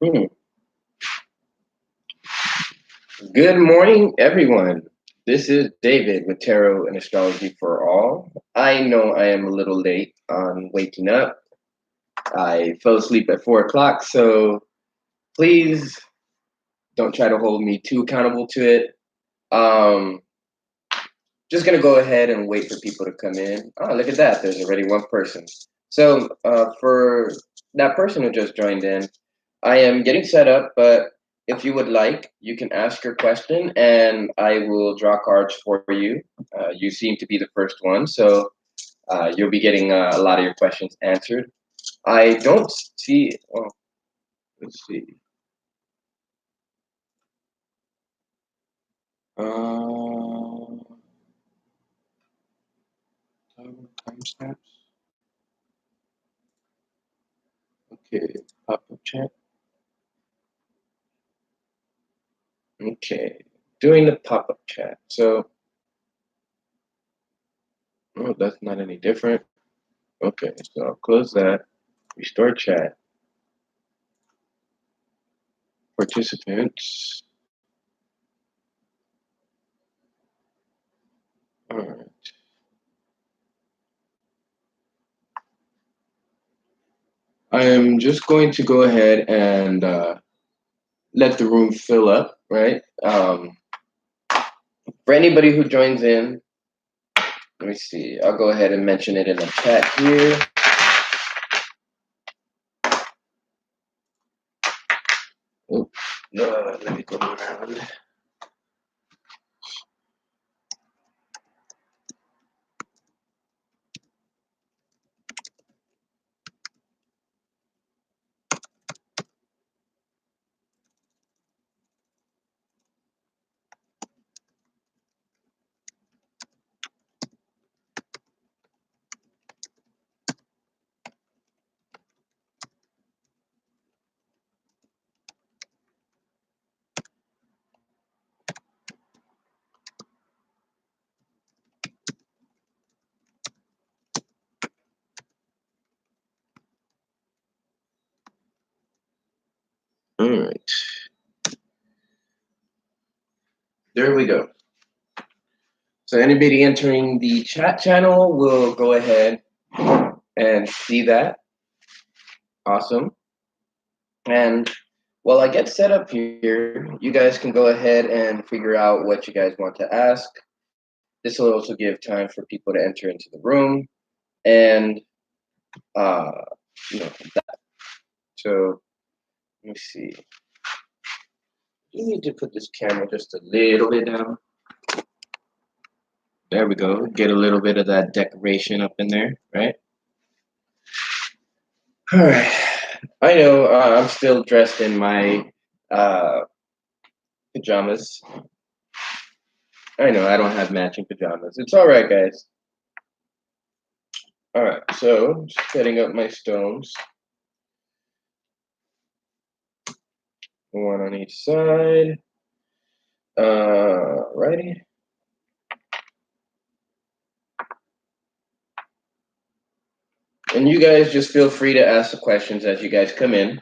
Hmm. Good morning, everyone. This is David with Tarot and Astrology for All. I know I am a little late on waking up. I fell asleep at 4 o'clock, so please don't try to hold me too accountable to it. Um, just gonna go ahead and wait for people to come in. Oh, look at that! There's already one person. So for that person who just joined in, I am getting set up, but if you would like, you can ask your question and I will draw cards for you. You seem to be the first one, so you'll be getting a lot of your questions answered. I don't see, oh, let's see. Uh, Timestamps. Okay, pop up chat. Okay, doing the pop up chat. So, oh, that's not any different. Okay, so I'll close that. Restore chat. Participants. All right. I am just going to go ahead and let the room fill up, right? For anybody who joins in, let me see. I'll go ahead and mention it in the chat here. Oops. No, let me go around. All right. There we go. So anybody entering the chat channel will go ahead and see that. Awesome. And while I get set up here, you guys can go ahead and figure out what you guys want to ask. This will also give time for people to enter into the room and uh, that. So let me see. You need to put this camera just a little bit down. There we go. Get a little bit of that decoration up in there, right? All right. I know I'm still dressed in my uh, pajamas. I know I don't have matching pajamas. It's all right, guys. All right. So just setting up my stones. One on each side. Righty. And you guys just feel free to ask the questions as you guys come in.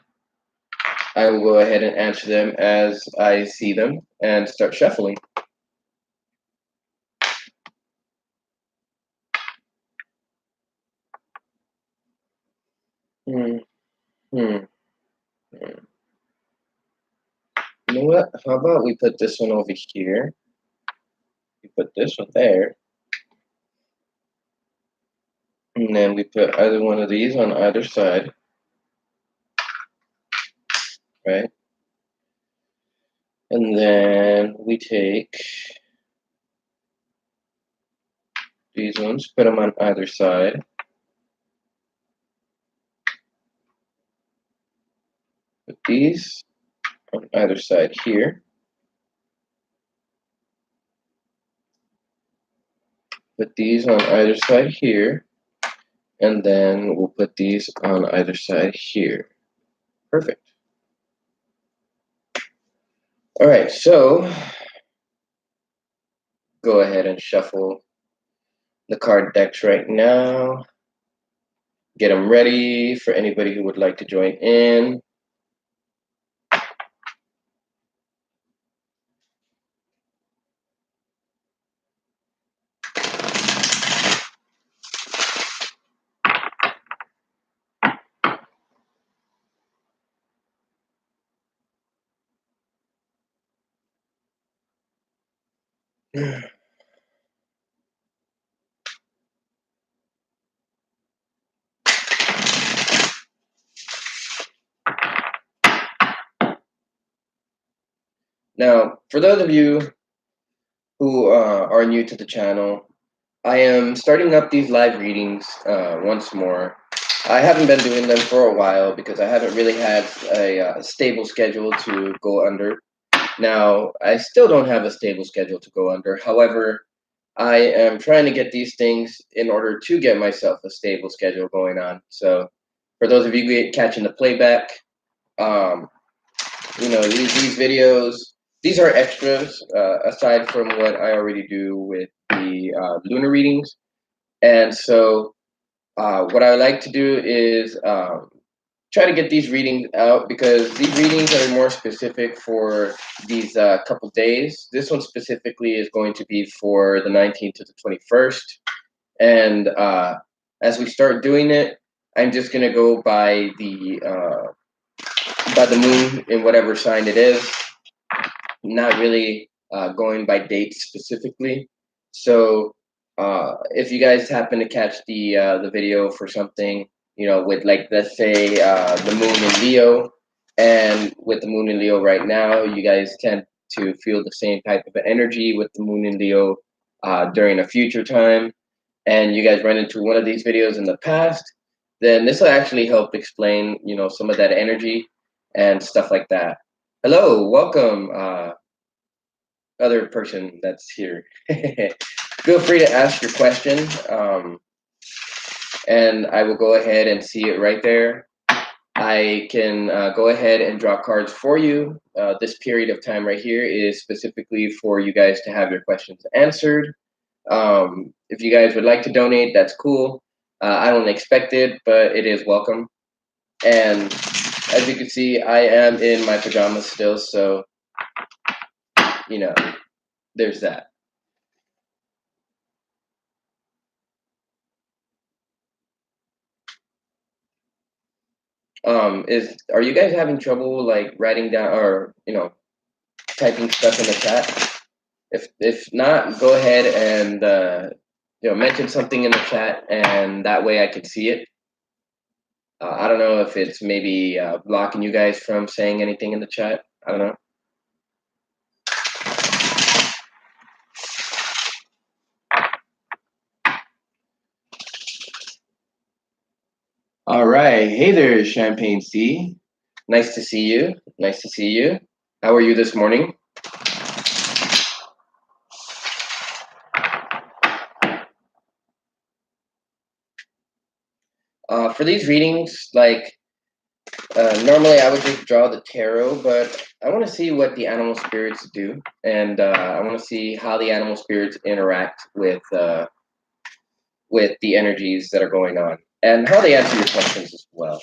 I will go ahead and answer them as I see them and start shuffling. Hmm. Hmm. Hmm. You know what? How about we put this one over here? We put this one there. And then we put either one of these on either side. Right? And then we take these ones, put them on either side. Put these on either side here. Put these on either side here. And then we'll put these on either side here. Perfect. All right, so go ahead and shuffle the card decks right now. Get them ready for anybody who would like to join in. Now, for those of you who are new to the channel, I am starting up these live readings once more. I haven't been doing them for a while because I haven't really had a stable schedule to go under. Now, I still don't have a stable schedule to go under. However, I am trying to get these things in order to get myself a stable schedule going on. So, for those of you catching the playback, um, these videos, these are extras aside from what I already do with the lunar readings. And so, what I like to do is try to get these readings out because these readings are more specific for these couple days. This one specifically is going to be for the 19th to the 21st. And as we start doing it, I'm just going to go by the moon in whatever sign it is, not really going by dates specifically. So if you guys happen to catch the video for something, with like let's say the moon in Leo, and with the moon in Leo right now, you guys tend to feel the same type of energy with the moon in Leo during a future time, and you guys run into one of these videos in the past, then this will actually help explain some of that energy and stuff like that. Hello, welcome. Other person that's here. Feel free to ask your question, and I will go ahead and see it right there. I can go ahead and draw cards for you. This period of time right here is specifically for you guys to have your questions answered. If you guys would like to donate, that's cool. I don't expect it, but it is welcome. And as you can see, I am in my pajamas still, so there's that. Are you guys having trouble like writing down or typing stuff in the chat? If not, go ahead and mention something in the chat, and that way I can see it. I don't know if it's maybe blocking you guys from saying anything in the chat. I don't know. All right. Hey there, Champagne C. Nice to see you. Nice to see you. How are you this morning? For these readings, like normally I would just draw the tarot, but I want to see what the animal spirits do, and I want to see how the animal spirits interact with the energies that are going on, and how they answer your questions as well.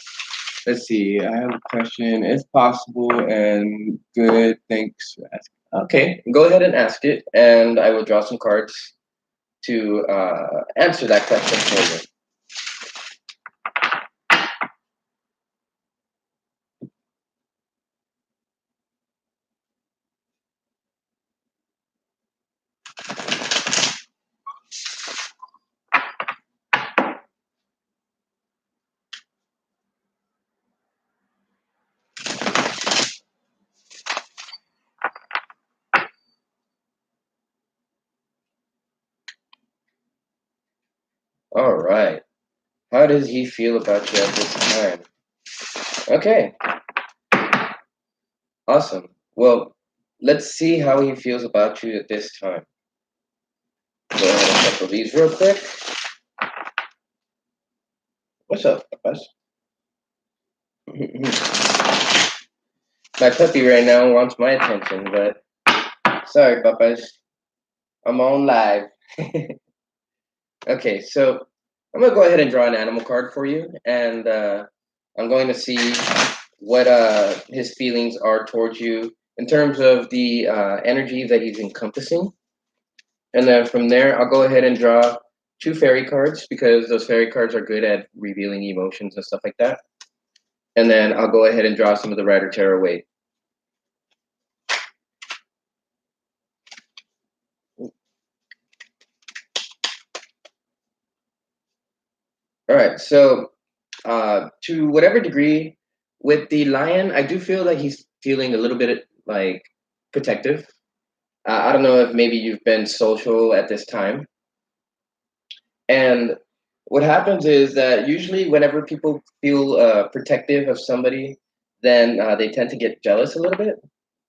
Let's see. I have a question. It's possible and good. Thanks for asking. Okay, go ahead and ask it, and I will draw some cards to answer that question for you. All right. How does he feel about you at this time? Okay. Awesome. Well, let's see how he feels about you at this time. Go ahead and shuffle these real quick. What's up, Papas? My puppy right now wants my attention, but sorry, Papas. I'm on live. Okay, so I'm gonna go ahead and draw an animal card for you, and I'm going to see what his feelings are towards you in terms of the energy that he's encompassing. And then from there, I'll go ahead and draw two fairy cards because those fairy cards are good at revealing emotions and stuff like that. And then I'll go ahead and draw some of the Rider Tarot weight. All right. So, to whatever degree, with the lion, I do feel like he's feeling a little bit like protective. I don't know if maybe you've been social at this time, and what happens is that usually whenever people feel protective of somebody, then they tend to get jealous a little bit.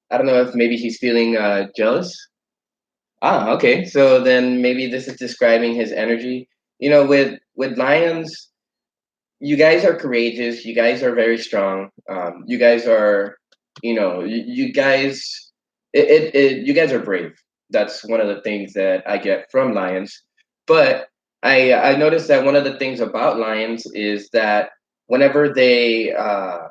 I don't know if maybe he's feeling jealous. Ah, okay. So then maybe this is describing his energy. With lions, you guys are courageous. You guys are very strong. You guys are, you guys, you guys are brave. That's one of the things that I get from lions. But I noticed that one of the things about lions is that whenever they uh,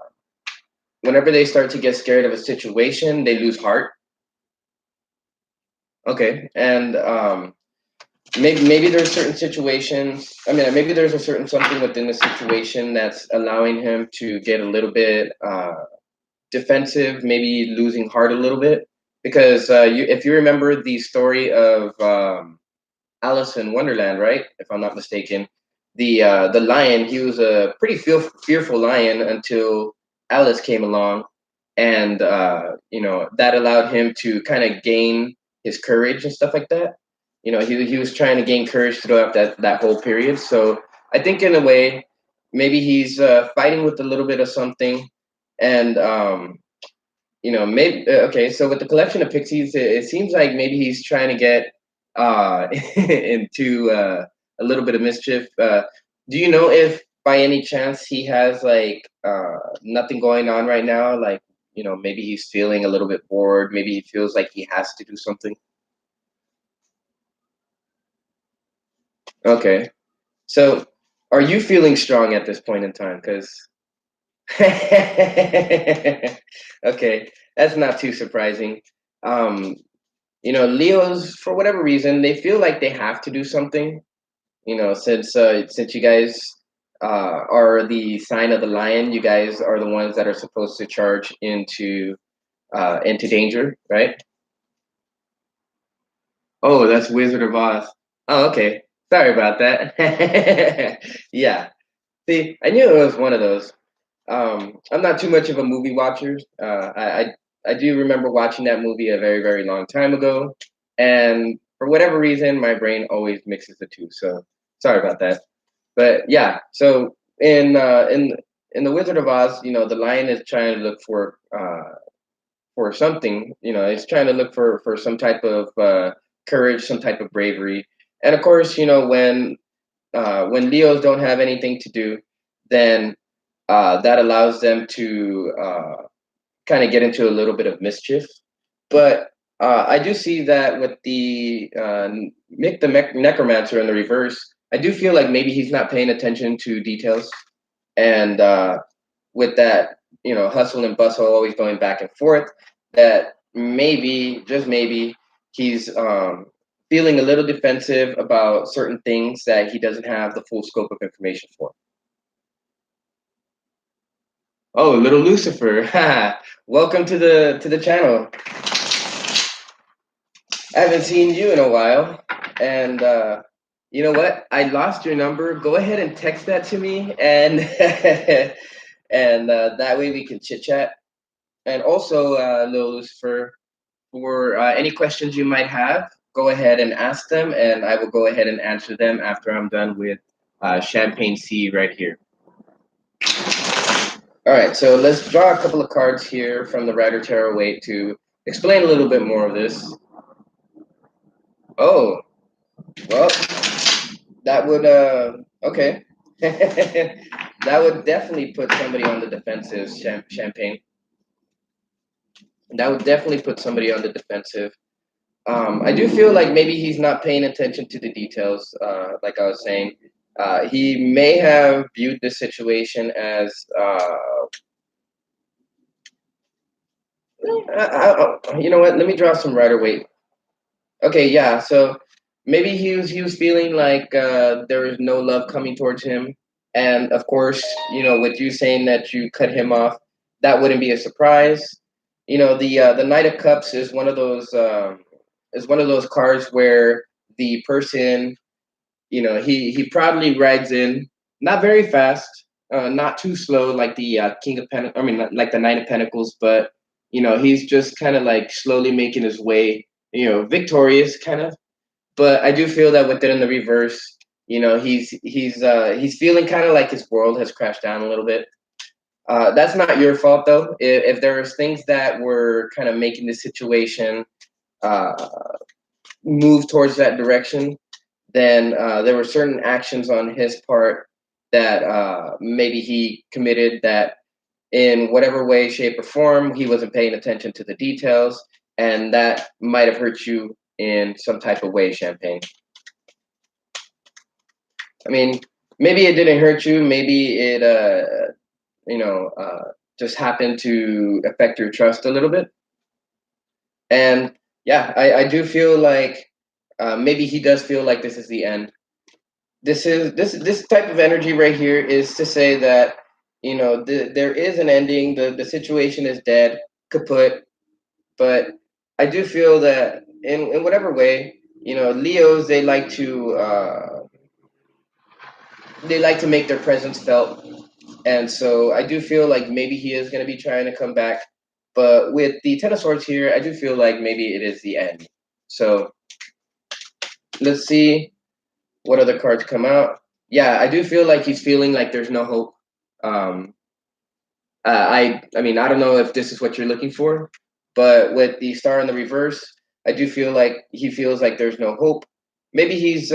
whenever they start to get scared of a situation, they lose heart. Okay, and maybe there's certain situations. I mean, maybe there's a certain something within the situation that's allowing him to get a little bit defensive, maybe losing heart a little bit. Because if you remember the story of Alice in Wonderland, right? If I'm not mistaken, the lion, he was a pretty fearful lion until Alice came along, and that allowed him to kind of gain his courage and stuff like that. He was trying to gain courage throughout that whole period. So I think in a way, maybe he's fighting with a little bit of something, and maybe okay. So with the collection of pixies, it seems like maybe he's trying to get into a little bit of mischief. Do you know if by any chance he has like nothing going on right now? Like, maybe he's feeling a little bit bored. Maybe he feels like he has to do something. Okay. So, are you feeling strong at this point in time? Because okay, that's not too surprising. Um, Leos, for whatever reason, they feel like they have to do something. Since you guys are the sign of the lion, you guys are the ones that are supposed to charge into danger, right? Oh, that's Wizard of Oz. Oh, okay. Sorry about that. Yeah. See, I knew it was one of those. I'm not too much of a movie watcher. I do remember watching that movie a very very long time ago, and for whatever reason, my brain always mixes the two. So sorry about that. But yeah, so in the Wizard of Oz, the lion is trying to look for something. He's trying to look for some type of courage, some type of bravery, and of course, when Leos don't have anything to do, then that allows them to kind of get into a little bit of mischief. But I do see that with the Mick the Necromancer in the reverse, I do feel like maybe he's not paying attention to details. And with that, hustle and bustle, always going back and forth, that maybe, just maybe, he's feeling a little defensive about certain things that he doesn't have the full scope of information for. Oh, little Lucifer. Welcome to the channel. I haven't seen you in a while. And you know what? I lost your number. Go ahead and text that to me, and and that way we can chit chat. And also, little Lucifer, for any questions you might have, go ahead and ask them, and I will go ahead and answer them after I'm done with Champagne C right here. All right, so let's draw a couple of cards here from the Rider Tarot Weight to explain a little bit more of this. Oh, well, that would okay. That would definitely put somebody on the defensive, Champagne. That would definitely put somebody on the defensive. I do feel like maybe he's not paying attention to the details. Like I was saying, he may have viewed the situation as, you know what? Let me draw some Rider Weight. Okay, yeah. So maybe he was feeling like there was no love coming towards him, and of course, with you saying that you cut him off, that wouldn't be a surprise. The Knight of Cups is one of those cards where the person, he probably rides in. not very fast, not too slow like the King of I mean, like the Knight of Pentacles, but he's just kind of like slowly making his way, victorious kind of. But I do feel that with it in the reverse, he's feeling kind of like his world has crashed down a little bit. That's not your fault though. If there was things that were kind of making the situation uh, move towards that direction, then there were certain actions on his part that maybe he committed that in whatever way, shape, or form, he wasn't paying attention to the details, and that might have hurt you in some type of way, Champagne. I mean, maybe it didn't hurt you. Maybe it, just happened to affect your trust a little bit. And yeah, I do feel like maybe he does feel like this is the end. This type of energy right here is to say that there is an ending. The situation is dead, kaput. But I do feel that in whatever way, Leos they like to make their presence felt, and so I do feel like maybe he is going to be trying to come back. But with the Ten of Swords here, I do feel like maybe it is the end. So let's see what other cards come out. Yeah, I do feel like he's feeling like there's no hope. Um, I mean, I don't know if this is what you're looking for, but with the star in the reverse, I do feel like he feels like there's no hope. Maybe he's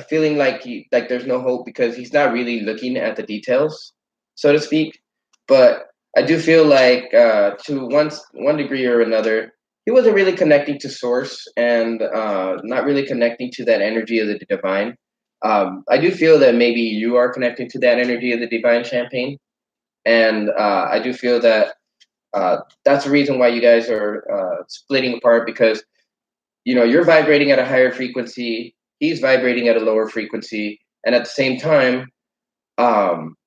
feeling like there's no hope because he's not really looking at the details, so to speak. But I do feel like to one degree or another, he wasn't really connecting to source and not really connecting to that energy of the divine. I do feel that maybe you are connecting to that energy of the divine, Champagne, and I do feel that that's the reason why you guys are splitting apart, because you're vibrating at a higher frequency, he's vibrating at a lower frequency, and at the same time, um,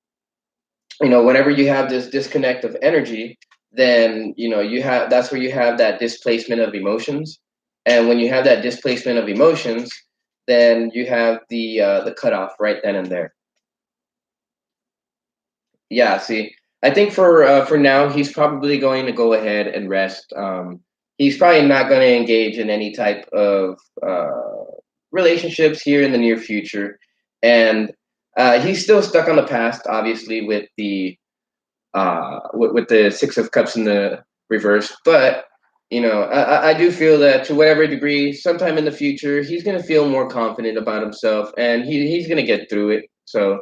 whenever you have this disconnect of energy, then that's where you have that displacement of emotions, and when you have that displacement of emotions, then you have the cutoff right then and there. Yeah, see, I think for now, he's probably going to go ahead and rest. He's probably not going to engage in any type of relationships here in the near future, and he's still stuck on the past, obviously, with the Six of Cups in the reverse. But I do feel that to whatever degree, sometime in the future, he's going to feel more confident about himself, and he's going to get through it. So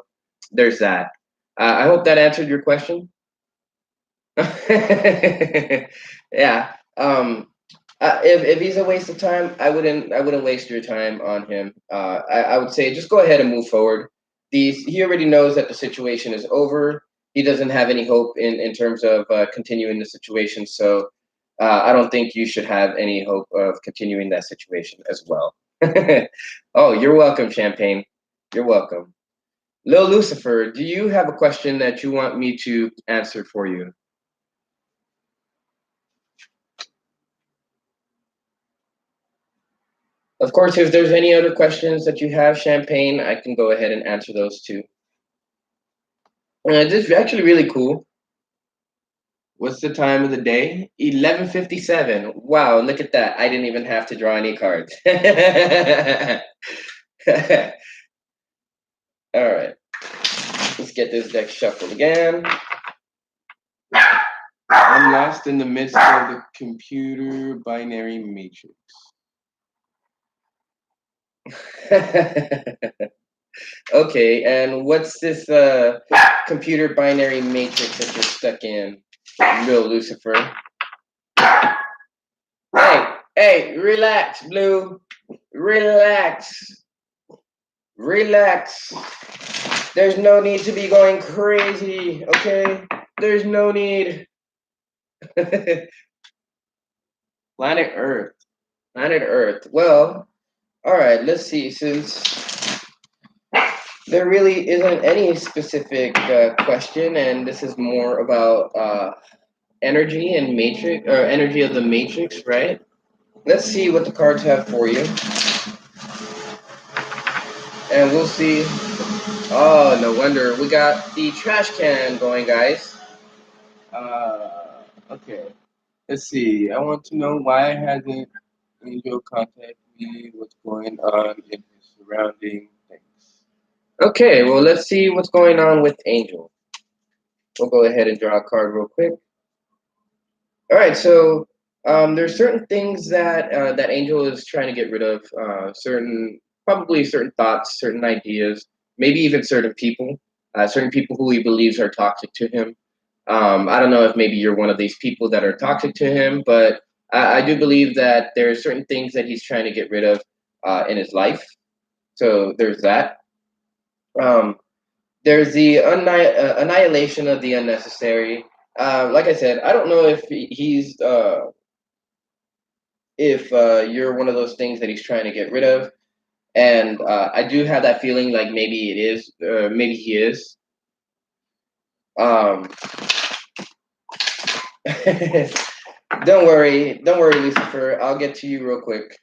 there's that. I hope that answered your question. Yeah. If he's a waste of time, I wouldn't waste your time on him. I would say just go ahead and move forward. He already knows that the situation is over. He doesn't have any hope in terms of continuing the situation. So I don't think you should have any hope of continuing that situation as well. Oh, you're welcome, Champagne. You're welcome. Lil Lucifer, do you have a question that you want me to answer for you? Of course, if there's any other questions that you have, Champagne, I can go ahead and answer those too. This is actually really cool. What's the time of the day? 11:57. Wow, look at that. I didn't even have to draw any cards. All right, let's get this deck shuffled again. I'm lost in the midst of the computer binary matrix. Okay, and what's this computer binary matrix that you're stuck in, Real Lucifer? Hey, relax, Blue. Relax. Relax. There's no need to be going crazy, okay? There's no need. Planet Earth. Planet Earth. Well, all right, let's see. Since there really isn't any specific question, and this is more about energy and matrix, or energy of the matrix, right? Let's see what the cards have for you, and we'll see Oh, no wonder. We got the trash can going, guys. Okay. Let's see. I want to know why hasn't Angel contacted me? What's going on in his surrounding things? Okay, well, let's see what's going on with Angel. We'll go ahead and draw a card real quick. All right, so there's certain things that that Angel is trying to get rid of. Probably certain thoughts, certain ideas, maybe even certain people who he believes are toxic to him. I don't know if maybe you're one of these people that are toxic to him, but I do believe that there are certain things that he's trying to get rid of in his life. So there's that. Um, there's the annihilation of the unnecessary. Like I said, I don't know if if you're one of those things that he's trying to get rid of, and I do have that feeling like maybe it is, maybe he is. Um, don't worry, Lucifer. I'll get to you real quick.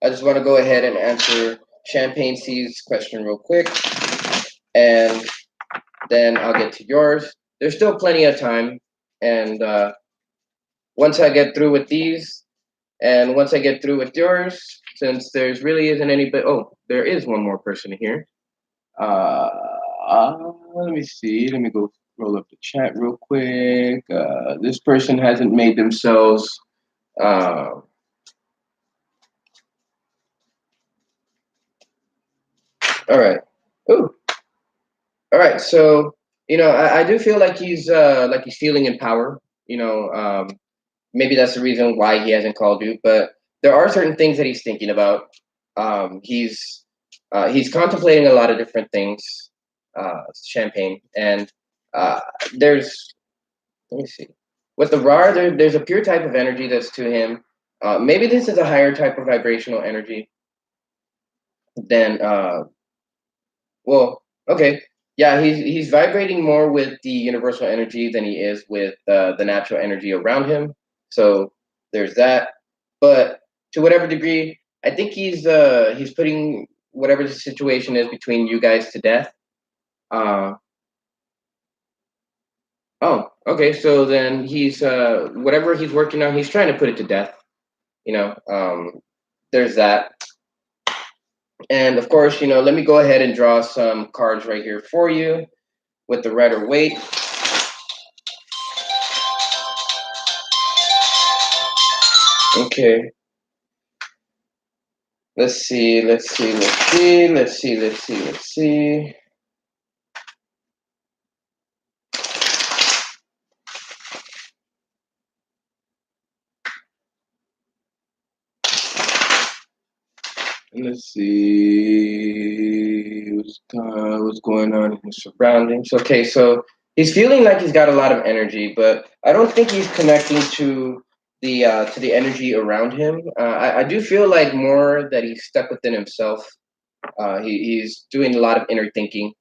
I just want to go ahead and answer Champagne C's question real quick, and then I'll get to yours. There's still plenty of time, and once I get through with these, and once I get through with yours, since there's really isn't anybody. Oh, there is one more person here. Uh, Let me see. Let me go roll up the chat real quick. This person hasn't made themselves. Uh, all right. Ooh. All right. So I do feel like he's feeling in power. Maybe that's the reason why he hasn't called you. But there are certain things that he's thinking about. He's contemplating a lot of different things. Champagne and uh, there's let me see. With the Ra, there's a pure type of energy that's to him. Maybe this is a higher type of vibrational energy than well, okay. Yeah, he's vibrating more with the universal energy than he is with the natural energy around him. So there's that. But to whatever degree, I think he's putting whatever the situation is between you guys to death. Uh, oh, okay. So then he's whatever he's working on, he's trying to put it to death. You know, there's that. And of course, let me go ahead and draw some cards right here for you with the Rider Waite. Okay. Let's see, let's see, let's see, let's see, let's see, let's see. Let's see what's going on in his surroundings. Okay, so he's feeling like he's got a lot of energy, but I don't think he's connecting to the energy around him. I do feel like more that he's stuck within himself. He's doing a lot of inner thinking.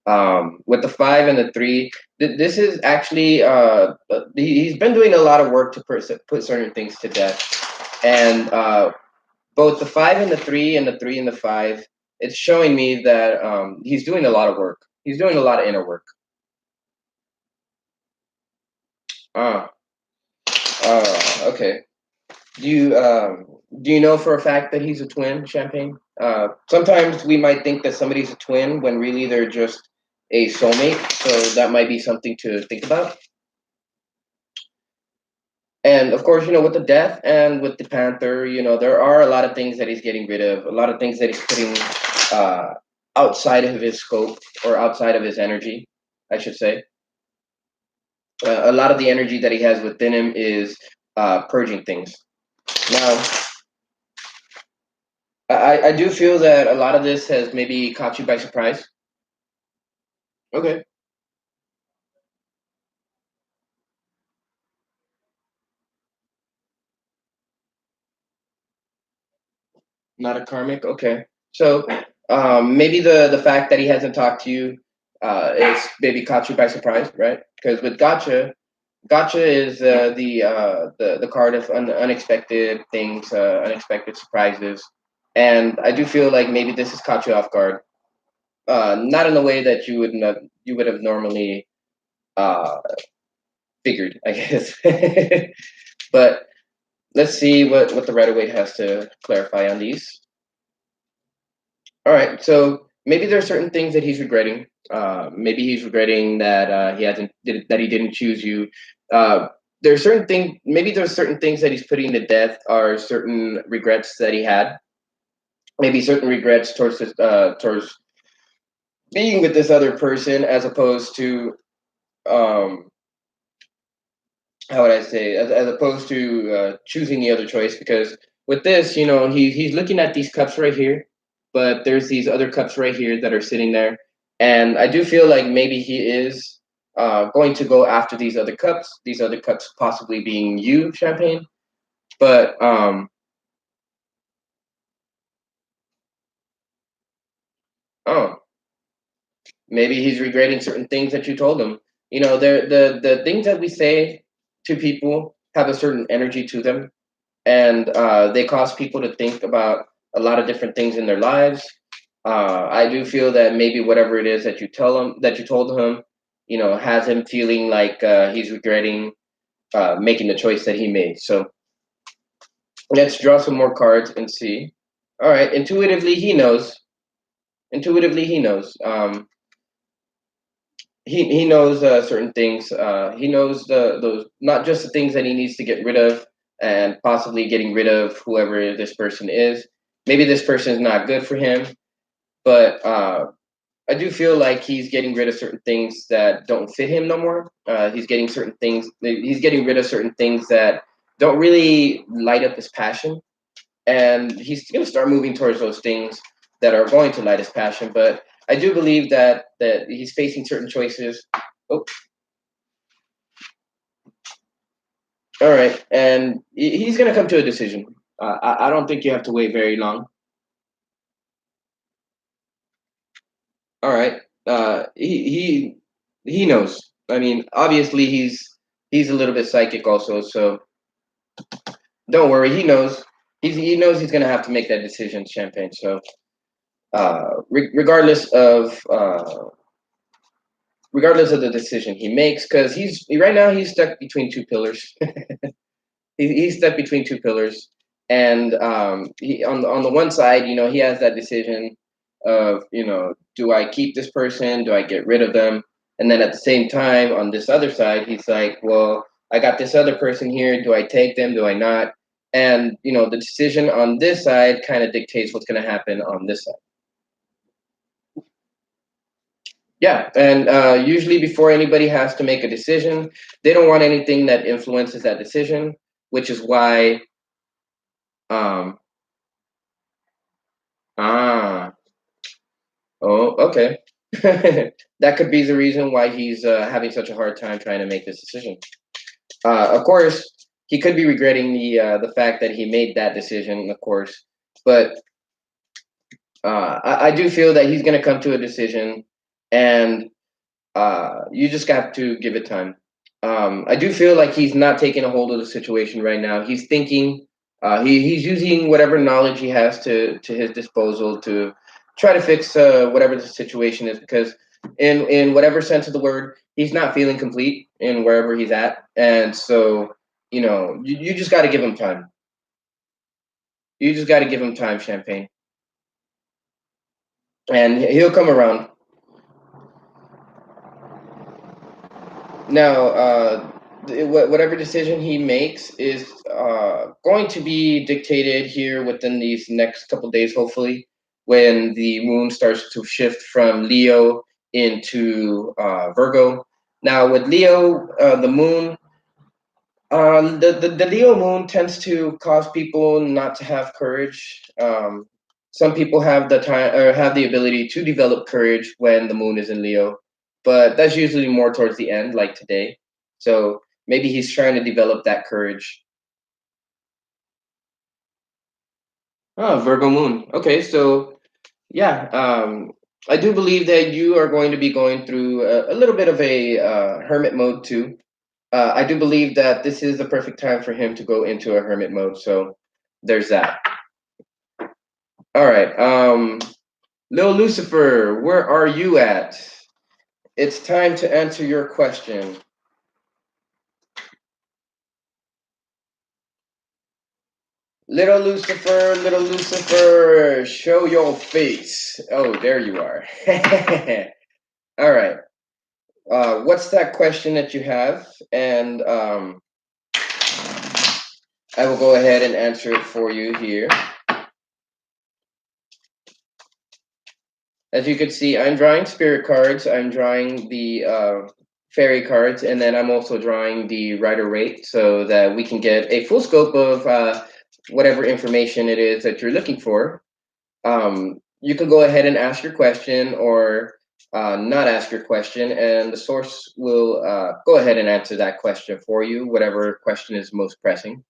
With the five and the three, this is actually he's been doing a lot of work to put certain things to death, and both the five and the three and the three and the five, it's showing me that he's doing a lot of work. He's doing a lot of inner work. Ah, okay. Do you um, do you know for a fact that he's a twin, Champagne? Sometimes we might think that somebody's a twin when really they're just a soulmate. So that might be something to think about. And of course, with the death and with the panther, there are a lot of things that he's getting rid of, a lot of things that he's putting uh, outside of his scope or outside of his energy, I should say. A lot of the energy that he has within him is purging things. Now, I do feel that a lot of this has maybe caught you by surprise. Okay, not a karmic. Okay, so maybe the fact that he hasn't talked to you is maybe caught you by surprise, right? Because with gotcha, gotcha is the card of unexpected things, unexpected surprises, and I do feel like maybe this has caught you off guard. not in the way that you would have normally uh, figured, I guess. But let's see what the Rider Waite has to clarify on these. All right, so maybe there are certain things that he's regretting. Maybe he's regretting that that he didn't choose you. Uh, there's certain thing. Maybe there's certain things that he's putting to death are certain regrets that he had. Maybe certain regrets towards being with this other person, as opposed to um, how would I say, as opposed to choosing the other choice. Because with this, he's looking at these cups right here, but there's these other cups right here that are sitting there, and I do feel like maybe he is going to go after these other cups possibly being you, Champagne. But oh, maybe he's regretting certain things that you told him. The things that we say to people have a certain energy to them, and they cause people to think about a lot of different things in their lives. I do feel that maybe whatever it is that you told him, has him feeling like he's regretting making the choice that he made. So let's draw some more cards and see. All right, intuitively he knows. Intuitively he knows. He knows certain things. He knows those, not just the things that he needs to get rid of, and possibly getting rid of whoever this person is. Maybe this person is not good for him, but I do feel like he's getting rid of certain things that don't fit him no more. He's getting certain things. He's getting rid of certain things that don't really light up his passion, and he's going to start moving towards those things that are going to light his passion. But I do believe that he's facing certain choices. Oh, all right, and he's going to come to a decision. I don't think you have to wait very long. All right, he knows. I mean, obviously he's a little bit psychic also, so don't worry. He knows. He knows he's going to have to make that decision, Champagne. So regardless of the decision he makes, because right now he's stuck between two pillars. He's stuck between two pillars, and on the one side, he has that decision of, do I keep this person? Do I get rid of them? And then at the same time, on this other side, he's like, well, I got this other person here. Do I take them? Do I not? And the decision on this side kind of dictates what's going to happen on this side. Yeah, and usually before anybody has to make a decision, they don't want anything that influences that decision, which is why. Um, ah, oh, okay. That could be the reason why he's having such a hard time trying to make this decision. Of course, he could be regretting the fact that he made that decision, of course, but I do feel that he's going to come to a decision, and you just got to give it time. I do feel like he's not taking a hold of the situation right now. He's thinking, he's using whatever knowledge he has to his disposal to try to fix whatever the situation is. Because in whatever sense of the word, he's not feeling complete in wherever he's at, and so you just got to give him time. You just got to give him time, Champagne, and he'll come around. Now, whatever decision he makes is going to be dictated here within these next couple days, hopefully, when the moon starts to shift from Leo into Virgo. Now, with Leo, the moon, the Leo moon tends to cause people not to have courage. Some people have the time or have the ability to develop courage when the moon is in Leo, but that's usually more towards the end, like today. So maybe he's trying to develop that courage. Oh, Virgo moon. Okay, so yeah, I do believe that you are going to be going through a little bit of a hermit mode too. I do believe that this is the perfect time for him to go into a hermit mode. So there's that. All right. Lil Lucifer, where are you at? It's time to answer your question. Little Lucifer, show your face. Oh, there you are. All right. What's that question that you have? And I will go ahead and answer it for you here. As you can see, I'm drawing spirit cards. I'm drawing the fairy cards, and then I'm also drawing the rider rate so that we can get a full scope of whatever information it is that you're looking for. You can go ahead and ask your question or not ask your question, and the source will go ahead and answer that question for you, whatever question is most pressing.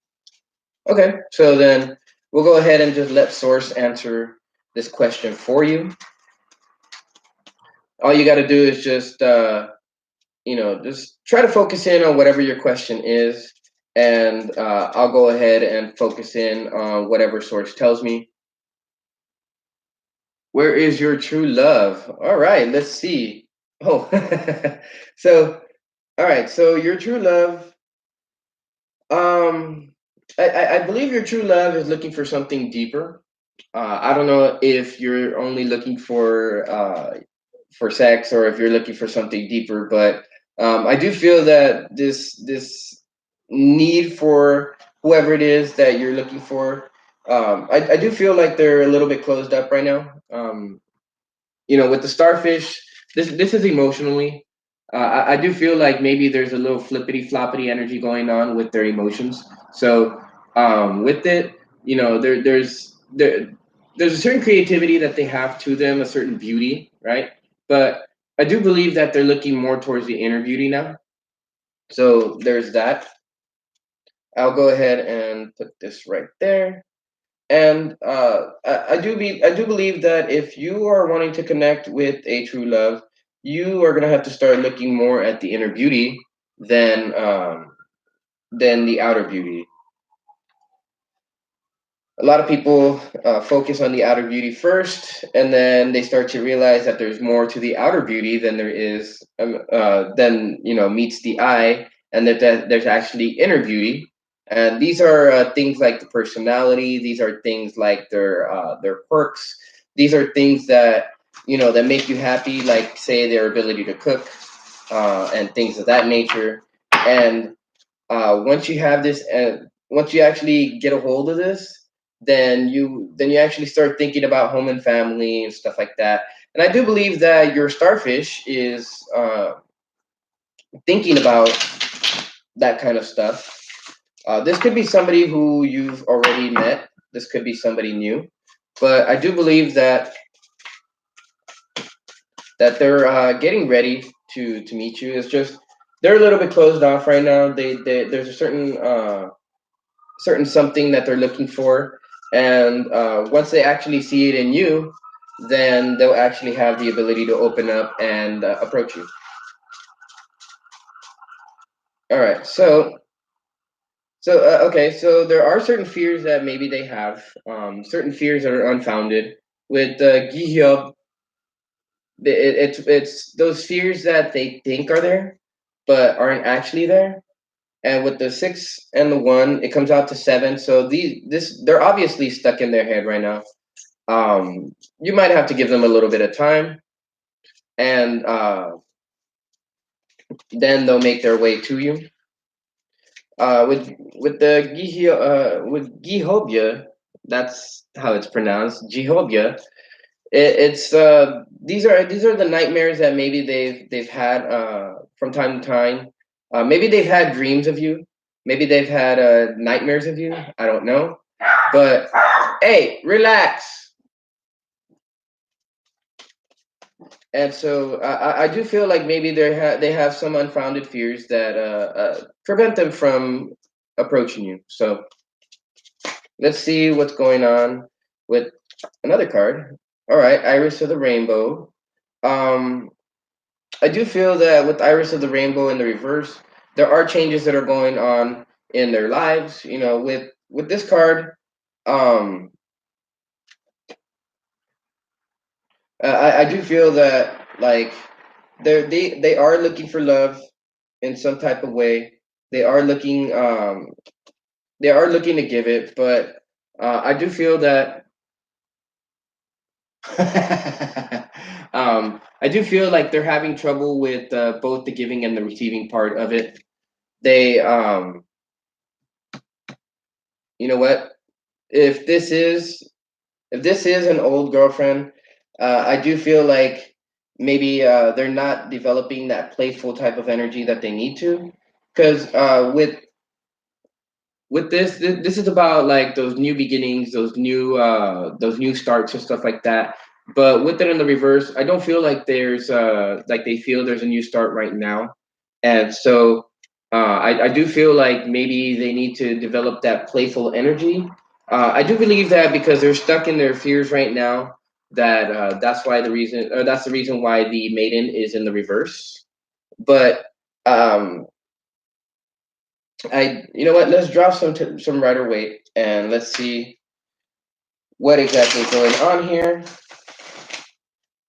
Okay, so then we'll go ahead and just let source answer this question for you. All you got to do is just just try to focus in on whatever your question is, and I'll go ahead and focus in on whatever source tells me. Where is your true love? All right, let's see. Oh, so all right, so your true love. Um, I believe your true love is looking for something deeper. I don't know if you're only looking for sex or if you're looking for something deeper, but I do feel that this need for whoever it is that you're looking for, I do feel like they're a little bit closed up right now. With the starfish, this is emotionally. I do feel like maybe there's a little flippity floppity energy going on with their emotions. So with it, there's a certain creativity that they have to them, a certain beauty, right? But I do believe that they're looking more towards the inner beauty now. So there's that. I'll go ahead and put this right there. And I do believe that if you are wanting to connect with a true love, you are gonna have to start looking more at the inner beauty than than the outer beauty. A lot of people focus on the outer beauty first, and then they start to realize that there's more to the outer beauty than there is than meets the eye, and that there's actually inner beauty. And these are things like the personality. These are things like their quirks. These are things that that make you happy, like say their ability to cook and things of that nature. And once you have this, once you actually get a hold of this, then you actually start thinking about home and family and stuff like that. And I do believe that your starfish is thinking about that kind of stuff. This could be somebody who you've already met. This could be somebody new, but I do believe that they're getting ready to meet you. It's just they're a little bit closed off right now. There's a certain something that they're looking for, and once they actually see it in you, then they'll actually have the ability to open up and approach you. All right, okay, so there are certain fears that maybe they have, certain fears that are unfounded. With Gihyob, it's those fears that they think are there, but aren't actually there. And with the 6 and the 1, it comes out to 7. So they're obviously stuck in their head right now. You might have to give them a little bit of time, and then they'll make their way to you. With Gihobia, that's how it's pronounced, Gihobia. These are the nightmares that maybe they've had from time to time. Maybe they've had dreams of you. Maybe they've had nightmares of you. I don't know, but hey, relax. And so I do feel like maybe they have some unfounded fears that prevent them from approaching you. So let's see what's going on with another card. All right, Iris of the Rainbow. Um, I do feel that with Iris of the Rainbow in the reverse, there are changes that are going on in their lives. With this card, um, I do feel that like they are looking for love in some type of way. They are looking they are looking to give it, but I do feel that I do feel like they're having trouble with both the giving and the receiving part of it. They you know what? If this is if this is an old girlfriend, I do feel like maybe they're not developing that playful type of energy that they need to, because with this is about like those new beginnings, those new starts and stuff like that. But with it in the reverse, I don't feel like there's like they feel there's a new start right now, and so I do feel like maybe they need to develop that playful energy. I do believe that because they're stuck in their fears right now. That that's the reason why the maiden is in the reverse. But um, you know what? Let's drop some rider weight and let's see what exactly is going on here.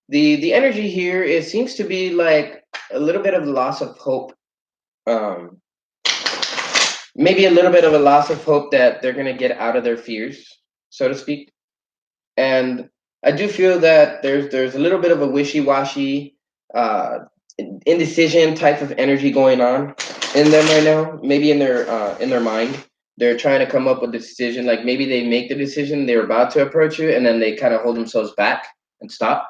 The energy here, it seems to be like a little bit of loss of hope. Um, Maybe a little bit of a loss of hope that they're gonna get out of their fears, so to speak. And I do feel that there's a little bit of a wishy washy, uh, indecision type of energy going on in them right now. Maybe in their mind, they're trying to come up with a decision. Like maybe they make the decision, they're about to approach you, and then they kind of hold themselves back and stop.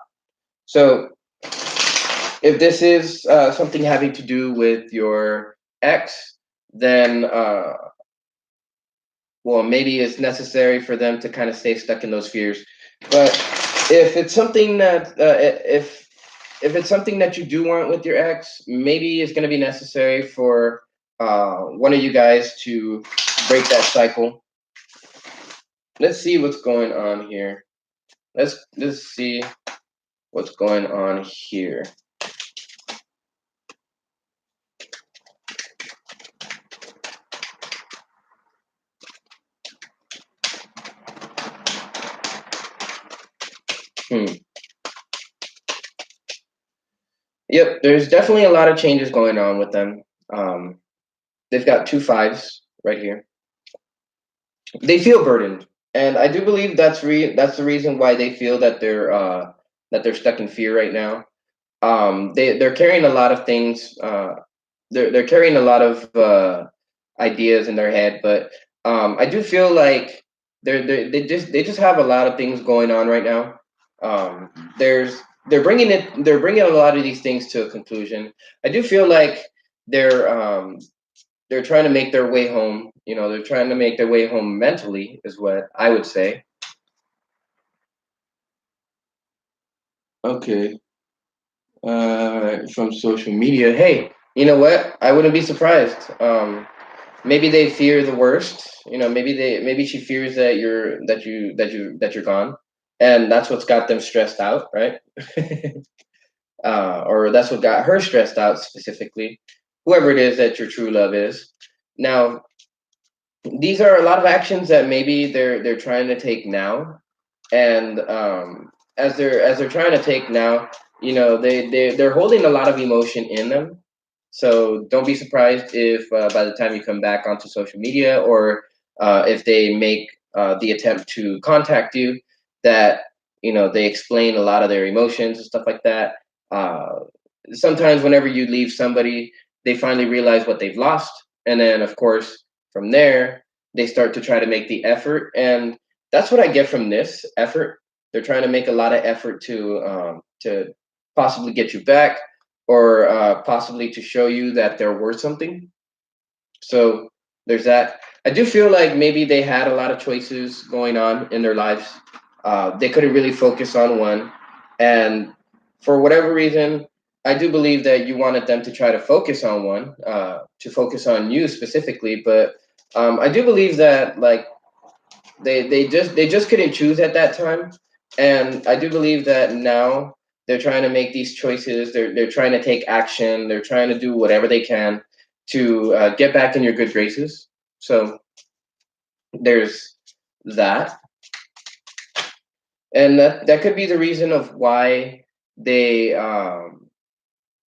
So if this is something having to do with your ex, then well, maybe it's necessary for them to kind of stay stuck in those fears. But if it's something that if it's something that you do want with your ex, maybe it's going to be necessary for one of you guys to break that cycle. Let's see what's going on here. Let's see what's going on here. Hmm. Yep, there's definitely a lot of changes going on with them. Um, they've got two fives right here. They feel burdened, and I do believe that's the reason why they feel that they're stuck in fear right now. They're carrying a lot of things. They're carrying a lot of ideas in their head, but I do feel like they just have a lot of things going on right now. Um, there's they're bringing a lot of these things to a conclusion. I do feel like they're um, they're trying to make their way home. You know, they're trying to make their way home mentally, is what I would say. Okay. From social media. Hey, you know what? I wouldn't be surprised. Maybe they fear the worst. You know, maybe she fears that you're gone, and that's what's got them stressed out, right? Or that's what got her stressed out specifically. Whoever it is that your true love is. Now, these are a lot of actions that maybe they're trying to take now, and as they're trying to take now, you know, they're holding a lot of emotion in them. So don't be surprised if by the time you come back onto social media, or if they make the attempt to contact you, that you know they explain a lot of their emotions and stuff like that. uh, Sometimes whenever you leave somebody, they finally realize what they've lost, and then of course from there they start to try to make the effort, and that's what I get from this effort. They're trying to make a lot of effort to possibly get you back, or possibly to show you that they're worth something. So there's that. I do feel like maybe they had a lot of choices going on in their lives. They couldn't really focus on one, and for whatever reason, I do believe that you wanted them to try to focus on one, to focus on you specifically. But I do believe that like they just couldn't choose at that time, and I do believe that now they're trying to make these choices. They're trying to take action. They're trying to do whatever they can to get back in your good graces. So there's that. and that could be the reason of why they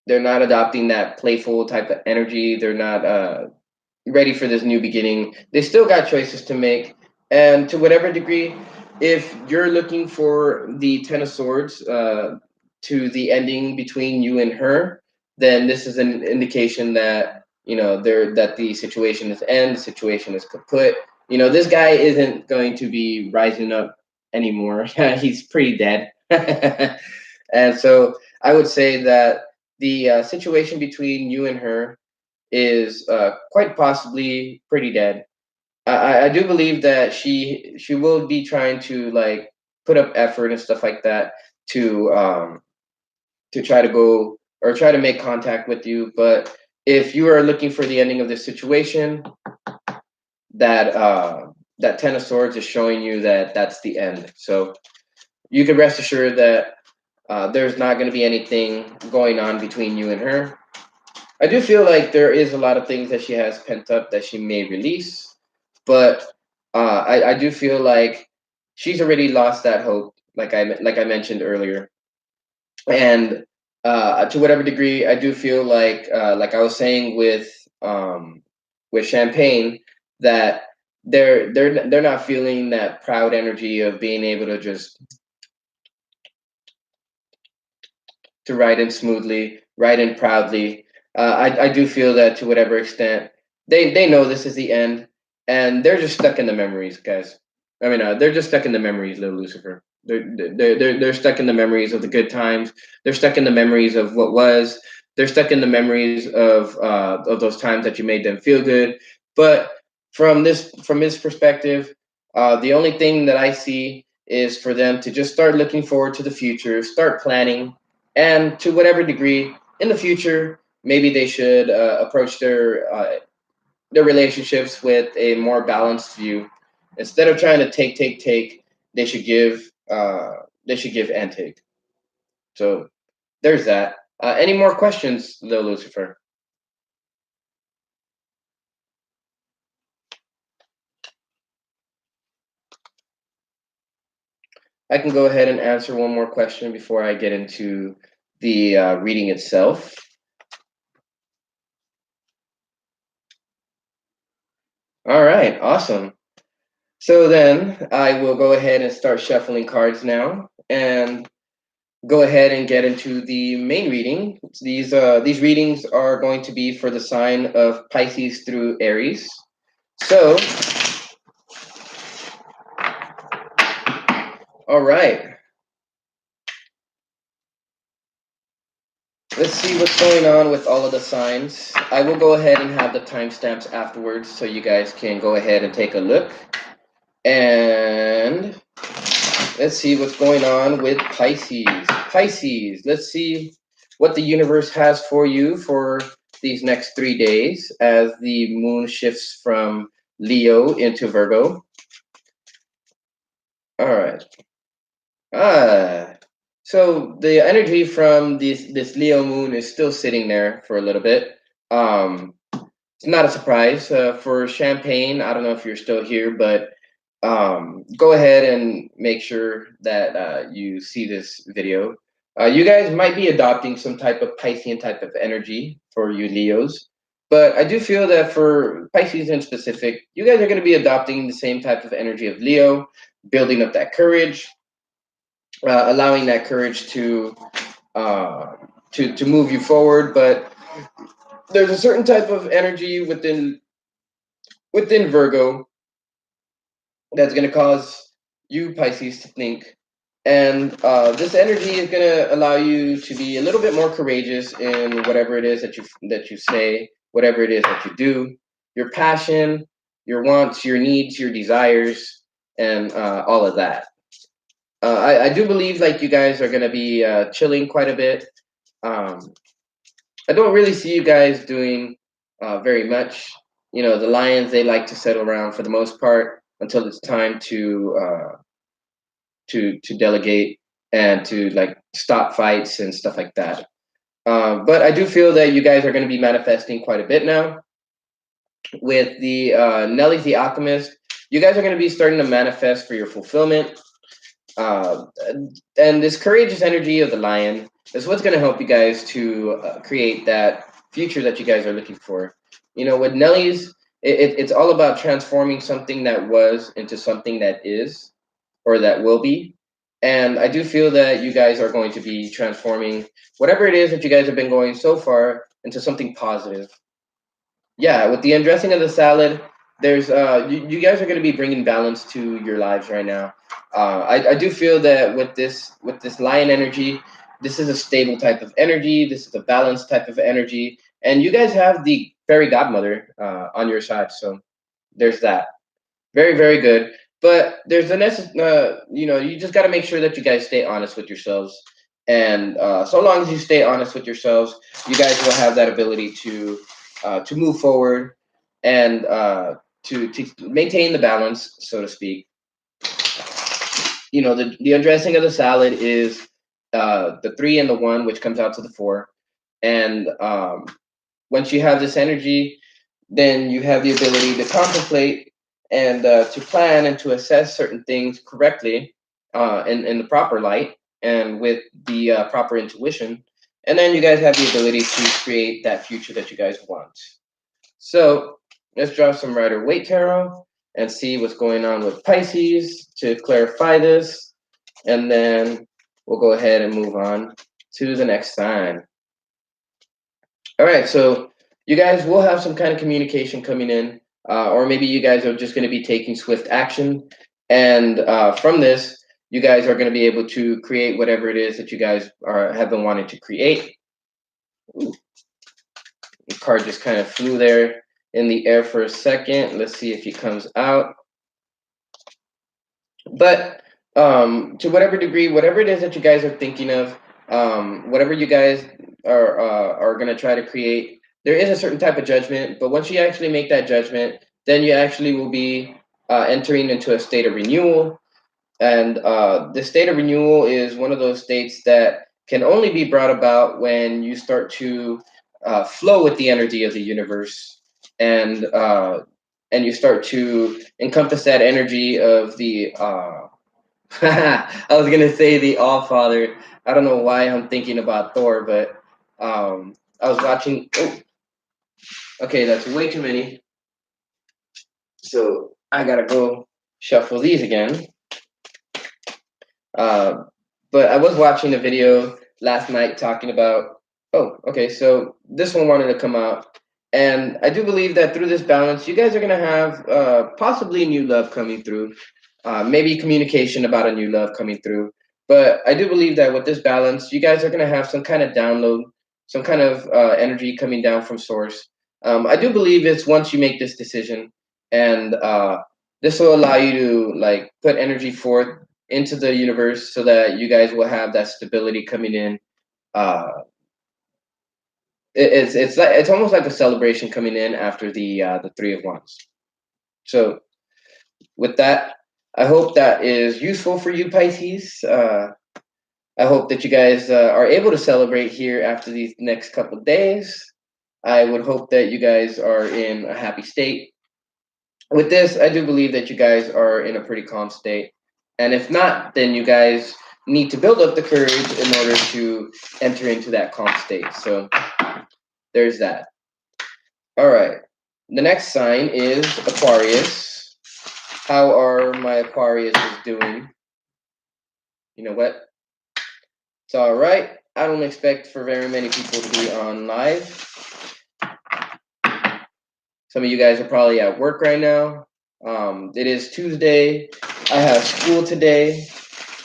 they're not adopting that playful type of energy. They're not ready for this new beginning. They still got choices to make, and to whatever degree, if you're looking for the Ten of Swords to the ending between you and her, then this is an indication that that the situation is end, the situation is kaput. This guy isn't going to be rising up anymore. He's pretty dead. And so I would say that the situation between you and her is quite possibly pretty dead. I do believe that she will be trying to like put up effort and stuff like that to try to go or try to make contact with you. But if you are looking for the ending of this situation, that Ten of Swords is showing you that that's the end. So you can rest assured that there's not going to be anything going on between you and her. I do feel like there is a lot of things that she has pent up that she may release, but I do feel like she's already lost that hope, like I mentioned earlier, and to whatever degree, I do feel like I was saying with Champagne, that they're not feeling that proud energy of being able to just to ride in smoothly, ride in proudly. I do feel that to whatever extent they know this is the end, and they're just stuck in the memories, guys. I mean, they're just stuck in the memories, little Lucifer. They're stuck in the memories of the good times. They're stuck in the memories of what was. They're stuck in the memories of those times that you made them feel good. But from this perspective, the only thing that I see is for them to just start looking forward to the future, start planning, and to whatever degree in the future, maybe they should approach their relationships with a more balanced view. Instead of trying to take, they should give and take. So there's that. Any more questions, though, Lucifer? I can go ahead and answer one more question before I get into the reading itself. All right, awesome. So then I will go ahead and start shuffling cards now, and go ahead and get into the main reading. These readings are going to be for the sign of Pisces through Aries. So, all right, let's see what's going on with all of the signs. I will go ahead and have the timestamps afterwards, so you guys can go ahead and take a look. And let's see what's going on with Pisces. Pisces, let's see what the universe has for you for these next 3 days as the moon shifts from Leo into Virgo. All right. Ah, so the energy from this Leo moon is still sitting there for a little bit. It's not a surprise for Champagne. I don't know if you're still here, but go ahead and make sure that you see this video. You guys might be adopting some type of Piscean type of energy for you Leos, but I do feel that for Pisces in specific, you guys are going to be adopting the same type of energy of Leo, building up that courage, allowing that courage to move you forward. But there's a certain type of energy within Virgo that's going to cause you Pisces to think, and this energy is going to allow you to be a little bit more courageous in whatever it is that you say, whatever it is that you do, your passion, your wants, your needs, your desires, and all of that. I do believe like you guys are going to be chilling quite a bit. um, I don't really see you guys doing very much. The lions, they like to settle around for the most part until it's time to delegate and to like stop fights and stuff like that. But I do feel that you guys are going to be manifesting quite a bit now with the Nelly the Alchemist. You guys are going to be starting to manifest for your fulfillment. And this courageous energy of the lion is what's going to help you guys to create that future that you guys are looking for. With Nelly's, it's all about transforming something that was into something that is or that will be. And I do feel that you guys are going to be transforming whatever it is that you guys have been going so far into something positive. Yeah, with the undressing of the salad, there's you guys are going to be bringing balance to your lives right now. I do feel that with this lion energy, this is a stable type of energy. This is a balanced type of energy, and you guys have the fairy godmother on your side. So there's that. Very, very good. But there's you just got to make sure that you guys stay honest with yourselves. And so long as you stay honest with yourselves, you guys will have that ability to move forward and to maintain the balance, so to speak. The undressing of the salad is the three and the one, which comes out to the four. And once you have this energy, then you have the ability to contemplate and to plan and to assess certain things correctly in the proper light and with the proper intuition. And then you guys have the ability to create that future that you guys want. So let's draw some Rider Waite Tarot and see what's going on with Pisces to clarify this. And then we'll go ahead and move on to the next sign. All right, so you guys will have some kind of communication coming in, or maybe you guys are just going to be taking swift action. And from this, you guys are going to be able to create whatever it is that you guys have been wanting to create. Ooh, the card just kind of flew there in the air for a second. Let's see if he comes out. But to whatever degree, whatever it is that you guys are thinking of, whatever you guys are going to try to create, there is a certain type of judgment. But once you actually make that judgment, then you actually will be entering into a state of renewal. And the state of renewal is one of those states that can only be brought about when you start to flow with the energy of the universe, and you start to encompass that energy of the I was gonna say the All Father. I don't know why I'm thinking about Thor, but I was watching. Oh, okay, that's way too many. So I gotta go shuffle these again. Uh, but I was watching a video last night talking about. Oh, okay, so this one wanted to come out, and I do believe that through this balance, you guys are gonna have possibly new love coming through, maybe communication about a new love coming through. But I do believe that with this balance, you guys are gonna have some kind of download, some kind of energy coming down from source. I do believe it's once you make this decision, and this will allow you to like put energy forth into the universe so that you guys will have that stability coming in. Uh, it's almost like a celebration coming in after the three of wands. So with that, I hope that is useful for you, Pisces. I hope that you guys are able to celebrate here after these next couple of days. I would hope that you guys are in a happy state. With this, I do believe that you guys are in a pretty calm state. And if not, then you guys need to build up the courage in order to enter into that calm state. So there's that. All right. The next sign is Aquarius. How are my Aquariuses doing? You know what? It's all right. I don't expect for very many people to be on live. Some of you guys are probably at work right now. It is Tuesday. I have school today,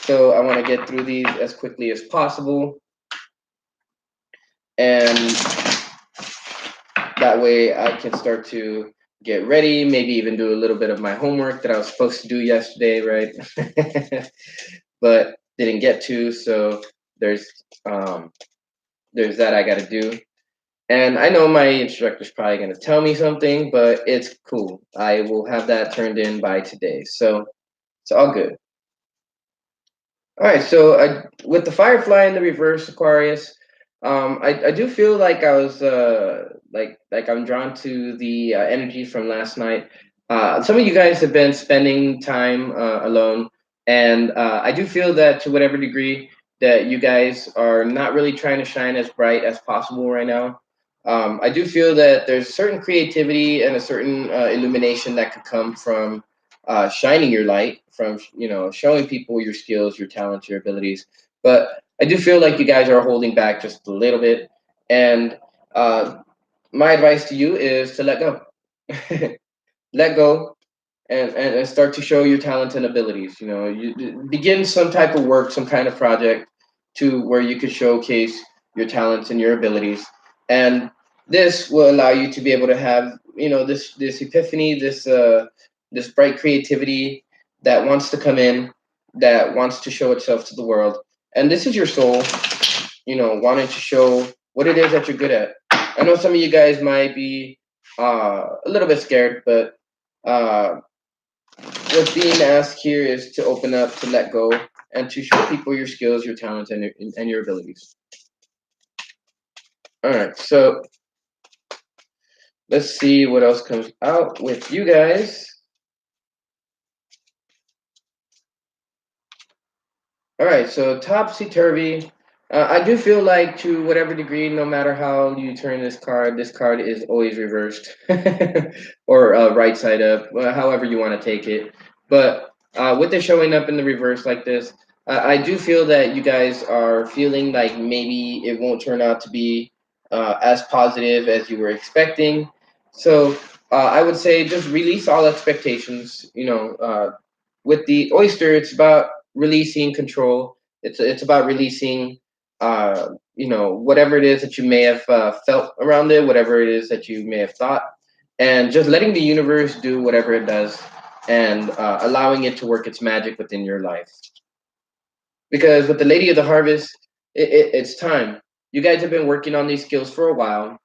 so I want to get through these as quickly as possible. And that way I can start to get ready, maybe even do a little bit of my homework that I was supposed to do yesterday, right? But didn't get to, so there's that I got to do. And I know my instructor's probably going to tell me something, but it's cool. I will have that turned in by today. So it's all good. All right. So with the Firefly in the reverse, Aquarius, I do feel like I was like I'm drawn to the energy from last night. Some of you guys have been spending time alone, And I do feel that to whatever degree that you guys are not really trying to shine as bright as possible right now. I do feel that there's a certain creativity and a certain illumination that could come from shining your light, from showing people your skills, your talents, your abilities. But I do feel like you guys are holding back just a little bit. And my advice to you is to let go. Let go and start to show your talents and abilities. You begin some type of work, some kind of project to where you could showcase your talents and your abilities. And this will allow you to be able to have, this epiphany, this bright creativity that wants to come in, that wants to show itself to the world. And this is your soul, wanting to show what it is that you're good at. I know some of you guys might be a little bit scared, but uh, what's being asked here is to open up, to let go, and to show people your skills, your talents, and your abilities. All right, so let's see what else comes out with you guys. All right, so topsy turvy. I do feel like, to whatever degree, no matter how you turn this card is always reversed or right side up, however you want to take it. But with it showing up in the reverse like this, I do feel that you guys are feeling like maybe it won't turn out to be as positive as you were expecting. So I would say just release all expectations. With the oyster, it's about releasing control. It's about releasing, whatever it is that you may have felt around it, whatever it is that you may have thought, and just letting the universe do whatever it does, and allowing it to work its magic within your life. Because with the Lady of the Harvest, it's time. You guys have been working on these skills for a while.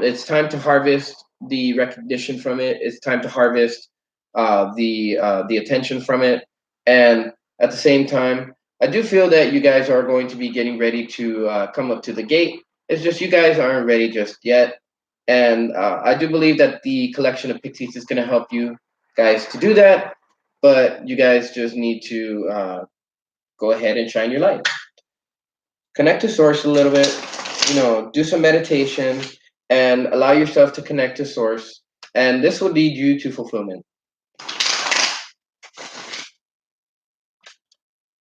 It's time to harvest the recognition from it. It's time to harvest the attention from it. And at the same time, I do feel that you guys are going to be getting ready to come up to the gate. It's just you guys aren't ready just yet. And I do believe that the collection of pixies is going to help you guys to do that. But you guys just need to go ahead and shine your light. Connect to source a little bit, do some meditation and allow yourself to connect to source. And this will lead you to fulfillment.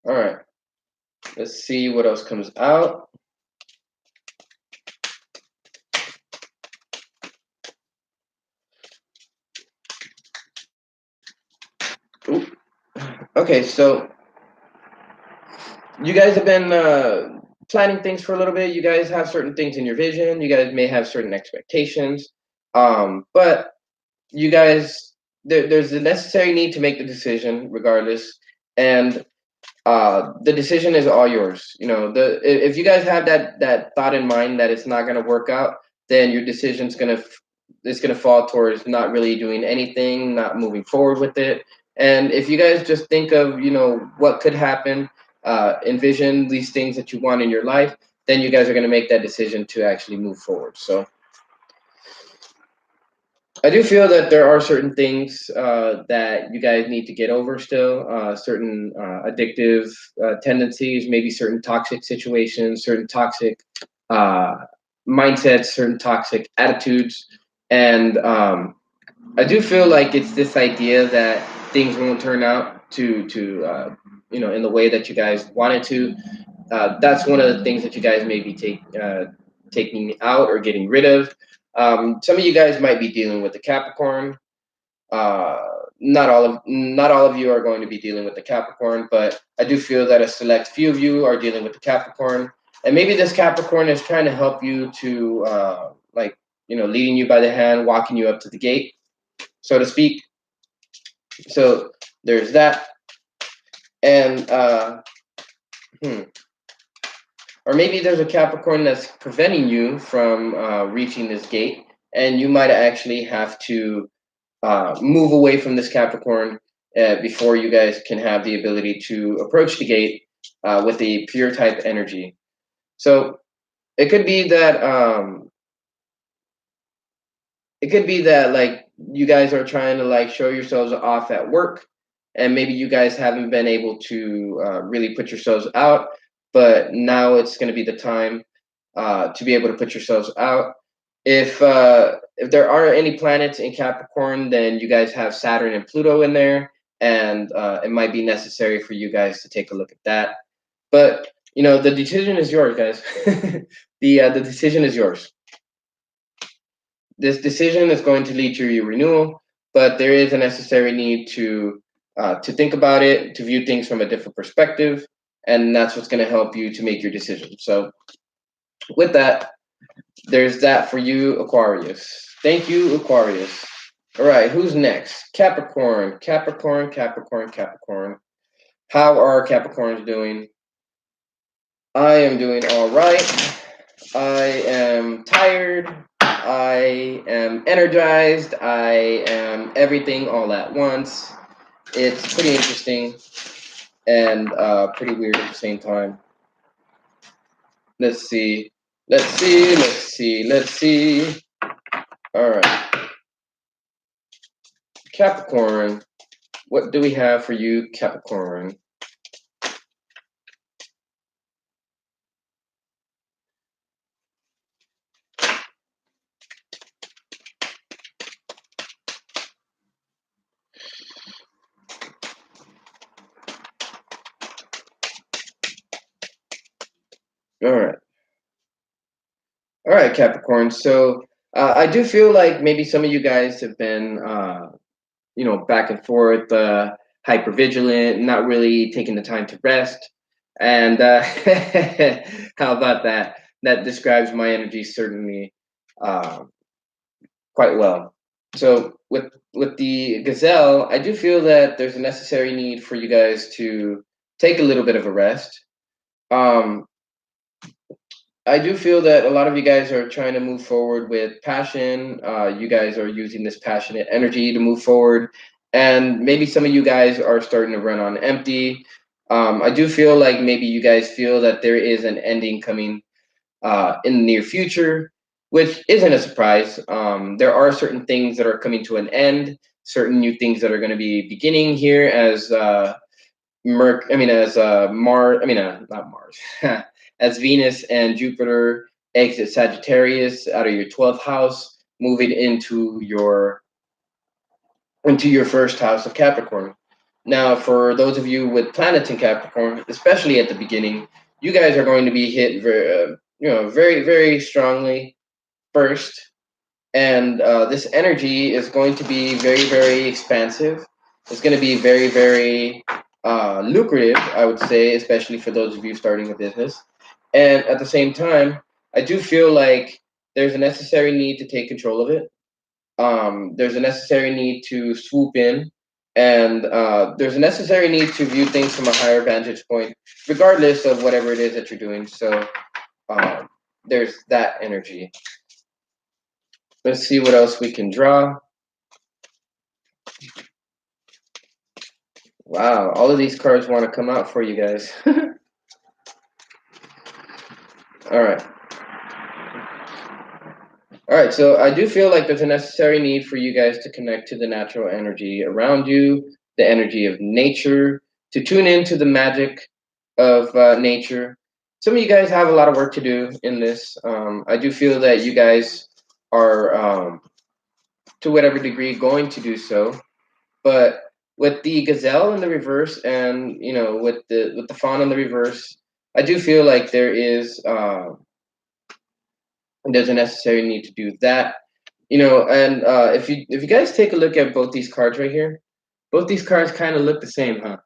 All right, let's see what else comes out. Ooh. Okay, so you guys have been planning things for a little bit. You guys have certain things in your vision. You guys may have certain expectations. But you guys, there's the necessary need to make the decision regardless. And the decision is all yours. If you guys have that thought in mind that it's not going to work out, then your decision's going to it's going to fall towards not really doing anything, not moving forward with it. And if you guys just think of what could happen, envision these things that you want in your life, then you guys are going to make that decision to actually move forward. So I do feel that there are certain things that you guys need to get over still, certain addictive tendencies, maybe certain toxic situations, certain toxic uh, mindsets, certain toxic attitudes. And I do feel like it's this idea that things won't turn out to in the way that you guys wanted to. That's one of the things that you guys may be taking out or getting rid of. Some of you guys might be dealing with the Capricorn. Uh, not all of you are going to be dealing with the Capricorn, but I do feel that a select few of you are dealing with the Capricorn, and maybe this Capricorn is trying to help you to leading you by the hand, walking you up to the gate, so to speak. So there's that, and hmm, or maybe there's a Capricorn that's preventing you from reaching this gate, and you might actually have to move away from this Capricorn before you guys can have the ability to approach the gate with the pure type energy. So it could be that like you guys are trying to like show yourselves off at work, and maybe you guys haven't been able to really put yourselves out, but now it's going to be the time to be able to put yourselves out. If there are any planets in Capricorn, then you guys have Saturn and Pluto in there, and it might be necessary for you guys to take a look at that. But the decision is yours, guys. The decision is yours. This decision is going to lead to your renewal, but there is a necessary need to think about it, to view things from a different perspective, and that's what's going to help you to make your decision. So, with that, there's that for you, Aquarius. Thank you, Aquarius. All right, who's next? Capricorn, Capricorn, Capricorn, Capricorn. How are Capricorns doing? I am doing all right. I am tired. I am energized. I am everything all at once. It's pretty interesting and pretty weird at the same time. Let's see. Let's see. Let's see. Let's see. All right. Capricorn. What do we have for you, Capricorn? All right. All right, Capricorn. So I do feel like maybe some of you guys have been, back and forth, hyper vigilant, not really taking the time to rest. And how about that? That describes my energy certainly uh, quite well. So with the gazelle, I do feel that there's a necessary need for you guys to take a little bit of a rest. Um, I do feel that a lot of you guys are trying to move forward with passion. You guys are using this passionate energy to move forward, and maybe some of you guys are starting to run on empty. I do feel like maybe you guys feel that there is an ending coming in the near future, which isn't a surprise. There are certain things that are coming to an end, certain new things that are going to be beginning here as Mars. Not Mars. As Venus and Jupiter exit Sagittarius out of your 12th house, moving into your first house of Capricorn. Now, for those of you with planets in Capricorn, especially at the beginning, you guys are going to be hit very, very strongly first, and this energy is going to be very, very expansive. It's going to be very, very lucrative, I would say, especially for those of you starting a business. And at the same time, I do feel like there's a necessary need to take control of it. There's a necessary need to swoop in, and there's a necessary need to view things from a higher vantage point, regardless of whatever it is that you're doing. So there's that energy. Let's see what else we can draw. Wow, all of these cards want to come out for you guys. All right. All right, so I do feel like there's a necessary need for you guys to connect to the natural energy around you, the energy of nature, to tune into the magic of nature. Some of you guys have a lot of work to do in this. I do feel that you guys are, to whatever degree, going to do so. But with the gazelle in the reverse, and with the fawn in the reverse, I do feel like there's a necessary need to do that. And if you guys take a look at both these cards right here, both these cards kind of look the same, huh?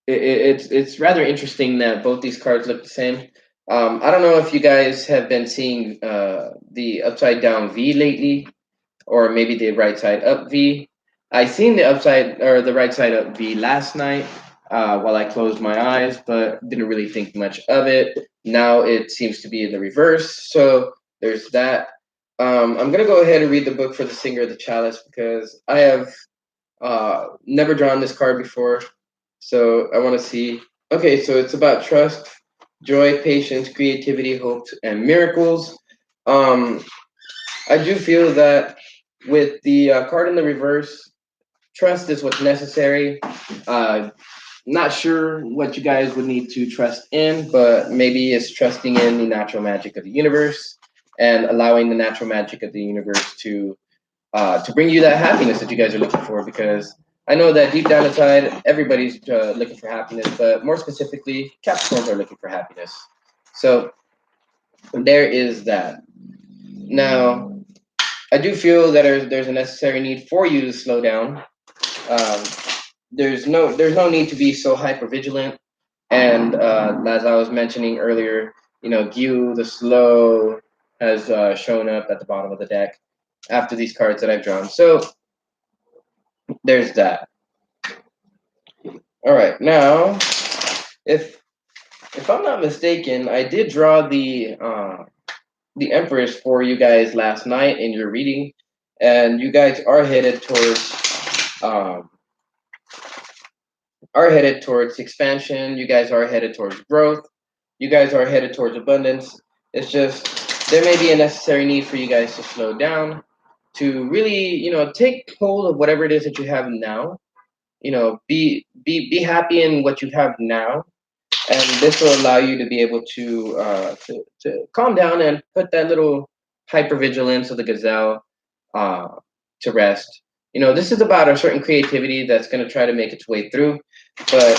It's rather interesting that both these cards look the same. I don't know if you guys have been seeing the upside down V lately, or maybe the right side up V. I seen the upside or the right side up V last night while I closed my eyes, but didn't really think much of it. Now it seems to be in the reverse, so there's that. I'm gonna go ahead and read the book for the Singer of the Chalice because I have never drawn this card before, so I want to see. Okay, so it's about trust, joy, patience, creativity, hope, and miracles. Um, I do feel that with the card in the reverse, Trust is what's necessary. Uh, Not sure what you guys would need to trust in, but maybe it's trusting in the natural magic of the universe and allowing the natural magic of the universe to bring you that happiness that you guys are looking for. Because I know that deep down inside, everybody's looking for happiness, but more specifically, Capricorns are looking for happiness. So there is that. Now, I do feel that there's a necessary need for you to slow down. Um, there's no need to be so hyper vigilant. And as I was mentioning earlier, Gyu the Slow has shown up at the bottom of the deck after these cards that I've drawn. So there's that. All right, now if I'm not mistaken, I did draw the Empress for you guys last night in your reading, and you guys um, are headed towards expansion. You guys are headed towards growth. You guys are headed towards abundance. It's just there may be a necessary need for you guys to slow down, to really, take hold of whatever it is that you have now. Be happy in what you have now, and this will allow you to be able to calm down and put that little hypervigilance of the gazelle uh, to rest. This is about a certain creativity that's going to try to make its way through, but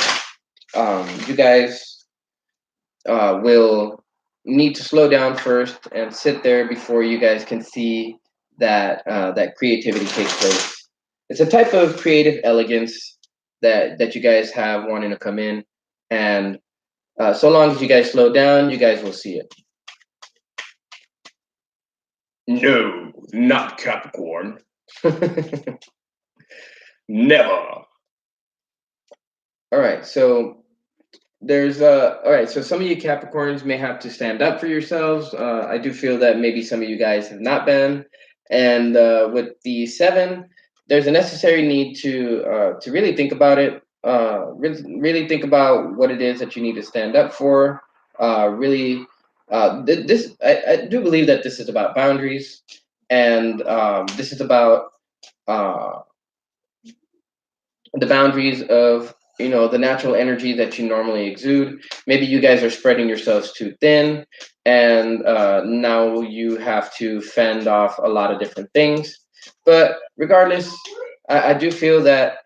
you guys will need to slow down first and sit there before you guys can see that creativity take place. It's a type of creative elegance that you guys have wanting to come in, and so long as you guys slow down, you guys will see it. No, not Capricorn. Never. All right, so all right, so some of you Capricorns may have to stand up for yourselves. I do feel that maybe some of you guys have not been, and with the seven, there's a necessary need to really think about it. Really think about what it is that you need to stand up for. Really, this I do believe that this is about boundaries, and this is about uh, the boundaries of the natural energy that you normally exude. Maybe you guys are spreading yourselves too thin, and now you have to fend off a lot of different things. But regardless, I do feel that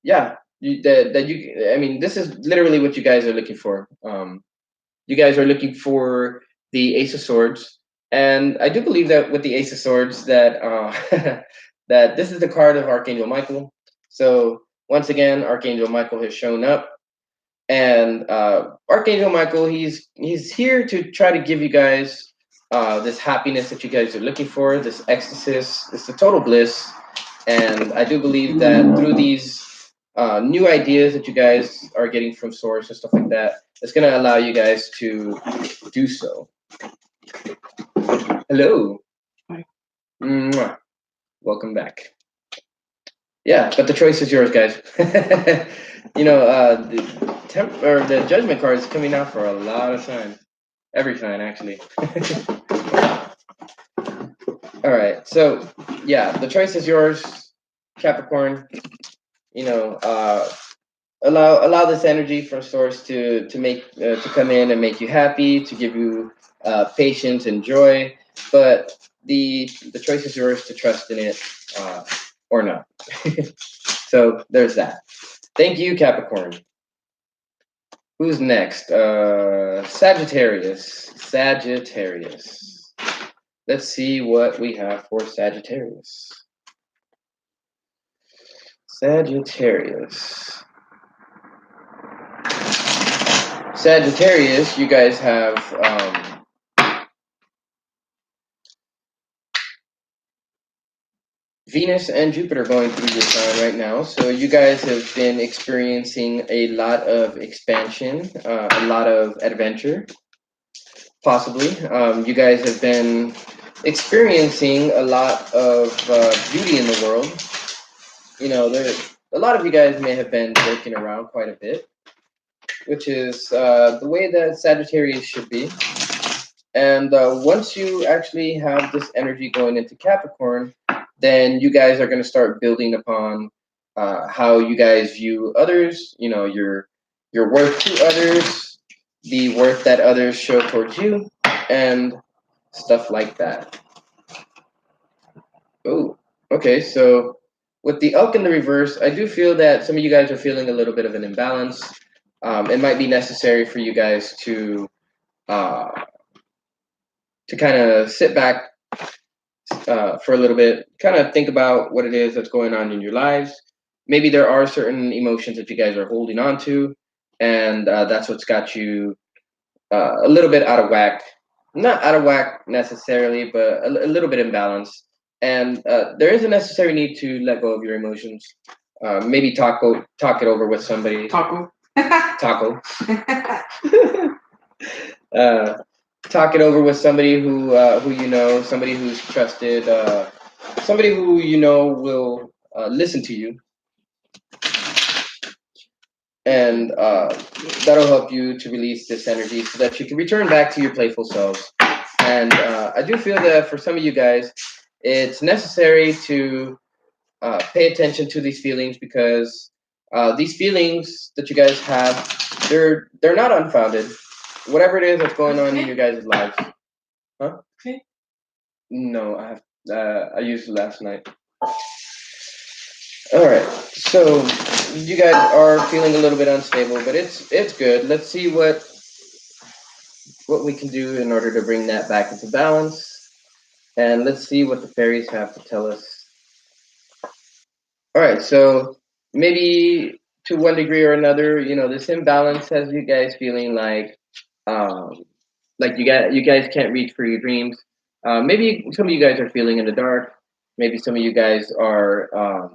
yeah, that you, I mean, this is literally what you guys are looking for. You guys are looking for the Ace of Swords, and I do believe that with the Ace of Swords that that this is the card of Archangel Michael. So once again, Archangel Michael has shown up, and Archangel Michael, he's here to try to give you guys this happiness that you guys are looking for, this ecstasy, this the total bliss, and I do believe that through these new ideas that you guys are getting from Source and stuff like that, it's going to allow you guys to do so. Hello. Hi. Mwah. Welcome back. Yeah, but the choice is yours, guys. The judgment card is coming out for a lot of time. Every time, actually. All right, so yeah, the choice is yours, Capricorn. You know, allow this energy from source to come in and make you happy, to give you patience and joy, but the choice is yours to trust in it or not. So there's that. Thank you, Capricorn. Who's next? Sagittarius. Let's see what we have for Sagittarius. Sagittarius, you guys have Venus and Jupiter going through your sign right now. So you guys have been experiencing a lot of expansion, a lot of adventure, possibly. You guys have been experiencing a lot of beauty in the world. A lot of you guys may have been joking around quite a bit, which is the way that Sagittarius should be. And once you actually have this energy going into Capricorn, then you guys are going to start building upon how you guys view others. Your worth to others, the worth that others show towards you, and stuff like that. Oh, okay. So with the elk in the reverse, I do feel that some of you guys are feeling a little bit of an imbalance. It might be necessary for you guys uh, to kind of sit back for a little bit, kind of think about what it is that's going on in your lives. Maybe there are certain emotions that you guys are holding on to, and that's what's got you a little bit out of whack. Not out of whack necessarily, but a little bit imbalanced. And there is a necessary need to let go of your emotions. Maybe talk it over with somebody. Taco. uh, Talk it over with somebody who you know, somebody who's trusted, somebody who you know will listen to you, and that'll help you to release this energy so that you can return back to your playful selves. And I do feel that for some of you guys, it's necessary to pay attention to these feelings because these feelings that you guys have, they're not unfounded. Whatever it is that's going on in your guys' lives. Huh? Okay. No, I have. I used it last night. All right. So you guys are feeling a little bit unstable, but it's good. Let's see what we can do in order to bring that back into balance, and let's see what the fairies have to tell us. All right. So maybe to one degree or another, this imbalance has you guys feeling um, like you guys can't reach for your dreams. Maybe some of you guys are feeling in the dark. Maybe some of you guys are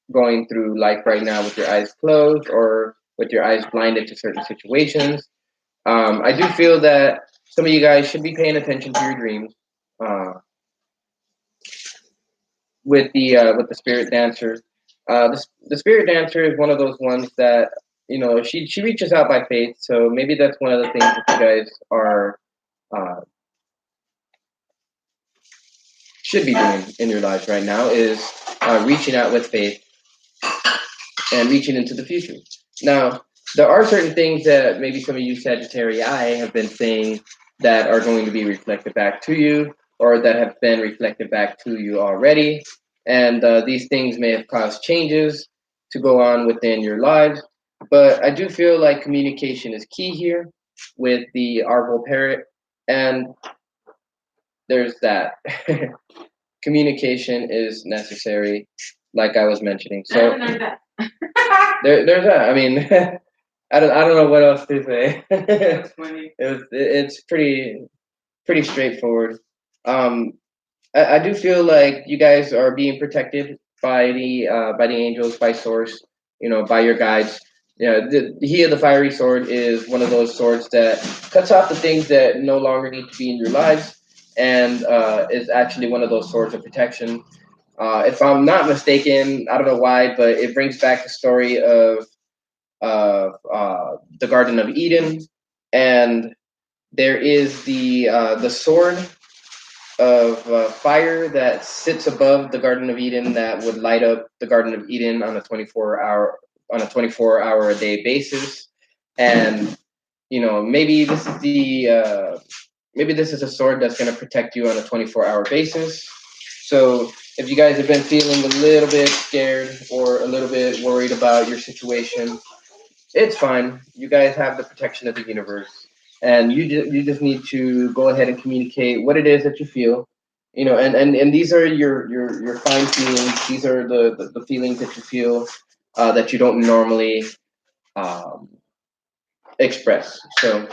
going through life right now with your eyes closed or with your eyes blinded to certain situations. I do feel that some of you guys should be paying attention to your dreams. Uh, with the spirit dancer, the spirit dancer is one of those ones that she reaches out by faith. So maybe that's one of the things that you guys are uh, should be doing in your lives right now is reaching out with faith and reaching into the future. Now, there are certain things that maybe some of you Sagittarii have been saying that are going to be reflected back to you or that have been reflected back to you already. And these things may have caused changes to go on within your lives. But I do feel like communication is key here with the Arval parrot. And there's that. Communication is necessary, like I was mentioning. So there's that. I mean, I don't know what else to say. That's funny. It's pretty straightforward. Um, I do feel like you guys are being protected by the angels, by source, by your guides. The He of the Fiery Sword is one of those swords that cuts off the things that no longer need to be in your lives, and is actually one of those swords of protection. If I'm not mistaken, I don't know why, but it brings back the story of the Garden of Eden, and there is the sword of fire that sits above the Garden of Eden that would light up the Garden of Eden on a 24 hour a day basis, and maybe this is a sword that's going to protect you on a 24-hour basis. So if you guys have been feeling a little bit scared or a little bit worried about your situation, it's fine. You guys have the protection of the universe, and you just need to go ahead and communicate what it is that you feel. And these are your fine feelings. These are the feelings that you feel that you don't normally um, express. So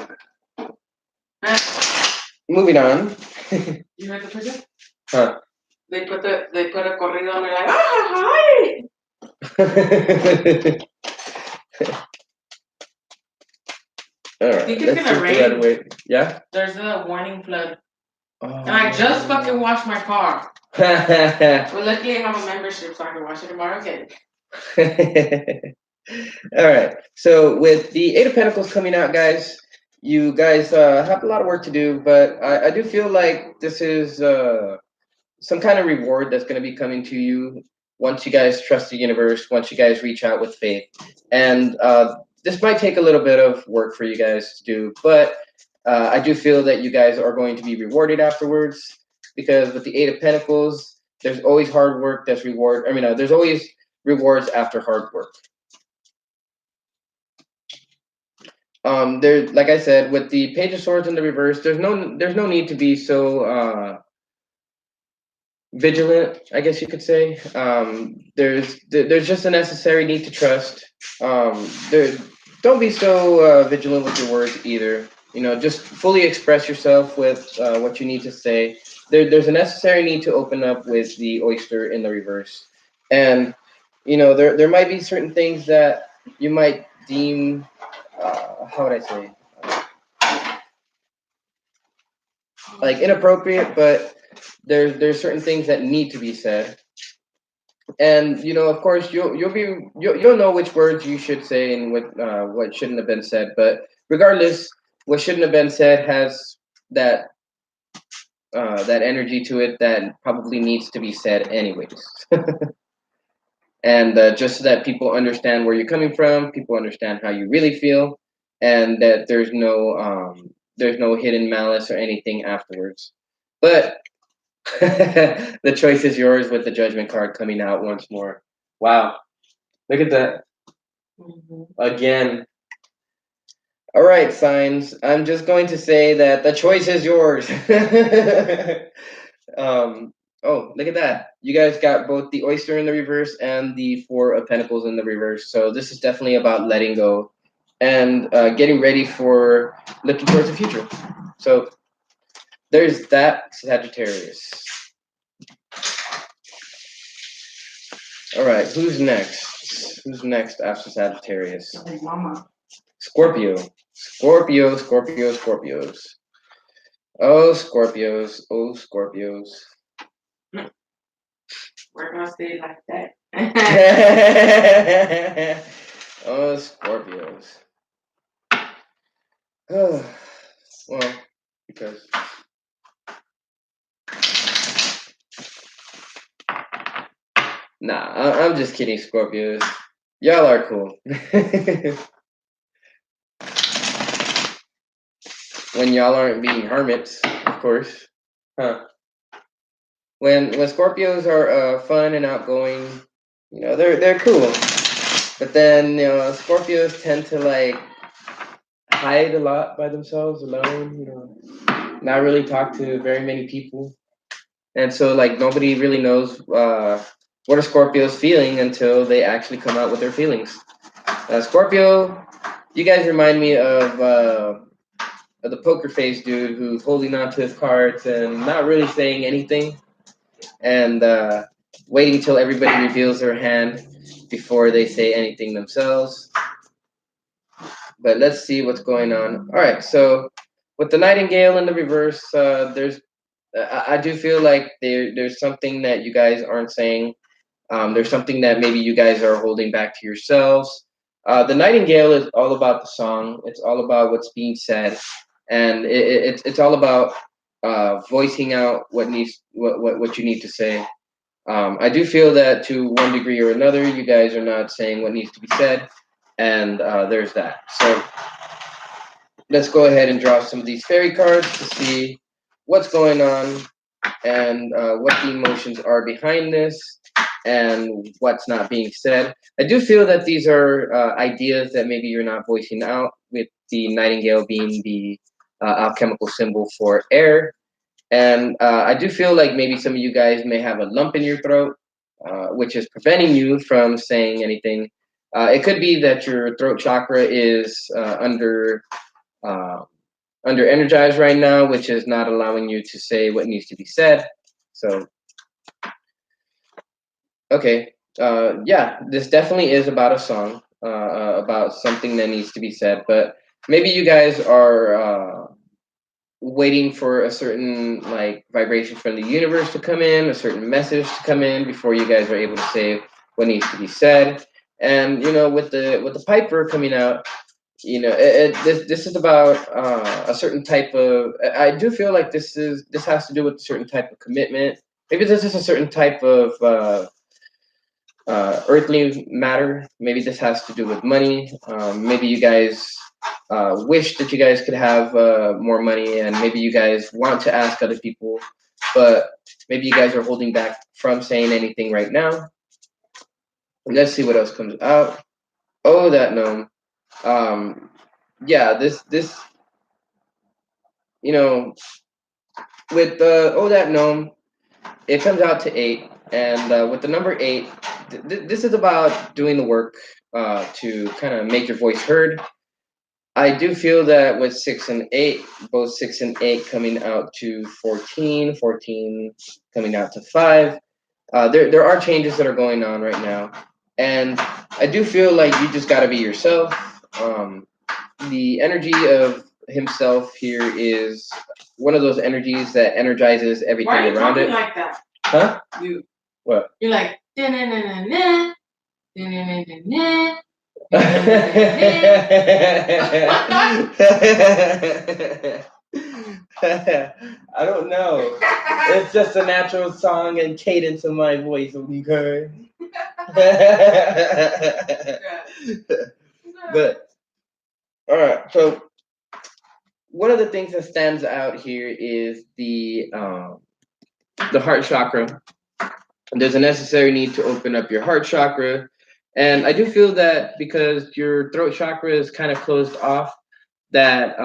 moving on. You heard the picture? Huh? They put a corrido on it like hi. All right. I think it's gonna rain. Right away. Yeah. There's a warning flood. Oh, and I just fucking washed my car. Well, luckily I have a membership, so I can wash it tomorrow again. All right. So with the Eight of Pentacles coming out, guys, you guys have a lot of work to do, but I do feel like this is some kind of reward that's going to be coming to you once you guys trust the universe, once you guys reach out with faith. And this might take a little bit of work for you guys to do, but I do feel that you guys are going to be rewarded afterwards because with the Eight of Pentacles, there's always hard work that's reward. I mean, there's always rewards after hard work. There, like I said, with the Page of Swords in the reverse, there's no need to be so vigilant, I guess you could say. There's just a necessary need to trust. There, don't be so vigilant with your words either. You know, just fully express yourself with what you need to say. There's a necessary need to open up with the oyster in the reverse, and you know there might be certain things that you might deem how would I say like inappropriate, but there's certain things that need to be said, and you know of course you'll know which words you should say and what shouldn't have been said, but regardless, what shouldn't have been said has that that energy to it that probably needs to be said anyways. And just so that people understand where you're coming from, people understand how you really feel, and that there's no hidden malice or anything afterwards. But the choice is yours with the judgment card coming out once more. Wow, look at that again. All right, signs. I'm just going to say that the choice is yours. Oh, look at that. You guys got both the oyster in the reverse and the four of pentacles in the reverse. So this is definitely about letting go and getting ready for looking towards the future. So there's that, Sagittarius. All right, who's next? Who's next after Sagittarius? Mama. Scorpio. Scorpio, Scorpio, Scorpios. Oh, Scorpios. Oh, Scorpios. We're gonna say it like that. Oh, Scorpios. Oh, well, because. Nah, I'm just kidding, Scorpios. Y'all are cool. When y'all aren't being hermits, of course. Huh. When Scorpios are fun and outgoing, you know, they're cool. But then, you know, Scorpios tend to like hide a lot by themselves alone, you know, not really talk to very many people. And so like nobody really knows what a Scorpio's feeling until they actually come out with their feelings. Scorpio, you guys remind me of the poker face dude who's holding on to his cards and not really saying anything, and waiting till everybody reveals their hand before they say anything themselves. But let's see what's going on. All right, so with the Nightingale in the reverse, I do feel like there's something that you guys aren't saying. There's something that maybe you guys are holding back to yourselves. The Nightingale is all about the song. It's all about what's being said, and it's all about voicing out what you need to say. I do feel that to one degree or another, you guys are not saying what needs to be said, and there's that. So let's go ahead and draw some of these fairy cards to see what's going on and what the emotions are behind this and what's not being said. I do feel that these are ideas that maybe you're not voicing out, with the nightingale being the alchemical symbol for air. And I do feel like maybe some of you guys may have a lump in your throat, which is preventing you from saying anything. It could be that your throat chakra is uh, under energized right now, which is not allowing you to say what needs to be said. So, okay, yeah, this definitely is about a song, about something that needs to be said. But maybe you guys are waiting for a certain like vibration from the universe to come in, a certain message to come in before you guys are able to say what needs to be said. And you know, with the Piper coming out, you know, this is about a certain type of. I do feel like this has to do with a certain type of commitment, maybe this is a certain type of earthly matter. Maybe this has to do with money. Maybe you guys wish that you guys could have more money, and maybe you guys want to ask other people, but maybe you guys are holding back from saying anything right now. Let's see what else comes out. Oh, that gnome. Um, yeah, this you know with oh that gnome, it comes out to eight, and with the number eight, this is about doing the work to kind of make your voice heard. I do feel that with six and eight, both six and eight coming out to 14, 14 coming out to five. There are changes that are going on right now, and I do feel like you just got to be yourself. Um, the energy of himself here is one of those energies that energizes everything Why are you around talking it. like that? Huh? You. What? You're like na-na-na-na-na, na-na-na-na-na. I don't know. It's just a natural song and cadence of my voice. Okay. But all right. So one of the things that stands out here is the heart chakra. There's a necessary need to open up your heart chakra, and I do feel that because your throat chakra is kind of closed off, that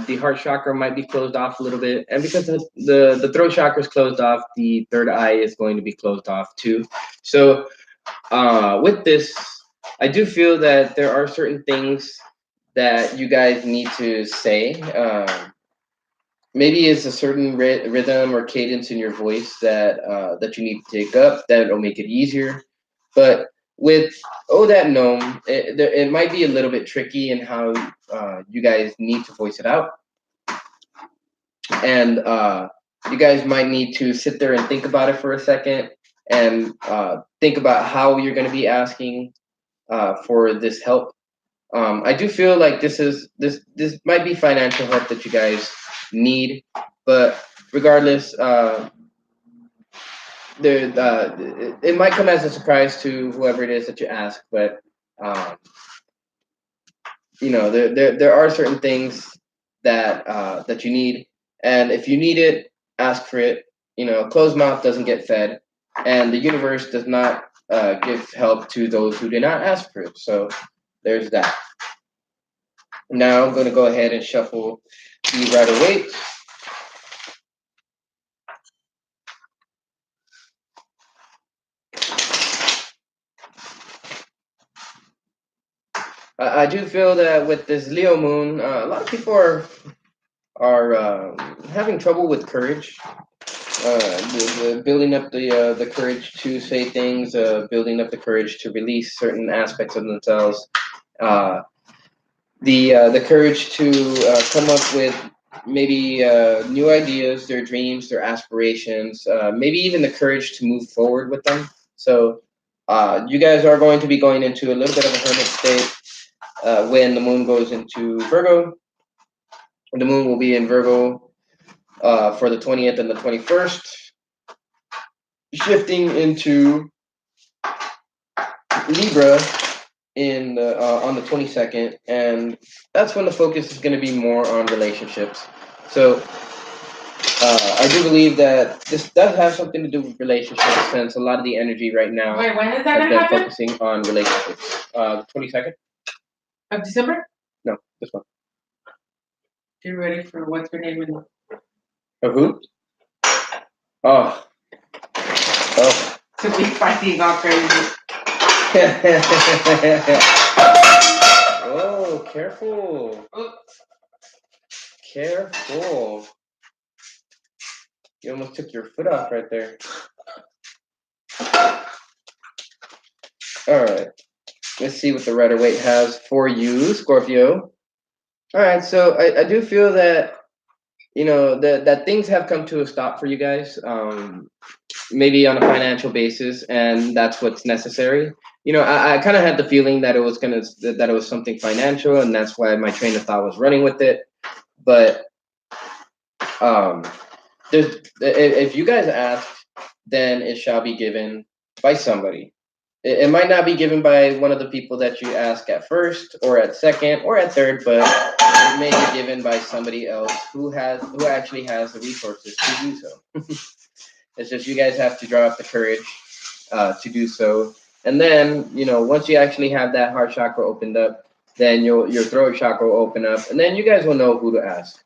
the heart chakra might be closed off a little bit, and because the throat chakra is closed off, the third eye is going to be closed off too. So with this, I do feel that there are certain things that you guys need to say. Maybe it's a certain rhythm or cadence in your voice that you need to take up that'll make it easier. But with oh that gnome, it might be a little bit tricky in how you guys need to voice it out, and you guys might need to sit there and think about it for a second and think about how you're going to be asking for this help. I do feel like this might be financial help that you guys need, but regardless, it might come as a surprise to whoever it is that you ask. But um, there are certain things that you need, and if you need it, ask for it. A closed mouth doesn't get fed, and the universe does not give help to those who do not ask for it. So there's that. Now I'm going to go ahead and shuffle the rider weight. I do feel that with this Leo moon, a lot of people are having trouble with courage. The building up the courage to say things, building up the courage to release certain aspects of themselves, uh, the courage to come up with maybe new ideas, their dreams, their aspirations, maybe even the courage to move forward with them. So you guys are going to be going into a little bit of a hermit state when the moon goes into Virgo. The moon will be in Virgo for the 20th and the 21st, shifting into Libra in on the 22nd, and that's when the focus is going to be more on relationships. So I do believe that this does have something to do with relationships, since a lot of the energy right now Wait, when is that has gonna been happen? focusing on relationships. The 22nd? Of December? No, this one. Get ready for what's her name in Of who? Oh, oh. to be fighting all crazy. Oh, careful. Oops. Careful. You almost took your foot off right there. All right. Let's see what the Rider Waite has for you, Scorpio. All right. So I do feel that, that things have come to a stop for you guys, maybe on a financial basis, and that's what's necessary. I kind of had the feeling that it was something financial, and that's why my train of thought was running with it. But there's if you guys ask, then it shall be given by somebody. It might not be given by one of the people that you ask at first, or at second, or at third, but it may be given by somebody else who actually has the resources to do so. It's just you guys have to draw up the courage to do so. And then, once you actually have that heart chakra opened up, then your throat chakra will open up, and then you guys will know who to ask.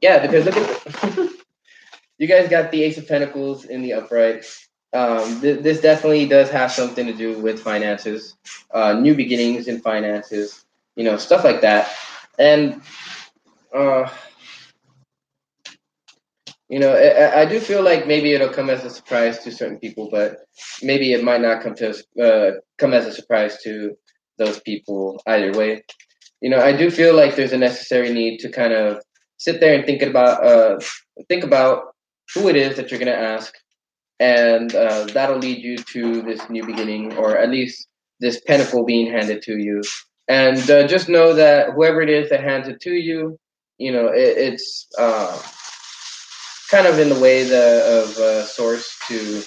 Yeah, because look at you guys got the Ace of Pentacles in the upright. This definitely does have something to do with finances, new beginnings in finances, stuff like that. And uh, I do feel like maybe it'll come as a surprise to certain people, but maybe it might not come as a surprise to those people either way. I do feel like there's a necessary need to kind of sit there and think about who it is that you're gonna ask, and that'll lead you to this new beginning, or at least this pentacle being handed to you. And just know that whoever it is that hands it to you, it's kind of in the way of source to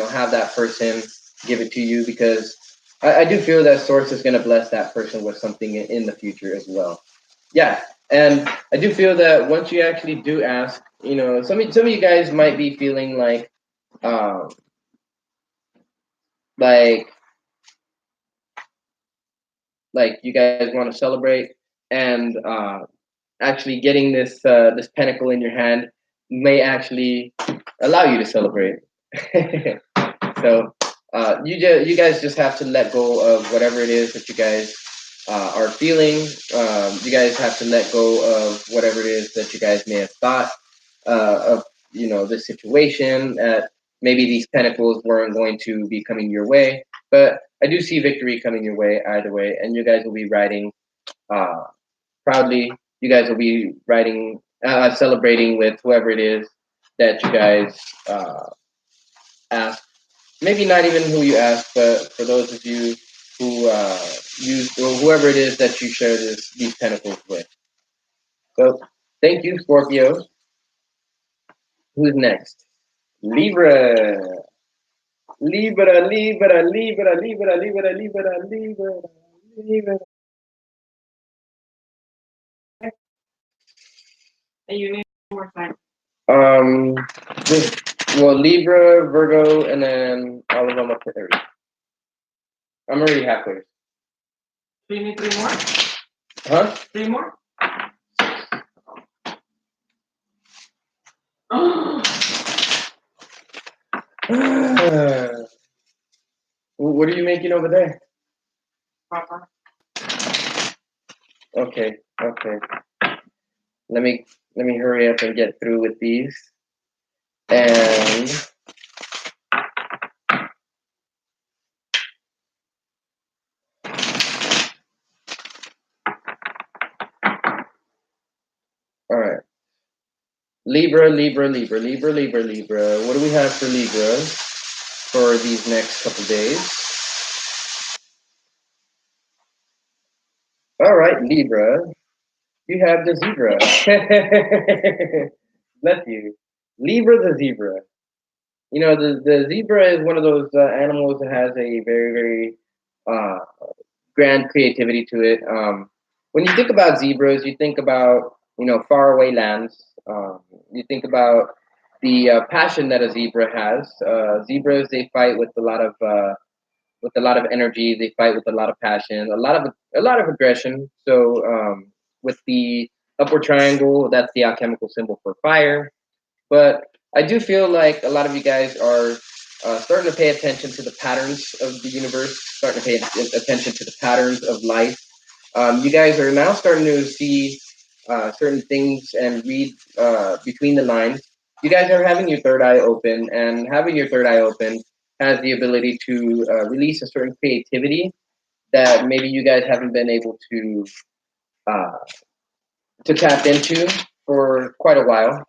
have that person give it to you, because I do feel that source is going to bless that person with something in the future as well. Yeah, and I do feel that once you actually do ask, some of you guys might be feeling um, like you guys want to celebrate, and actually getting this pentacle in your hand may actually allow you to celebrate. So you guys just have to let go of whatever it is that you guys are feeling. You guys have to let go of whatever it is that you guys may have thought of this situation. Maybe these pentacles weren't going to be coming your way, but I do see victory coming your way either way, and you guys will be riding uh, proudly. You guys will be riding, celebrating with whoever it is that you guys ask. Maybe not even who you ask, but for those of you who use, or whoever it is that you share these pentacles with. So thank you, Scorpio. Who's next? Libra. Libra, Libra, Libra, Libra, Libra, Libra, Libra, Libra. And you need more time. Um, well, Libra, Virgo, and then all of them up to Aries. I'm already halfway. Do you need three more? Huh? Three more? Oh, What are you making over there? Papa. Okay, okay. Let me hurry up and get through with these. And all right. Libra, Libra, Libra, Libra, Libra, Libra. What do we have for Libra for these next couple days? All right, Libra. You have the zebra. Bless you. Libra the zebra. The zebra is one of those animals that has a very, very uh, grand creativity to it. When you think about zebras, you think about faraway lands. You think about the passion that a zebra has. Zebras, they fight with a lot of energy. They fight with a lot of passion, a lot of aggression. So with the upward triangle, that's the alchemical symbol for fire. But I do feel like a lot of you guys are starting to pay attention to the patterns of the universe, starting to pay attention to the patterns of life. You guys are now starting to see certain things and read between the lines. You guys are having your third eye open, and having your third eye open has the ability to release a certain creativity that maybe you guys haven't been able uh, to tap into for quite a while.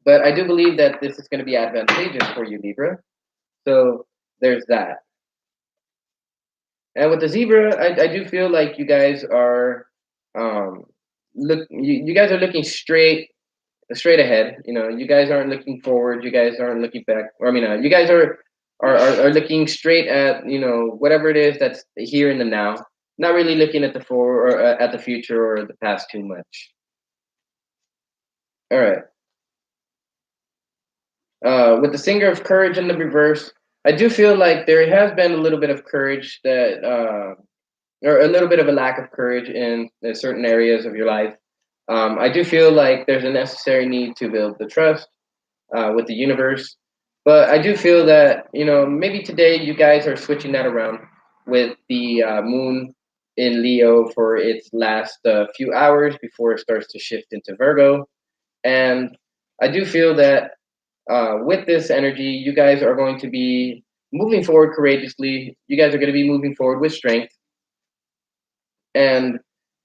But I do believe that this is going to be advantageous for you, Libra. So there's that. And with the zebra, I do feel like you guys are you guys are looking straight straight ahead. You guys aren't looking forward. You guys aren't looking back. Or I mean, you guys are looking straight at whatever it is that's here in the now. Not really looking at the forward or at the future or the past too much. All right. With the Singer of Courage in the reverse, I do feel like there has been a little bit of courage or a little bit of a lack of courage in certain areas of your life. I do feel like there's a necessary need to build the trust with the universe. But I do feel that, maybe today you guys are switching that around with the moon in Leo for its last few hours before it starts to shift into Virgo. And I do feel that with this energy, you guys are going to be moving forward courageously. You guys are going to be moving forward with strength. And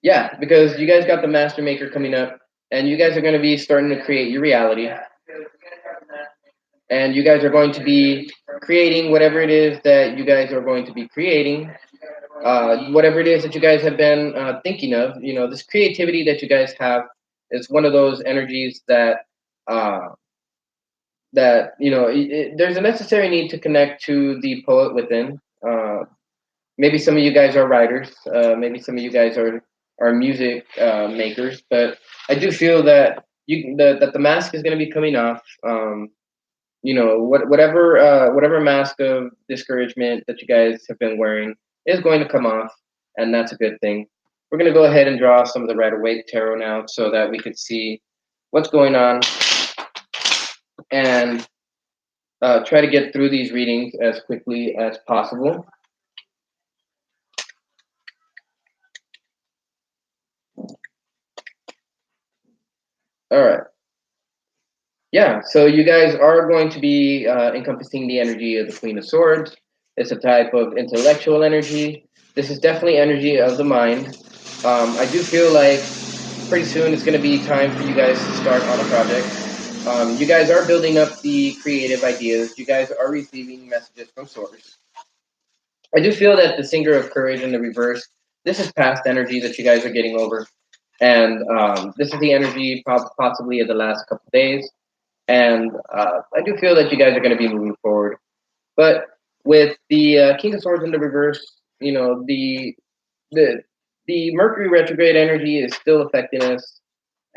yeah, because you guys got the Master Maker coming up, and you guys are going to be starting to create your reality. And you guys are going to be creating whatever it is that you guys are going to be creating, whatever it is that you guys have been thinking of. This creativity that you guys have is one of those energies uh, that there's a necessary need to connect to the poet within. Maybe some of you guys are writers. Maybe some of you guys are music makers. But I do feel that that the mask is going to be coming off. Whatever mask of discouragement that you guys have been wearing is going to come off, and that's a good thing. We're going to go ahead and draw some of the Rider Waite tarot now so that we can see what's going on and try to get through these readings as quickly as possible. All right. Yeah, so you guys are going to be encompassing the energy of the Queen of Swords. It's a type of intellectual energy. This is definitely energy of the mind. I do feel like pretty soon it's going to be time for you guys to start on a project. You guys are building up the creative ideas. You guys are receiving messages from source. I do feel that the Singer of Courage in the reverse, this is past energy that you guys are getting over. And this is the energy possibly of the last couple of days. And I do feel that you guys are going to be moving forward. But with the King of Swords in the reverse, the the Mercury retrograde energy is still affecting us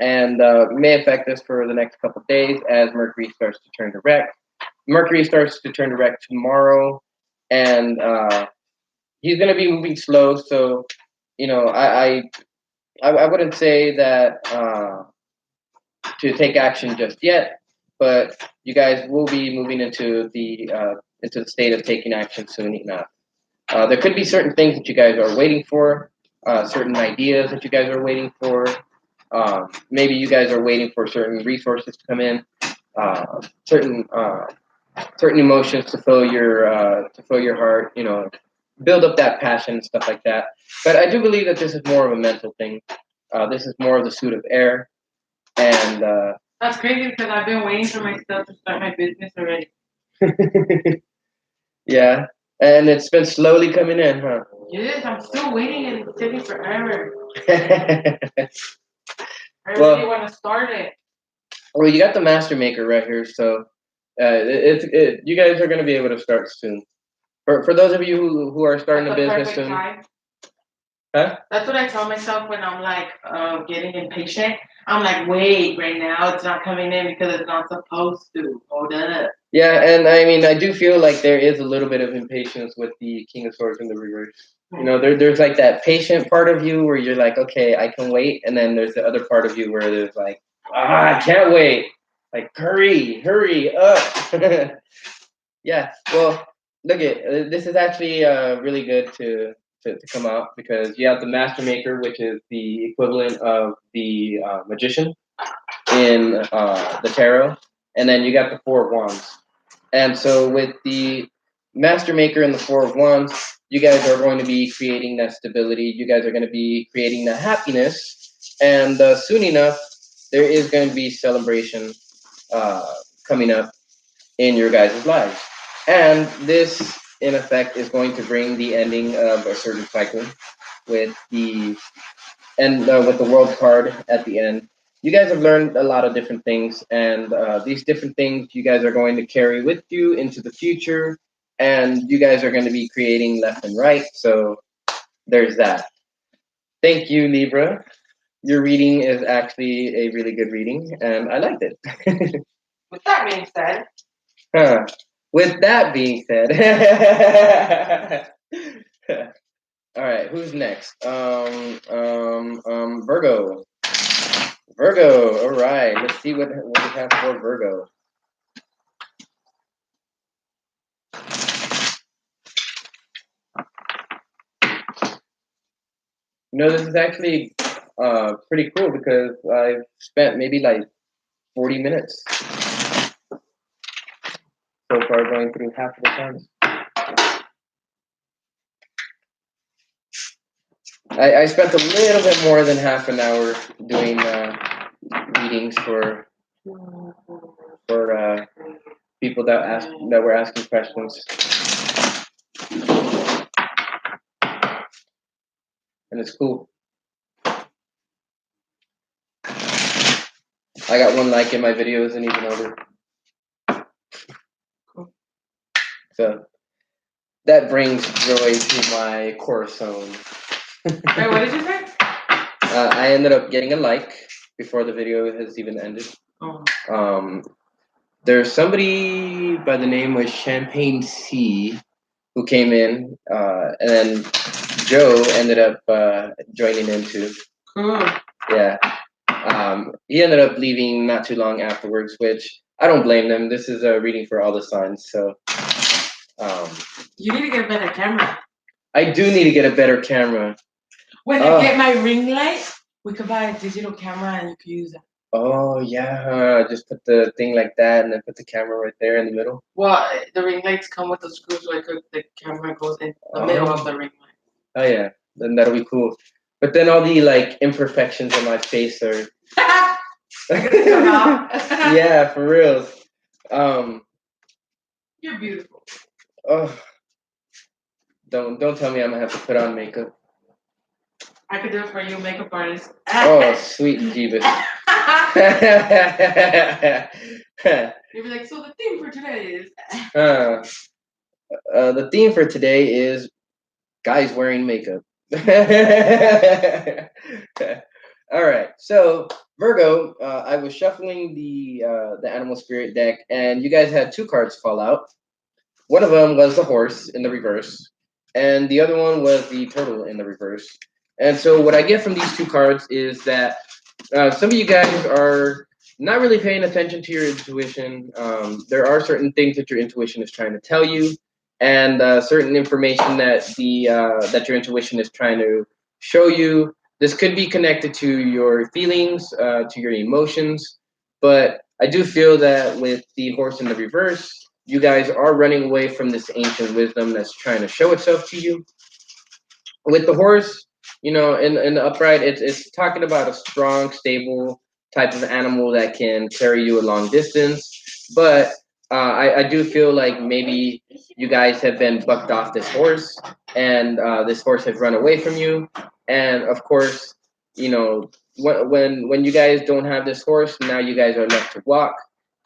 and may affect us for the next couple of days as Mercury starts to turn direct. Mercury starts to turn direct tomorrow, and he's going to be moving slow. So, I wouldn't say that to take action just yet, but you guys will be moving into the state of taking action soon enough. There could be certain things that you guys are waiting for, certain ideas that you guys are waiting for. Maybe you guys are waiting for certain resources to come in, uh, certain uh, certain emotions to fill your heart. Build up that passion and stuff like that. But I do believe that this is more of a mental thing. This is more of the suit of air, and That's crazy because I've been waiting for myself to start my business already. yeah, and it's been slowly coming in, huh? Yes, I'm still waiting and it's taking forever. I Well- really want to start it. Well, you got the Master Maker right here, so you guys are going to be able to start soon. For those of you who are starting a At the business perfect soon, time. huh? That's what I tell myself when I'm like getting impatient. I'm like, wait, right now it's not coming in because it's not supposed to. Hold up. Yeah, and I mean, I do feel like there is a little bit of impatience with the King of Swords in the reverse. There's like that patient part of you where you're like, okay, I can wait, and then there's the other part of you where there's like, I can't wait. Like, hurry up. Yeah, well, look this is actually really good to come out because you have the Master Maker, which is the equivalent of the Magician in the tarot, and then you got the Four of Wands. And so with the Master Maker and the Four of Wands, you guys are going to be creating that stability. You guys are going to be creating the happiness, and soon enough, there is going to be celebration coming up in your guys' lives. And this, in effect, is going to bring the ending of a certain cycle with the with the world card at the end. you guys have learned a lot of different things, and these different things you guys are going to carry with you into the future, and you guys are going to be creating left and right. So there's that. Thank you, Libra. Your reading is actually a really good reading, and I liked it. With that being said, Huh. With that being said, all right, who's next? Virgo. Virgo. All right, let's see what we have for Virgo. This is actually pretty cool because I've spent maybe like 40 minutes so far going through half of the times. I spent a little bit more than half an hour doing readings for people that were asking questions, and it's cool. I got one like in my videos and even over. So that brings joy to my core zone. wait, what did you say? I ended up getting a like before the video has even ended. Oh. There's somebody by the name of Champagne C who came in, and then Joe ended up joining in too. Cool. Yeah. He ended up leaving not too long afterwards, which I don't blame them. This is a reading for all the signs, so. You need to get a better camera. I do need to get a better camera. When I get my ring light, we could buy a digital camera and you could use it. Oh yeah, just put the thing like that and then put the camera right there in the middle. Well, the ring lights come with the screws, so the camera goes in the middle of the ring light. Oh yeah, then that'll be cool. But then all the like imperfections on my face are. Yeah, for real. You're beautiful. Oh, don't tell me I'm gonna have to put on makeup. I could do it for you, makeup artist. Oh, sweet Jeebus. You'll be like, so the theme for today is. The theme for today is guys wearing makeup. All right, so Virgo, I was shuffling the animal spirit deck, and you guys had two cards fall out. One of them was the horse in the reverse, and the other one was the turtle in the reverse. And so, what I get from these two cards is that some of you guys are not really paying attention to your intuition. There are certain things that your intuition is trying to tell you, and certain information that your intuition is trying to show you. This could be connected to your feelings, to your emotions, but I do feel that with the horse in the reverse, you guys are running away from this ancient wisdom that's trying to show itself to you. With the horse, in the upright, it's talking about a strong, stable type of animal that can carry you a long distance. But I do feel like maybe you guys have been bucked off this horse, and this horse has run away from you. And of course, when you guys don't have this horse, now you guys are left to walk.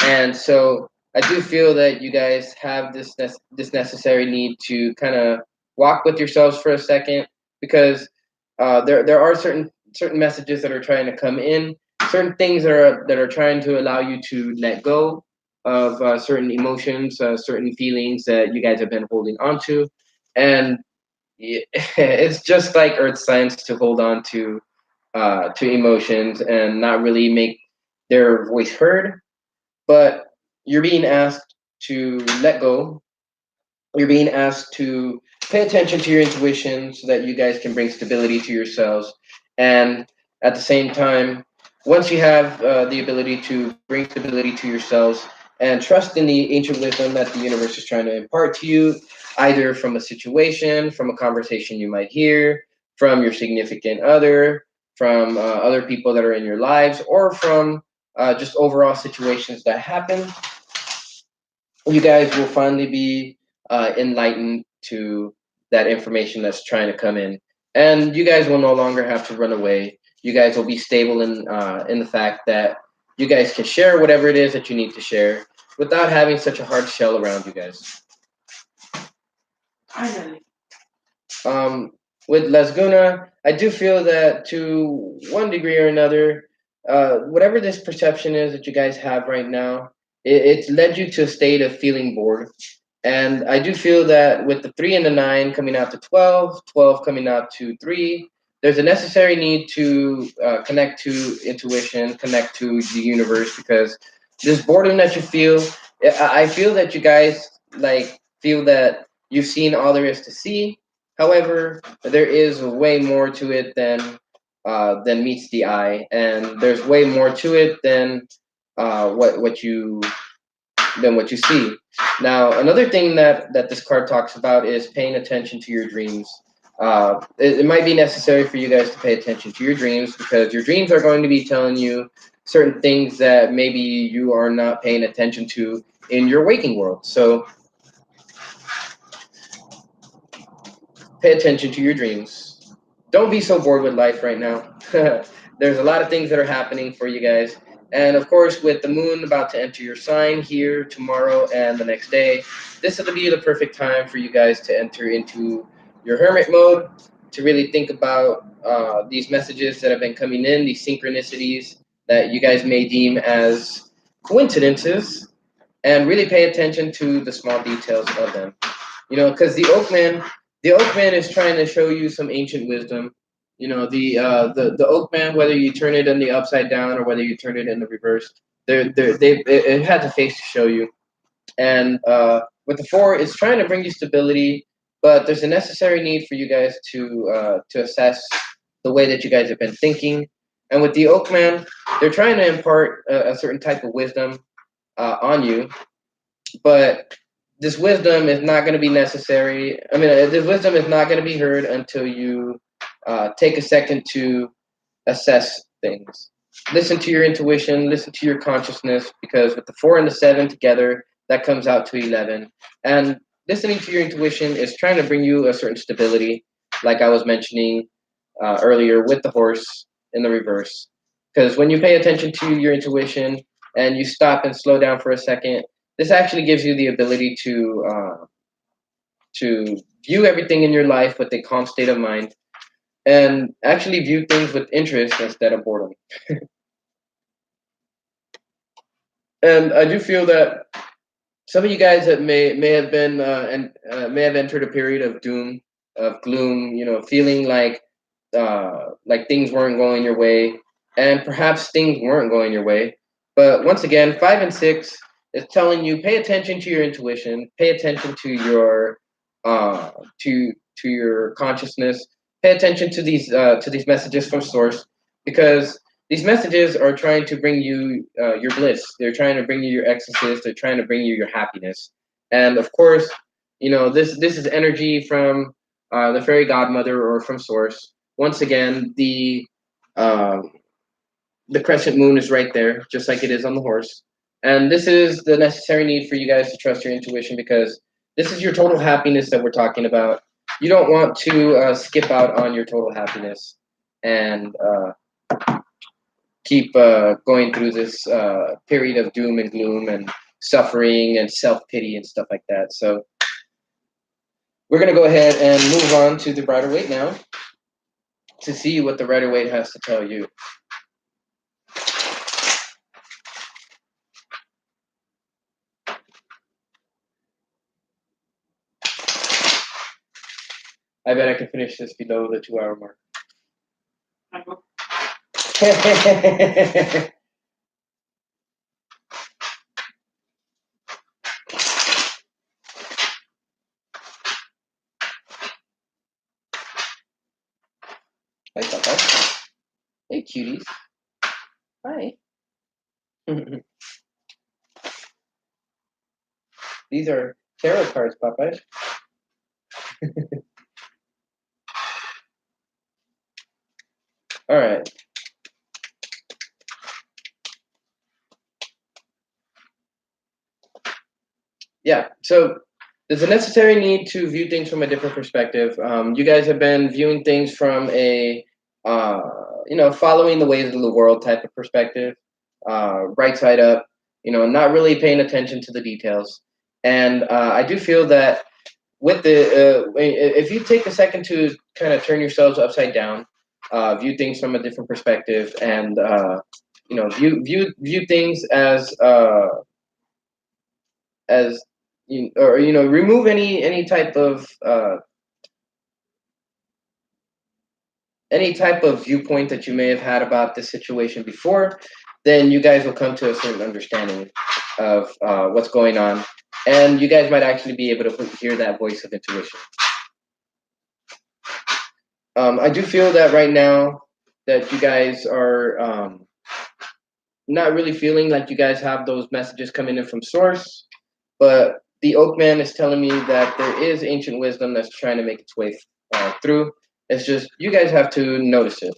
And so I do feel that you guys have this necessary need to kind of walk with yourselves for a second, because there are certain messages that are trying to come in, certain things that are trying to allow you to let go of certain emotions, certain feelings that you guys have been holding on to. And it's just like earth signs to hold on to emotions and not really make their voice heard, but you're being asked to let go. You're being asked to pay attention to your intuition so that you guys can bring stability to yourselves. And at the same time, once you have the ability to bring stability to yourselves and trust in the ancient wisdom that the universe is trying to impart to you, either from a situation, from a conversation you might hear, from your significant other, from other people that are in your lives, or from just overall situations that happen, you guys will finally be enlightened to that information that's trying to come in. And you guys will no longer have to run away. You guys will be stable in the fact that you guys can share whatever it is that you need to share without having such a hard shell around you guys. Finally. Um, with Lasguna, I do feel that to one degree or another, whatever this perception is that you guys have right now, it's led you to a state of feeling bored. And I do feel that with the 3 and the 9 coming out to 12, 12 coming out to 3, there's a necessary need to connect to intuition, connect to the universe, because this boredom that you feel, I feel that you guys like feel that you've seen all there is to see. However, there is way more to it than meets the eye, and there's way more to it than what you see. Now, another thing that this card talks about is paying attention to your dreams. It might be necessary for you guys to pay attention to your dreams because your dreams are going to be telling you certain things that maybe you are not paying attention to in your waking world. So pay attention to your dreams. Don't be so bored with life right now. There's a lot of things that are happening for you guys. And of course, with the moon about to enter your sign here tomorrow and the next day, this will be the perfect time for you guys to enter into your hermit mode, to really think about these messages that have been coming in, these synchronicities that you guys may deem as coincidences, and really pay attention to the small details of them. Because the oak man is trying to show you some ancient wisdom. The oak man, whether you turn it in the upside down or whether you turn it in the reverse, it had the face to show you. And with the 4, it's trying to bring you stability, but there's a necessary need for you guys to assess the way that you guys have been thinking. And with the oak man, they're trying to impart a certain type of wisdom on you, but this wisdom is not going to be necessary. I mean, this wisdom is not going to be heard until you take a second to assess things. Listen to your intuition, listen to your consciousness, because with the 4 and the 7 together, that comes out to 11. And listening to your intuition is trying to bring you a certain stability, like I was mentioning earlier with the horse in the reverse. Because when you pay attention to your intuition and you stop and slow down for a second, this actually gives you the ability to view everything in your life with a calm state of mind and actually view things with interest instead of boredom. And I do feel that some of you guys that may have been and may have entered a period of doom, of gloom, feeling like things weren't going your way, and perhaps things weren't going your way. But once again, 5 and 6 is telling you pay attention to your intuition, pay attention uh, to your consciousness, pay attention to these messages from source, because these messages are trying to bring you your bliss. They're trying to bring you your ecstasies. They're trying to bring you your happiness. And of course, this is energy from the fairy godmother or from source. Once again, um, the crescent moon is right there, just like it is on the horse. And this is the necessary need for you guys to trust your intuition, because this is your total happiness that we're talking about. You don't want to skip out on your total happiness and keep going through this period of doom and gloom and suffering and self pity and stuff like that. So we're going to go ahead and move on to the Rider Waite now to see what the Rider Waite has to tell you. I bet I can finish this below the 2 hour mark. I hope. Hi, Papa. Hey, cuties. Hi. These are tarot cards, Papa. All right. Yeah. So there's a necessary need to view things from a different perspective. You guys have been viewing things from a uh, following the ways of the world type of perspective, right side up, not really paying attention to the details. And I do feel that with if you take a second to kind of turn yourselves upside down, view things from a different perspective, and view things as or remove any type of viewpoint that you may have had about this situation before, then you guys will come to a certain understanding of what's going on, and you guys might actually be able to hear that voice of intuition. I do feel that right now that you guys are not really feeling like you guys have those messages coming in from source, but the Oak Man is telling me that there is ancient wisdom that's trying to make its way through. It's just you guys have to notice it.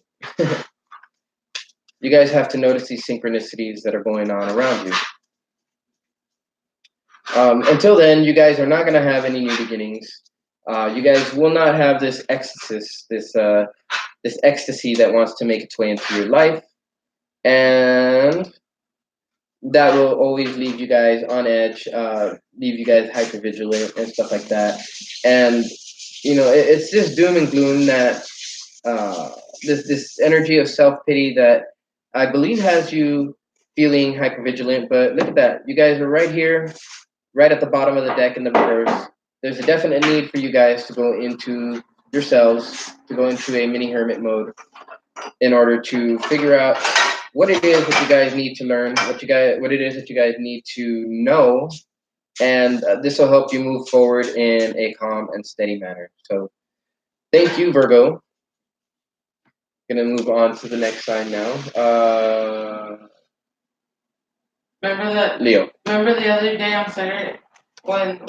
You guys have to notice these synchronicities that are going on around you. Until then, you guys are not going to have any new beginnings. You guys will not have this this ecstasy that wants to make its way into your life, and that will always leave you guys on edge, leave you guys hyper vigilant and stuff like that. And it's just doom and gloom that this energy of self pity that I believe has you feeling hyper vigilant. But look at that, you guys are right here, right at the bottom of the deck in the reverse. There's a definite need for you guys to go into yourselves, to go into a mini hermit mode in order to figure out what it is that you guys need to learn, what it is that you guys need to know, and this will help you move forward in a calm and steady manner. So, thank you, Virgo. Gonna move on to the next sign now. Leo. Remember the other day on Saturday when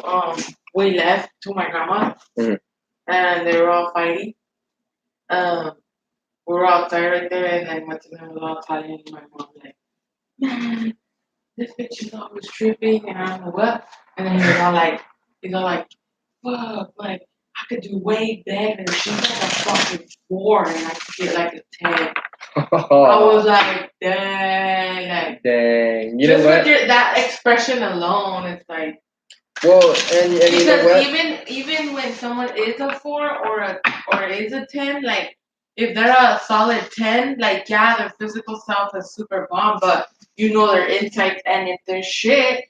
we left to my grandma and they were all fighting. We were outside right there, and then went to them was all Italian, and my mom like, man, this bitch is always tripping, and I don't know what. And then he's all like, fuck, like I could do way better. She's like a fucking 4, and I could get like a 10. I was like, dang, like, dang. You just know what? with that expression alone, it's like. Well, and Because you know what? even when someone is a 4 or is a 10, like if they're a solid 10, like yeah, their physical self is super bomb, but their insights, and if they're shit,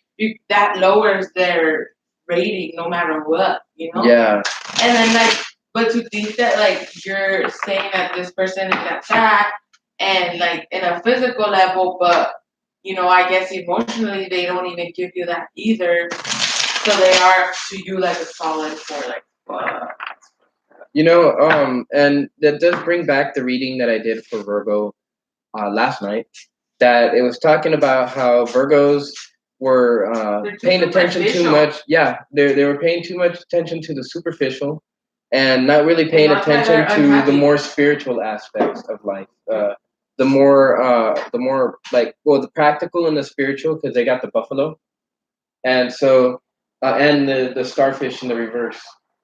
that lowers their rating no matter what, Yeah. And then but to think that like you're saying that this person is at that, and like in a physical level, but I guess emotionally they don't even give you that either. So they are to you like a solid 4, like what? And that does bring back the reading that I did for Virgo last night. That it was talking about how Virgos were paying attention too much. Yeah, they were paying too much attention to the superficial, and not really paying attention to the more spiritual aspects of life. The more like, well, the practical and the spiritual, because they got the buffalo, and so and the starfish in the reverse.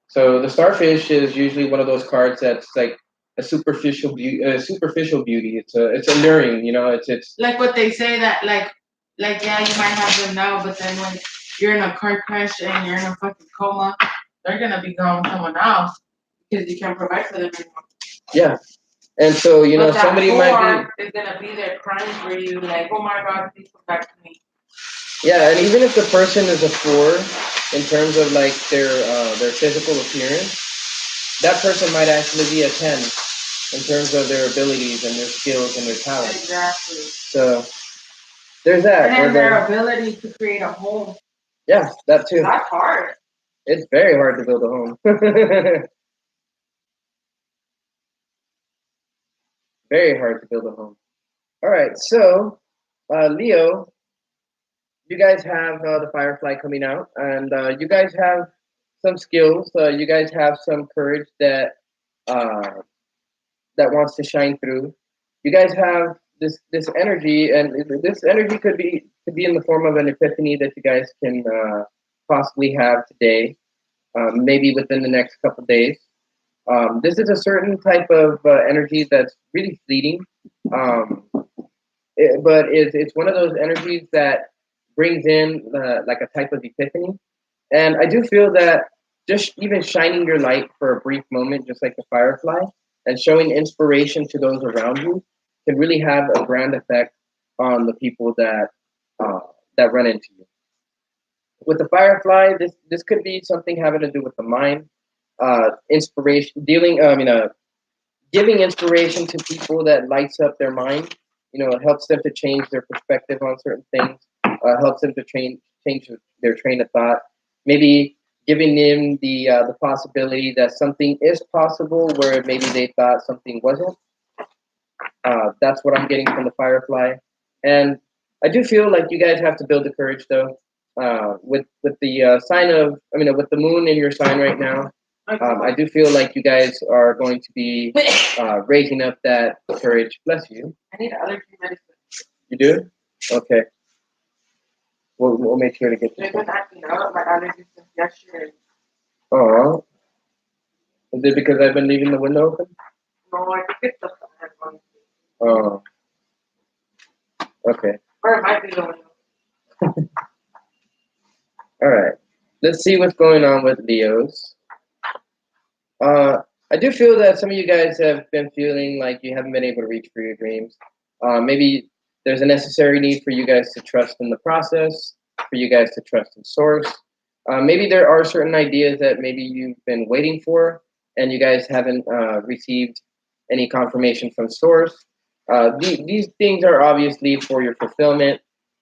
So the starfish is usually one of those cards that's like a superficial superficial beauty. It's alluring, It's like what they say that like yeah, you might have them now, but then when you're in a car crash and you're in a fucking coma, they're gonna be going with someone else because you can't provide for them anymore. Yeah. And so, but that somebody might be is gonna be there crying for you, like, oh my god, please come back to me. Yeah, and even if the person is a 4 in terms of like their physical appearance, that person might actually be a 10 in terms of their abilities and their skills and their talents. Exactly. So there's that. And their ability to create a home. Yeah, that too. That's hard. It's very hard to build a home. Very hard to build a home. All right, so Leo, you guys have the Firefly coming out, and you guys have some skills. You guys have some courage uh, that wants to shine through. You guys have this energy, and this energy could be in the form of an epiphany that you guys can possibly have today, maybe within the next couple of days. This is a certain type of energy that's really fleeting, um, but it's one of those energies that brings in like a type of epiphany. And I do feel that just even shining your light for a brief moment, just like the firefly, and showing inspiration to those around you can really have a grand effect on the people uh, that run into you. With the firefly, this could be something having to do with the mind, inspiration, giving inspiration to people that lights up their mind. It helps them to change their perspective on certain things. Helps them to change their train of thought. Maybe giving them the possibility that something is possible where maybe they thought something wasn't. That's what I'm getting from the firefly, and I do feel like you guys have to build the courage though. With the sign of, with the moon in your sign right now, I do feel like you guys are going to be raising up that courage. Bless you. I need allergy medicine. You do? Okay. We'll make sure to get They've you. been acting up my allergies since yesterday. Oh, is it because I've been leaving the window open? No, I think it's the fan one. Oh, okay. Or it might be the window. All right. Let's see what's going on with Leos. Uh, I do feel that some of you guys have been feeling like you haven't been able to reach for your dreams. Maybe there's a necessary need for you guys to trust in the process, for you guys to trust in source. Maybe there are certain ideas that maybe you've been waiting for, and you guys haven't received any confirmation from source. These things are obviously for your fulfillment,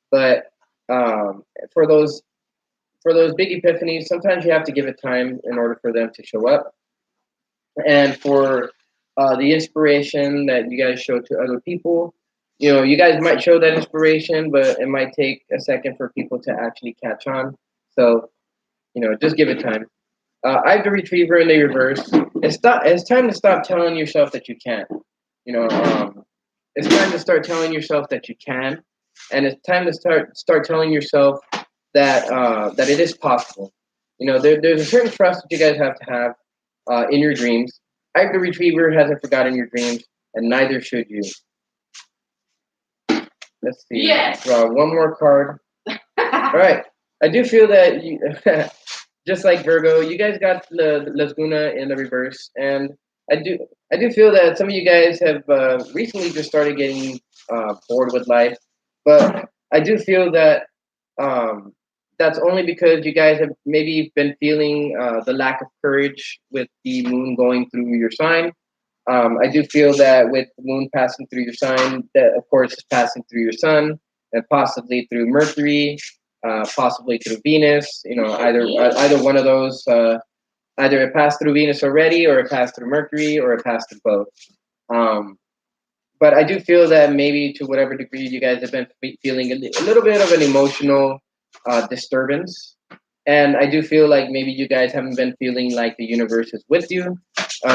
but um, for those for those big epiphanies, sometimes you have to give it time in order for them to show up, and for the inspiration that you guys show to other people. You guys might show that inspiration, but it might take a second for people to actually catch on. So, just give it time. I have the retriever in the reverse. It's time to stop telling yourself that you can't. You know, it's time to start telling yourself that you can, and it's time to start telling yourself that it is possible. There's a certain trust that you guys have to have in your dreams. I, the retriever, hasn't forgotten your dreams, and neither should you. Let's see. Yes. Draw one more card. All right. I do feel that you, just like Virgo, you guys got the Laguna in the reverse, and I do I do feel that some of you guys have recently just started getting bored with life, but I do feel that um, that's only because you guys have maybe been feeling the lack of courage with the moon going through your sign. I do feel that with the moon passing through your sign, that of course is passing through your sun and possibly through Mercury, possibly through Venus. Either one of those. Either it passed through Venus already, or it passed through Mercury, or it passed through both. Um, but I do feel that maybe to whatever degree you guys have been feeling a little bit of an emotional disturbance, and I do feel like maybe you guys haven't been feeling like the universe is with you.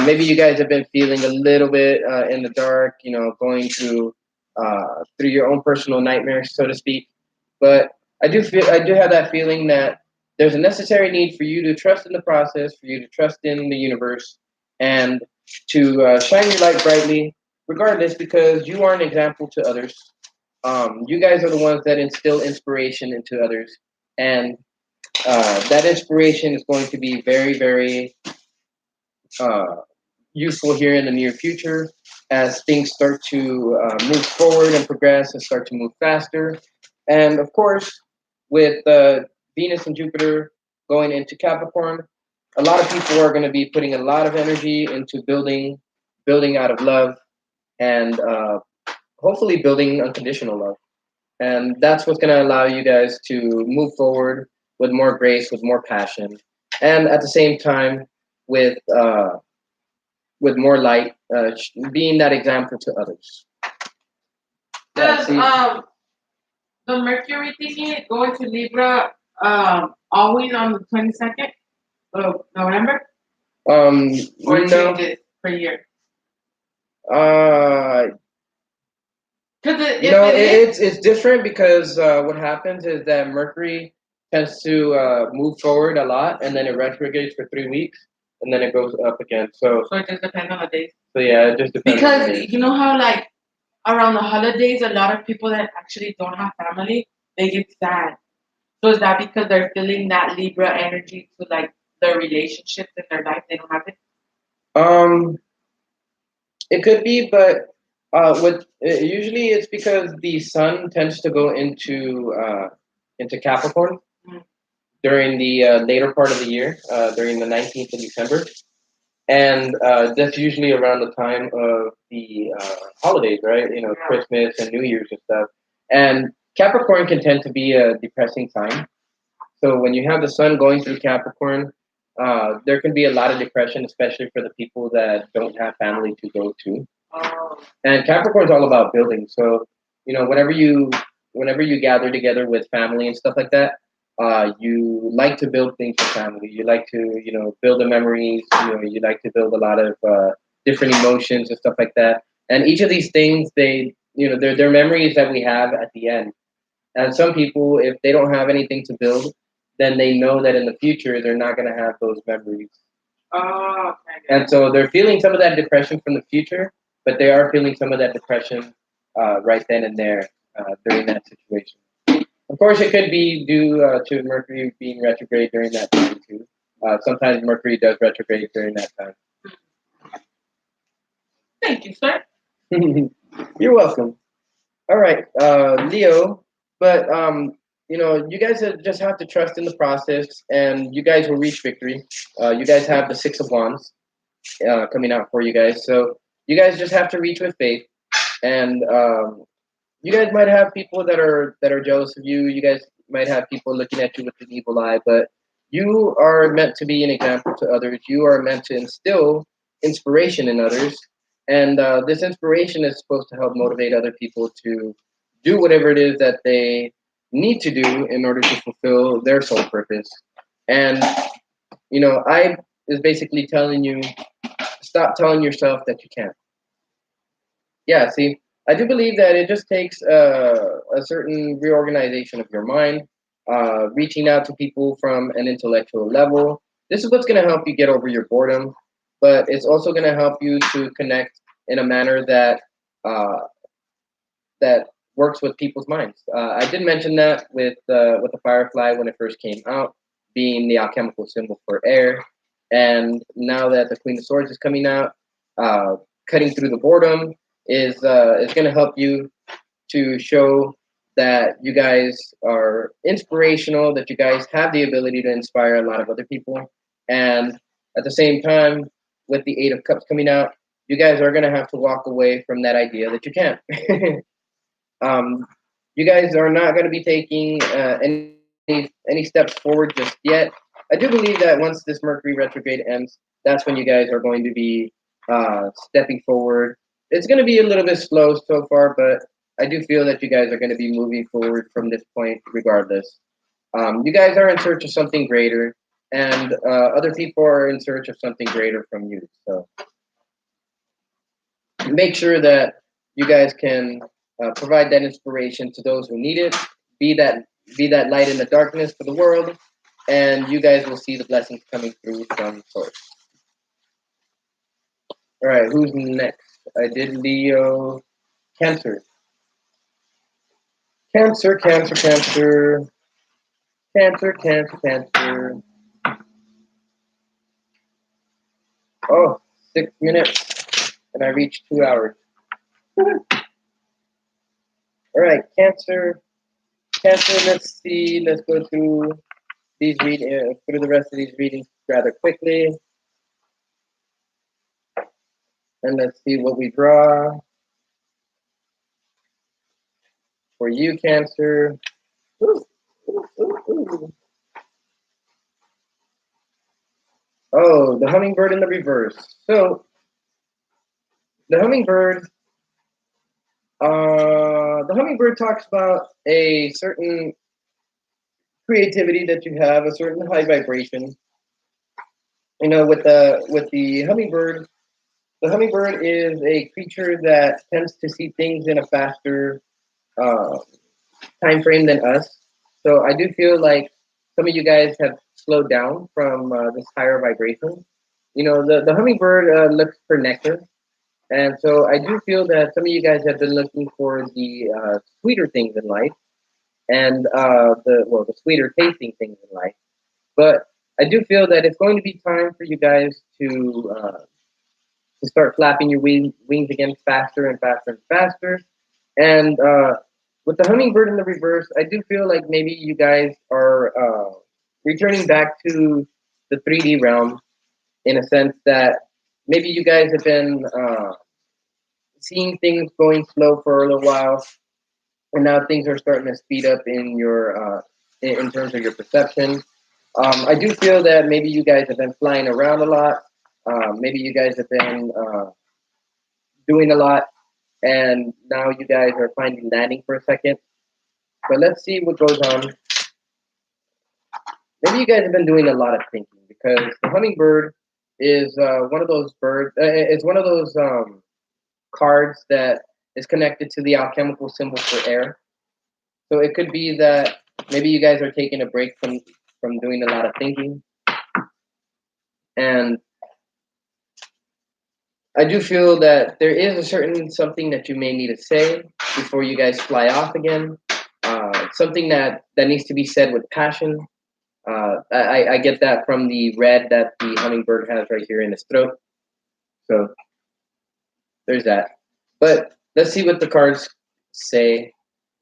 Maybe you guys have been feeling a little bit in the dark, going through your own personal nightmares, so to speak. But I do have that feeling that there's a necessary need for you to trust in the process, for you to trust in the universe, and to shine your light brightly, regardless, because you are an example to others. You guys are the ones that instill inspiration into others, and that inspiration is going to be very, very uh, useful here in the near future as things start to move forward and progress and start to move faster. And of course, with Venus and Jupiter going into Capricorn, a lot of people are going to be putting a lot of energy into building out of love, and hopefully building unconditional love. And that's what's going to allow you guys to move forward with more grace, with more passion, and at the same time with more light, being that example to others. Yeah, Does see, the Mercury thingy go into Libra always on the 22nd of November? Or it no, changes per year? uh, Because if no, it is, it's different because what happens is that Mercury tends to move forward a lot, and then it retrogrades for 3 weeks. and then it goes up again. So So it just depends on the days. yeah, it just depends on the Because day. you know how like around the holidays, a lot of people that actually don't have family, they get sad. So is that because they're feeling that Libra energy to like their relationships in their life? They don't have it. Um, it could be, but usually it's because the sun tends to go into Capricorn Mm. during the later part of the year, during the 19th of December. And that's usually around the time of the holidays, right? You know, Yeah. Christmas and New Year's and stuff. And Capricorn can tend to be a depressing sign. So when you have the sun going through Capricorn, there can be a lot of depression, especially for the people that don't have family to go to. Oh. And Capricorn's all about building. So, you know, whenever you gather together with family and stuff like that, you like to build things for family. You like to, build the memories. You like to build a lot of different emotions and stuff like that. And each of these things, they're memories that we have at the end. And some people, if they don't have anything to build, then they know that in the future they're not going to have those memories. Oh, okay. And so they're feeling some of that depression from the future, but they are feeling some of that depression right then and there during that situation. Of course, it could be due to Mercury being retrograde during that time too. Sometimes Mercury does retrograde during that time. Thank you, sir. You're welcome. All right, Leo. But you guys just have to trust in the process, and you guys will reach victory. You guys have the Six of Wands coming out for you guys, so you guys just have to reach with faith. And you guys might have people that are jealous of you. You guys might have people looking at you with an evil eye, but you are meant to be an example to others. You are meant to instill inspiration in others, and this inspiration is supposed to help motivate other people to do whatever it is that they need to do in order to fulfill their soul purpose. And I is basically telling you, stop telling yourself that you can't. Yeah, see, I do believe that it just takes a certain reorganization of your mind, reaching out to people from an intellectual level. This is what's going to help you get over your boredom, but it's also going to help you to connect in a manner uh, that works with people's minds. I did mention that with the firefly when it first came out, being the alchemical symbol for air, and now that the Queen of Swords is coming out, uh, cutting through the boredom is going to help you to show that you guys are inspirational, that you guys have the ability to inspire a lot of other people, and at the same time, with the Eight of Cups coming out, you guys are going to have to walk away from that idea that you can't. Um, you guys are not going to be taking any steps forward just yet. I do believe that once this Mercury retrograde ends, that's when you guys are going to be stepping forward. It's going to be a little bit slow so far, but I do feel that you guys are going to be moving forward from this point regardless. You guys are in search of something greater, and other people are in search of something greater from you. So make sure that you guys can provide that inspiration to those who need it. Be that be that light in the darkness for the world, and you guys will see the blessings coming through from source. All right, who's next? I did Leo, Cancer, Cancer, Cancer, Cancer, Cancer, Cancer, Cancer. Oh, 6 minutes, and I reached 2 hours. All right, Cancer, Cancer. Let's see. Let's go through through the rest of these readings rather quickly, and let's see what we draw for you, Cancer. Ooh, ooh, ooh, ooh. Oh, the hummingbird in the reverse. So the hummingbird, the hummingbird talks about a certain creativity that you have, a certain high vibration. The hummingbird is a creature that tends to see things in a faster uh, time frame than us. So I do feel like some of you guys have slowed down from this higher vibration. The hummingbird looks for nectar, and so I do feel that some of you guys have been looking for the sweeter things in life, and the sweeter tasting things in life. But I do feel that it's going to be time for you guys to start flapping your wings again faster and faster and faster. And with the hummingbird in the reverse, I do feel like maybe you guys are returning back to the 3D realm in a sense that maybe you guys have been seeing things going slow for a little while, and now things are starting to speed up in in terms of your perception. I do feel that maybe you guys have been flying around a lot. Maybe you guys have been doing a lot, and now you guys are finally landing for a second. But let's see what goes on. Maybe you guys have been doing a lot of thinking because the hummingbird is one of those birds. It's one of those cards that is connected to the alchemical symbol for air. So it could be that maybe you guys are taking a break from doing a lot of thinking, and I do feel that there is a certain something that you may need to say before you guys fly off again. Something that needs to be said with passion. I get that from the red that the hummingbird has right here in his throat. So there's that. But let's see what the cards say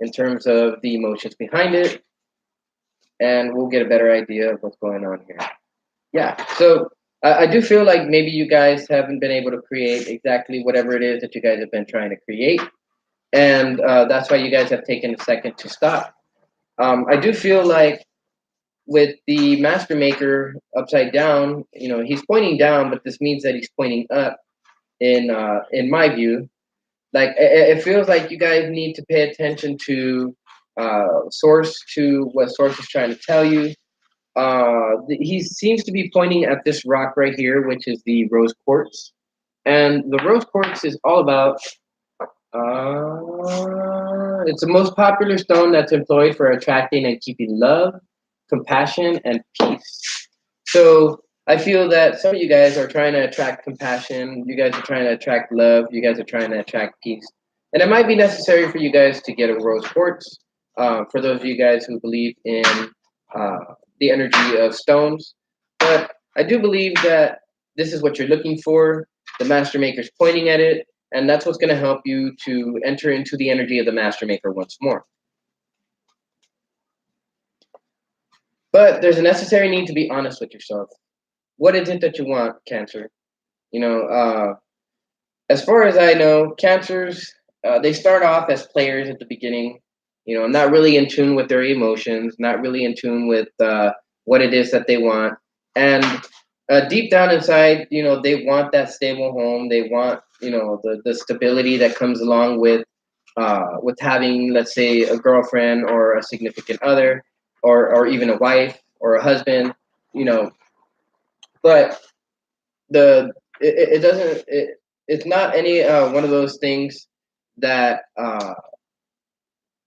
in terms of the emotions behind it, and we'll get a better idea of what's going on here. Yeah. So I do feel like maybe you guys haven't been able to create exactly whatever it is that you guys have been trying to create, and that's why you guys have taken a second to stop. I do feel like with the master maker upside down, he's pointing down, but this means that he's pointing up. In my view, like it feels like you guys need to pay attention to source to what source is trying to tell you. He seems to be pointing at this rock right here, which is the rose quartz, and the rose quartz is all about. It's the most popular stone that's employed for attracting and keeping love, compassion, and peace. So I feel that some of you guys are trying to attract compassion, you guys are trying to attract love, you guys are trying to attract peace. And it might be necessary for you guys to get a rose quartz. For those of you guys who believe in uh, the energy of stones. But I do believe that this is what you're looking for. The Master Maker's pointing at it, and that's what's going to help you to enter into the energy of the Master Maker once more. But there's a necessary need to be honest with yourself. What is it that you want, Cancer? You know, as far as I know, Cancers, they start off as players at the beginning, not really in tune with their emotions, not really in tune with what it is that they want. And deep down inside, they want that stable home. They want, the stability that comes along with having, let's say, a girlfriend or a significant other, or even a wife or a husband, you know. But it doesn't it's not any one of those things that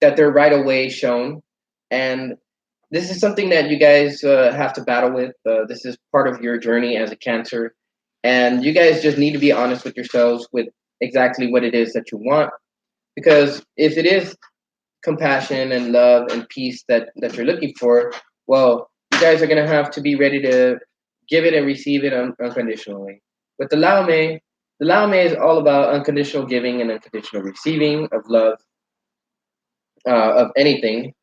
that they're right away shown, and this is something that you guys have to battle with. This is part of your journey as a Cancer, and you guys just need to be honest with yourselves with exactly what it is that you want, because if it is compassion and love and peace that you're looking for, well, you guys are going to have to be ready to give it and receive it unconditionally. With the Lao Mei is all about unconditional giving and unconditional receiving of love, of anything.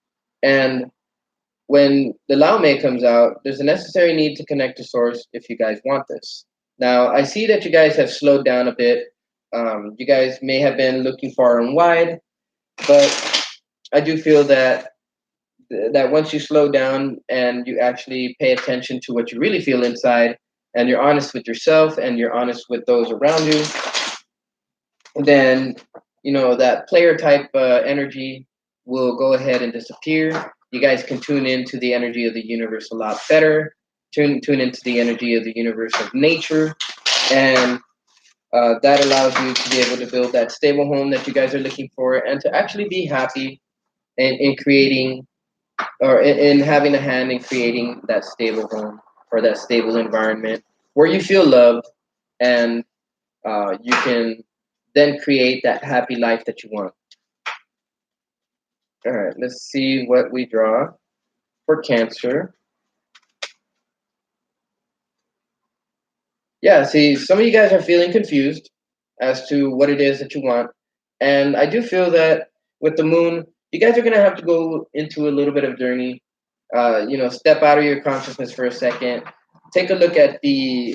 And when the Lao Mei comes out, there's a necessary need to connect to source if you guys want this. Now, I see that you guys have slowed down a bit. You guys may have been looking far and wide, but I do feel that once you slow down and you actually pay attention to what you really feel inside, and you're honest with yourself and you're honest with those around you, then that player type energy will go ahead and disappear. You guys can tune into the energy of the universe a lot better. Tune into the energy of the universe of nature, and that allows you to be able to build that stable home that you guys are looking for, and to actually be happy in creating, or in having a hand in creating that stable home or that stable environment where you feel loved, and you can then create that happy life that you want. All right, let's see what we draw for Cancer. Yeah, see, some of you guys are feeling confused as to what it is that you want. And I do feel that with the moon, you guys are going to have to go into a little bit of journey. Step out of your consciousness for a second. Take a look at the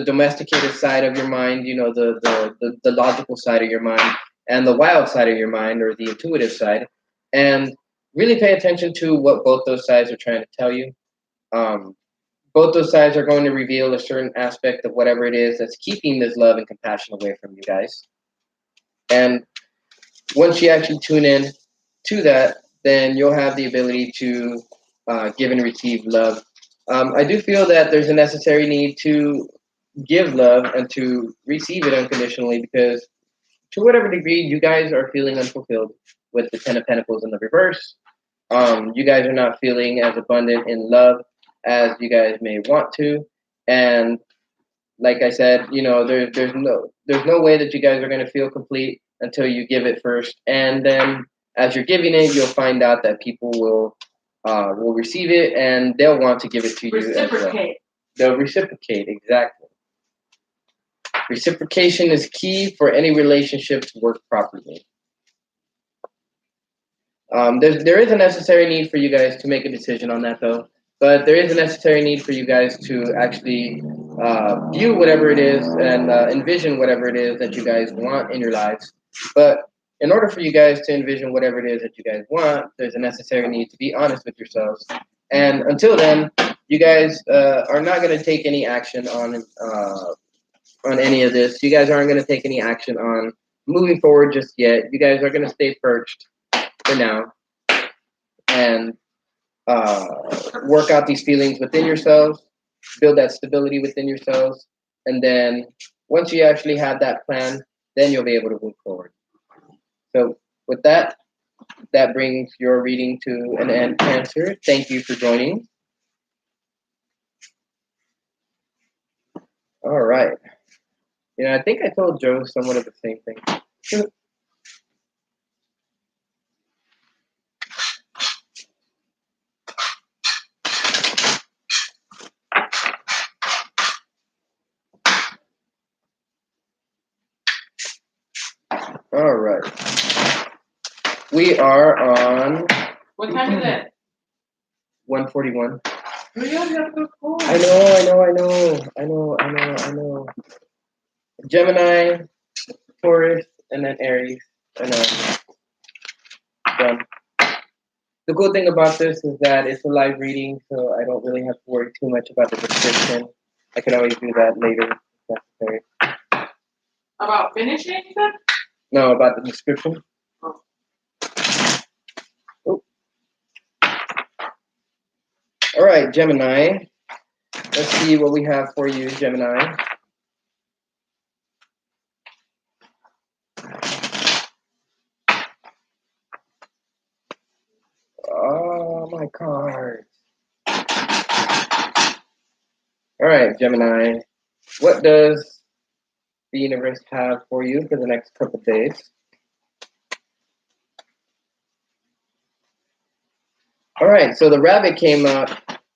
domesticated side of your mind, the logical side of your mind, and the wild side of your mind, or the intuitive side. And really pay attention to what both those sides are trying to tell you. Um, both those sides are going to reveal a certain aspect of whatever it is that's keeping this love and compassion away from you guys. And once you actually tune in to that, then you'll have the ability to give and receive love. I do feel that there's a necessary need to give love and to receive it unconditionally, because to whatever degree you guys are feeling unfulfilled with the Ten of Pentacles in the reverse, you guys are not feeling as abundant in love as you guys may want to. And like I said, there's no way that you guys are going to feel complete until you give it first. And then as you're giving it, you'll find out that people will receive it, and they'll want to give it to you as well. They'll reciprocate, exactly. Reciprocation is key for any relationship to work properly. There is a necessary need for you guys to make a decision on that, though. But there is a necessary need for you guys to actually view whatever it is and envision whatever it is that you guys want in your lives. But in order for you guys to envision whatever it is that you guys want, there's a necessary need to be honest with yourselves. And until then, you guys are not going to take any action on any of this. You guys aren't going to take any action on moving forward just yet. You guys are going to stay perched for now and work out these feelings within yourselves, build that stability within yourselves, and then once you actually have that plan, then you'll be able to move forward. So with that, that brings your reading to an end, Cancer. Thank you for joining. All right. I think I told Joe somewhat of the same thing. All right. We are on. What time is it? 1:41. We don't have to go. I know. Gemini, Taurus, and then Aries. I know. Done. The cool thing about this is that it's a live reading, so I don't really have to worry too much about the description. I can always do that later if necessary. About finishing, you said? No, about the description. Oh. Oh. All right, Gemini. Let's see what we have for you, Gemini. Oh, my cards. All right, Gemini. What does the universe have for you for the next couple of days? All right, so the rabbit came up.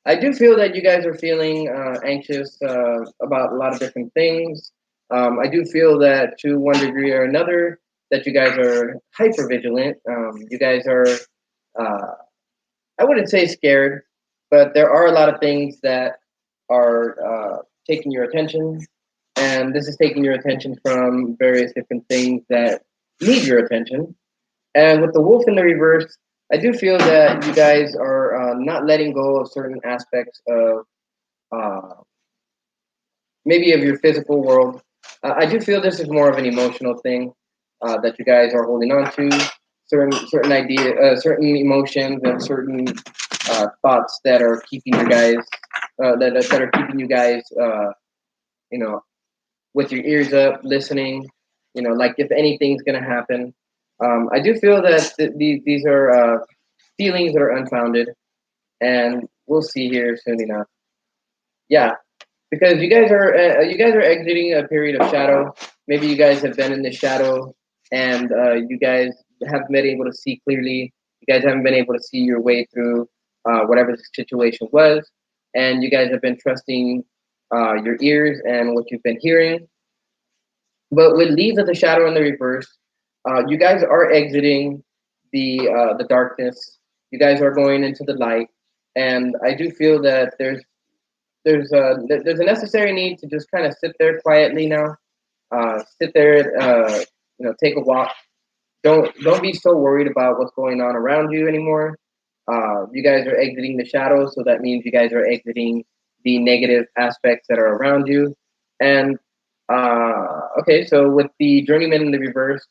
I do feel that you guys are feeling anxious about a lot of different things. I do feel that to one degree or another that you guys are hyper vigilant. You guys are, I wouldn't say scared, but there are a lot of things that are taking your attention. And this is taking your attention from various different things that need your attention. And with the wolf in the reverse, I do feel that you guys are not letting go of certain aspects of uh, maybe of your physical world. I do feel this is more of an emotional thing that you guys are holding on to. Certain emotions, and certain thoughts that are keeping you guys that are keeping you guys, you know, with your ears up, listening. Like if anything's gonna happen. I do feel that these are feelings that are unfounded, and we'll see here soon enough. Yeah, because you guys are exiting a period of shadow. Maybe you guys have been in the shadow, and you guys haven't been able to see clearly. You guys haven't been able to see your way through whatever the situation was, and you guys have been trusting your ears and what you've been hearing. But with Leaves of the Shadow in the reverse, you guys are exiting the darkness. You guys are going into the light, and I do feel that there's a necessary need to just kind of sit there quietly now. Sit there, take a walk. Don't be so worried about what's going on around you anymore. You guys are exiting the shadows, so that means you guys are exiting the negative aspects that are around you. And okay, so with the journeyman in the reverse,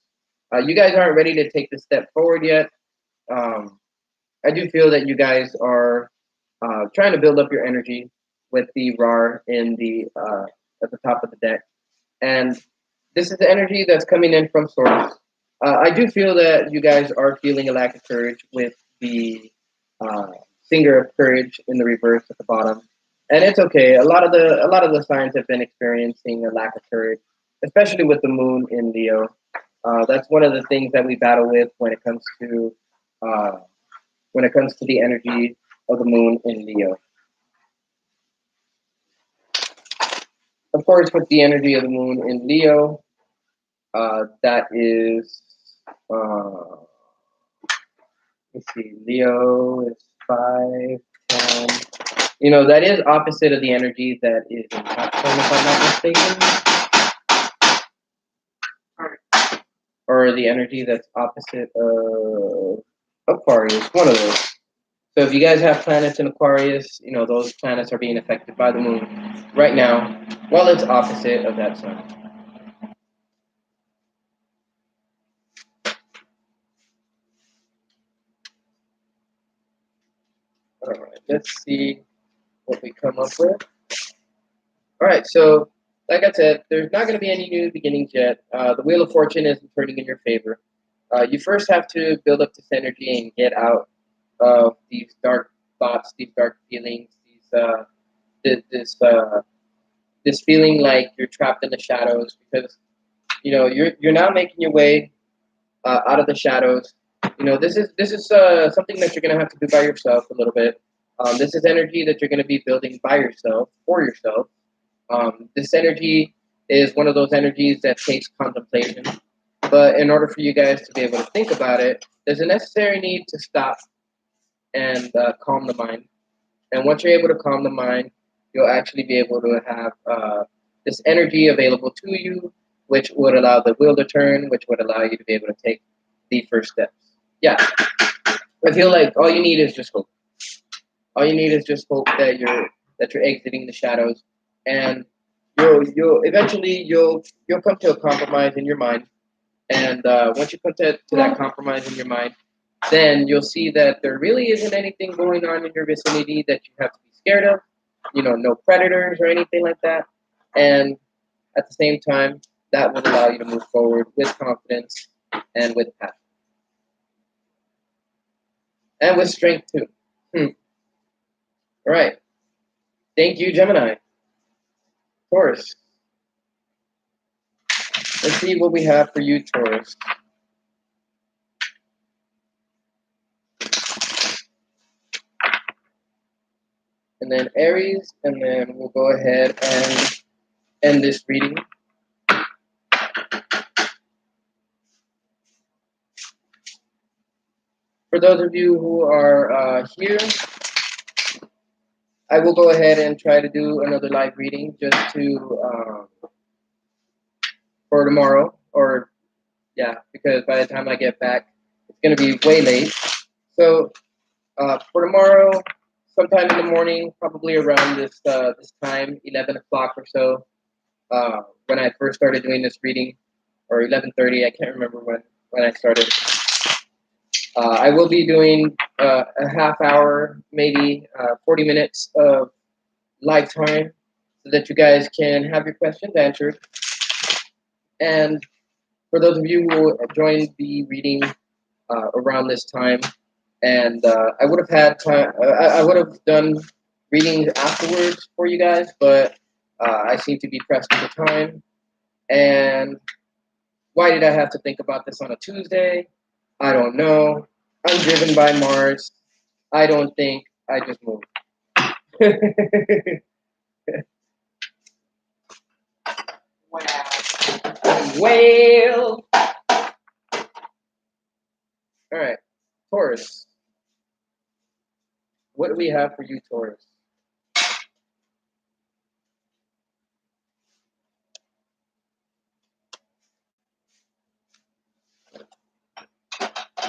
you guys aren't ready to take the step forward yet. Um, I do feel that you guys are trying to build up your energy with the RAR in the at the top of the deck, and this is the energy that's coming in from source. I do feel that you guys are feeling a lack of courage with the uh, finger of courage in the reverse at the bottom, and it's okay. A lot of the signs have been experiencing a lack of courage, especially with the moon in Leo. That's one of the things that we battle with uh, when it comes to the energy of the moon in Leo. Of course, with the energy of the moon in Leo, that is, let's see, Leo is 5, 10. That is opposite of the energy that is in Capricorn, if I'm not mistaken, or the energy that's opposite of Aquarius, one of those. So if you guys have planets in Aquarius, those planets are being affected by the moon right now, while it's opposite of that sun. All right, let's see what we come up with. All right, so like I said, there's not going to be any new beginnings yet. The Wheel of Fortune isn't turning in your favor. You first have to build up this energy and get out of these dark thoughts, these dark feelings, this feeling like you're trapped in the shadows because you're now making your way out of the shadows. This is something that you're going to have to do by yourself a little bit. This is energy that you're going to be building by yourself for yourself. This energy is one of those energies that takes contemplation. But in order for you guys to be able to think about it, there's a necessary need to stop and calm the mind. And once you're able to calm the mind, you'll actually be able to have this energy available to you, which would allow the wheel to turn, which would allow you to be able to take the first steps. Yeah, I feel like all you need is just hope. All you need is just hope that you're exiting the shadows, and you'll eventually you'll come to a compromise in your mind. And once you come to that compromise in your mind, then you'll see that there really isn't anything going on in your vicinity that you have to be scared of. No predators or anything like that. And at the same time, that will allow you to move forward with confidence and with passion and with strength too. All right. Thank you, Gemini. Taurus. Let's see what we have for you, Taurus. And then Aries, and then we'll go ahead and end this reading. For those of you who are here, I will go ahead and try to do another live reading just for tomorrow, or yeah, because by the time I get back, it's going to be way late. So for tomorrow, sometime in the morning, probably around this time, 11 o'clock or so, when I first started doing this reading, or 11:30, I can't remember when I started. I will be doing a half hour, maybe 40 minutes of live time so that you guys can have your questions answered. And for those of you who joined the reading around this time, and I would have had time, I would have done readings afterwards for you guys, but I seem to be pressed for time. And why did I have to think about this on a Tuesday? I don't know. I'm driven by Mars. I don't think. I just moved. Wow. Whale. All right, Taurus. What do we have for you, Taurus?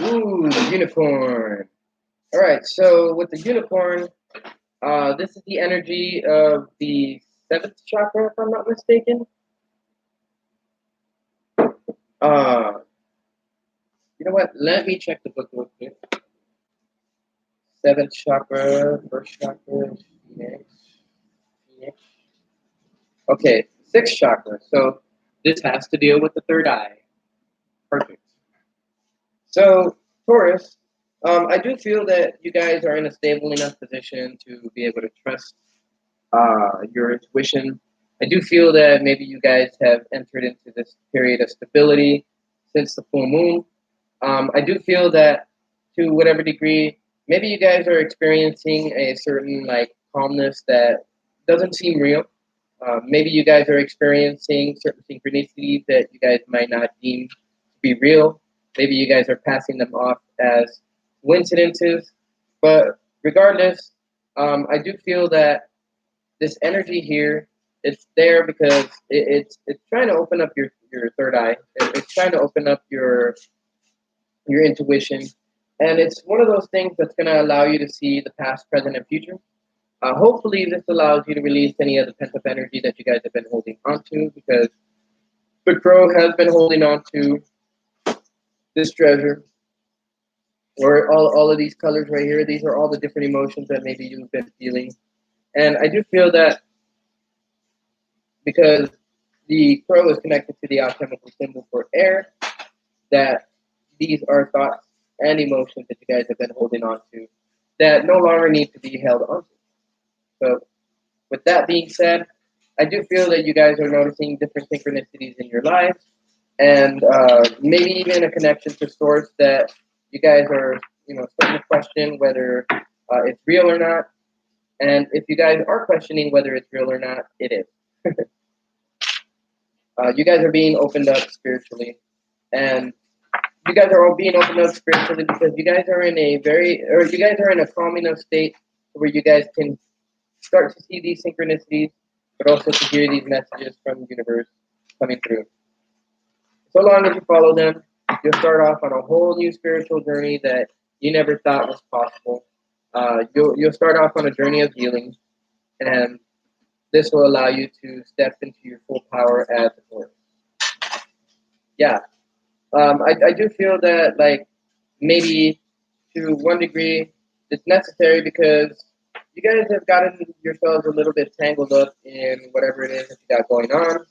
Ooh, the unicorn. All right, so with the unicorn, this is the energy of the seventh chakra, if I'm not mistaken. Uh, you know what? Let me check the book real quick. Seventh chakra, first chakra, Phoenix, Phoenix. Okay, sixth chakra. So this has to deal with the third eye. Perfect. So Taurus, I do feel that you guys are in a stable enough position to be able to trust your intuition. I do feel that maybe you guys have entered into this period of stability since the full moon. I do feel that to whatever degree, maybe you guys are experiencing a certain like calmness that doesn't seem real. Maybe you guys are experiencing certain synchronicities that you guys might not deem to be real. Maybe you guys are passing them off as coincidences. But regardless, I do feel that this energy here, it's there because it's trying to open up your third eye. It's trying to open up your intuition, and it's one of those things that's going to allow you to see the past, present, and future. Hopefully, this allows you to release any of the pent up energy that you guys have been holding on to because the crow has been holding on to this treasure or all of these colors right here. These are all the different emotions that maybe you've been feeling. And I do feel that because the crow is connected to the alchemical symbol for air, that these are thoughts and emotions that you guys have been holding on to that no longer need to be held on to. So, with that being said, I do feel that you guys are noticing different synchronicities in your lives, and maybe even a connection to source that you guys are, starting to question whether it's real or not. And if you guys are questioning whether it's real or not, it is. You guys are being opened up spiritually, and you guys are all being opened up spiritually because you guys are in a you guys are in a calm enough state where you guys can start to see these synchronicities, but also to hear these messages from the universe coming through. So long as you follow them, you'll start off on a whole new spiritual journey that you never thought was possible. You'll start off on a journey of healing, and this will allow you to step into your full power as a Lord. Yeah, I do feel that like maybe to one degree it's necessary because you guys have gotten yourselves a little bit tangled up in whatever it is that you got going on.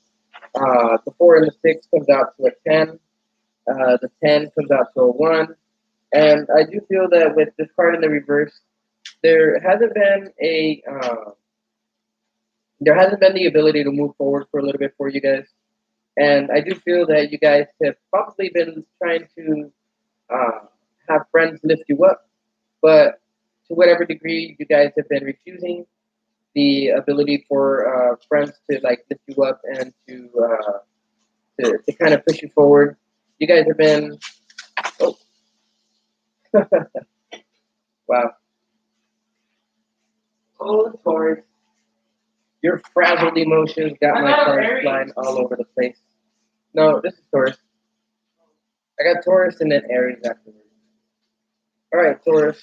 The 4 and the 6 comes out to a 10. The 10 comes out to a 1. And I do feel that with this card in the reverse, there hasn't been there hasn't been the ability to move forward for a little bit for you guys. And I do feel that you guys have probably been trying to uh, have friends lift you up, but to whatever degree you guys have been refusing the ability for friends to like lift you up and to kind of push you forward. You guys have been oh wow oh Taurus, your frazzled emotions got my cards flying all over the place. No, this is Taurus. I got Taurus and then Aries afterwards. All right, Taurus,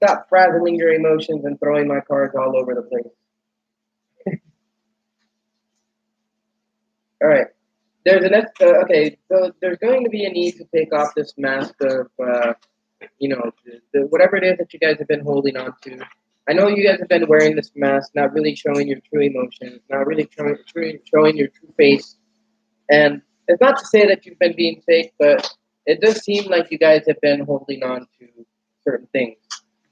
stop frazzling your emotions and throwing my cards all over the place. All right. There's an okay. So there's going to be a need to take off this mask of whatever it is that you guys have been holding on to. I know you guys have been wearing this mask, not really showing your true emotions, not really showing your true face. And it's not to say that you've been being fake, but it does seem like you guys have been holding on to certain things.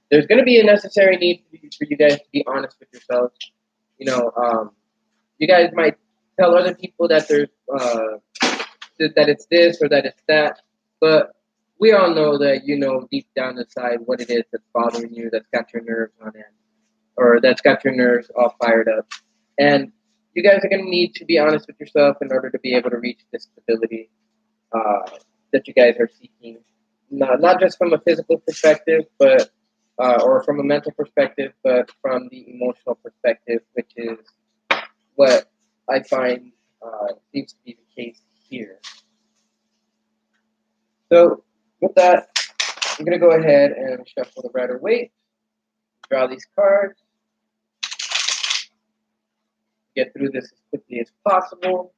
There's going to be a necessary need for you guys to be honest with yourselves. You guys might tell other people that that it's this or that it's that, but we all know that deep down inside what it is that's bothering you, that's got your nerves on end, or that's got your nerves all fired up. And you guys are going to need to be honest with yourself in order to be able to reach this stability uh, that you guys are seeking. Not just from a physical perspective, but or from a mental perspective, but from the emotional perspective, which is what I find seems to be the case here. So, with that, I'm going to go ahead and shuffle the Rider Waite, draw these cards, get through this as quickly as possible.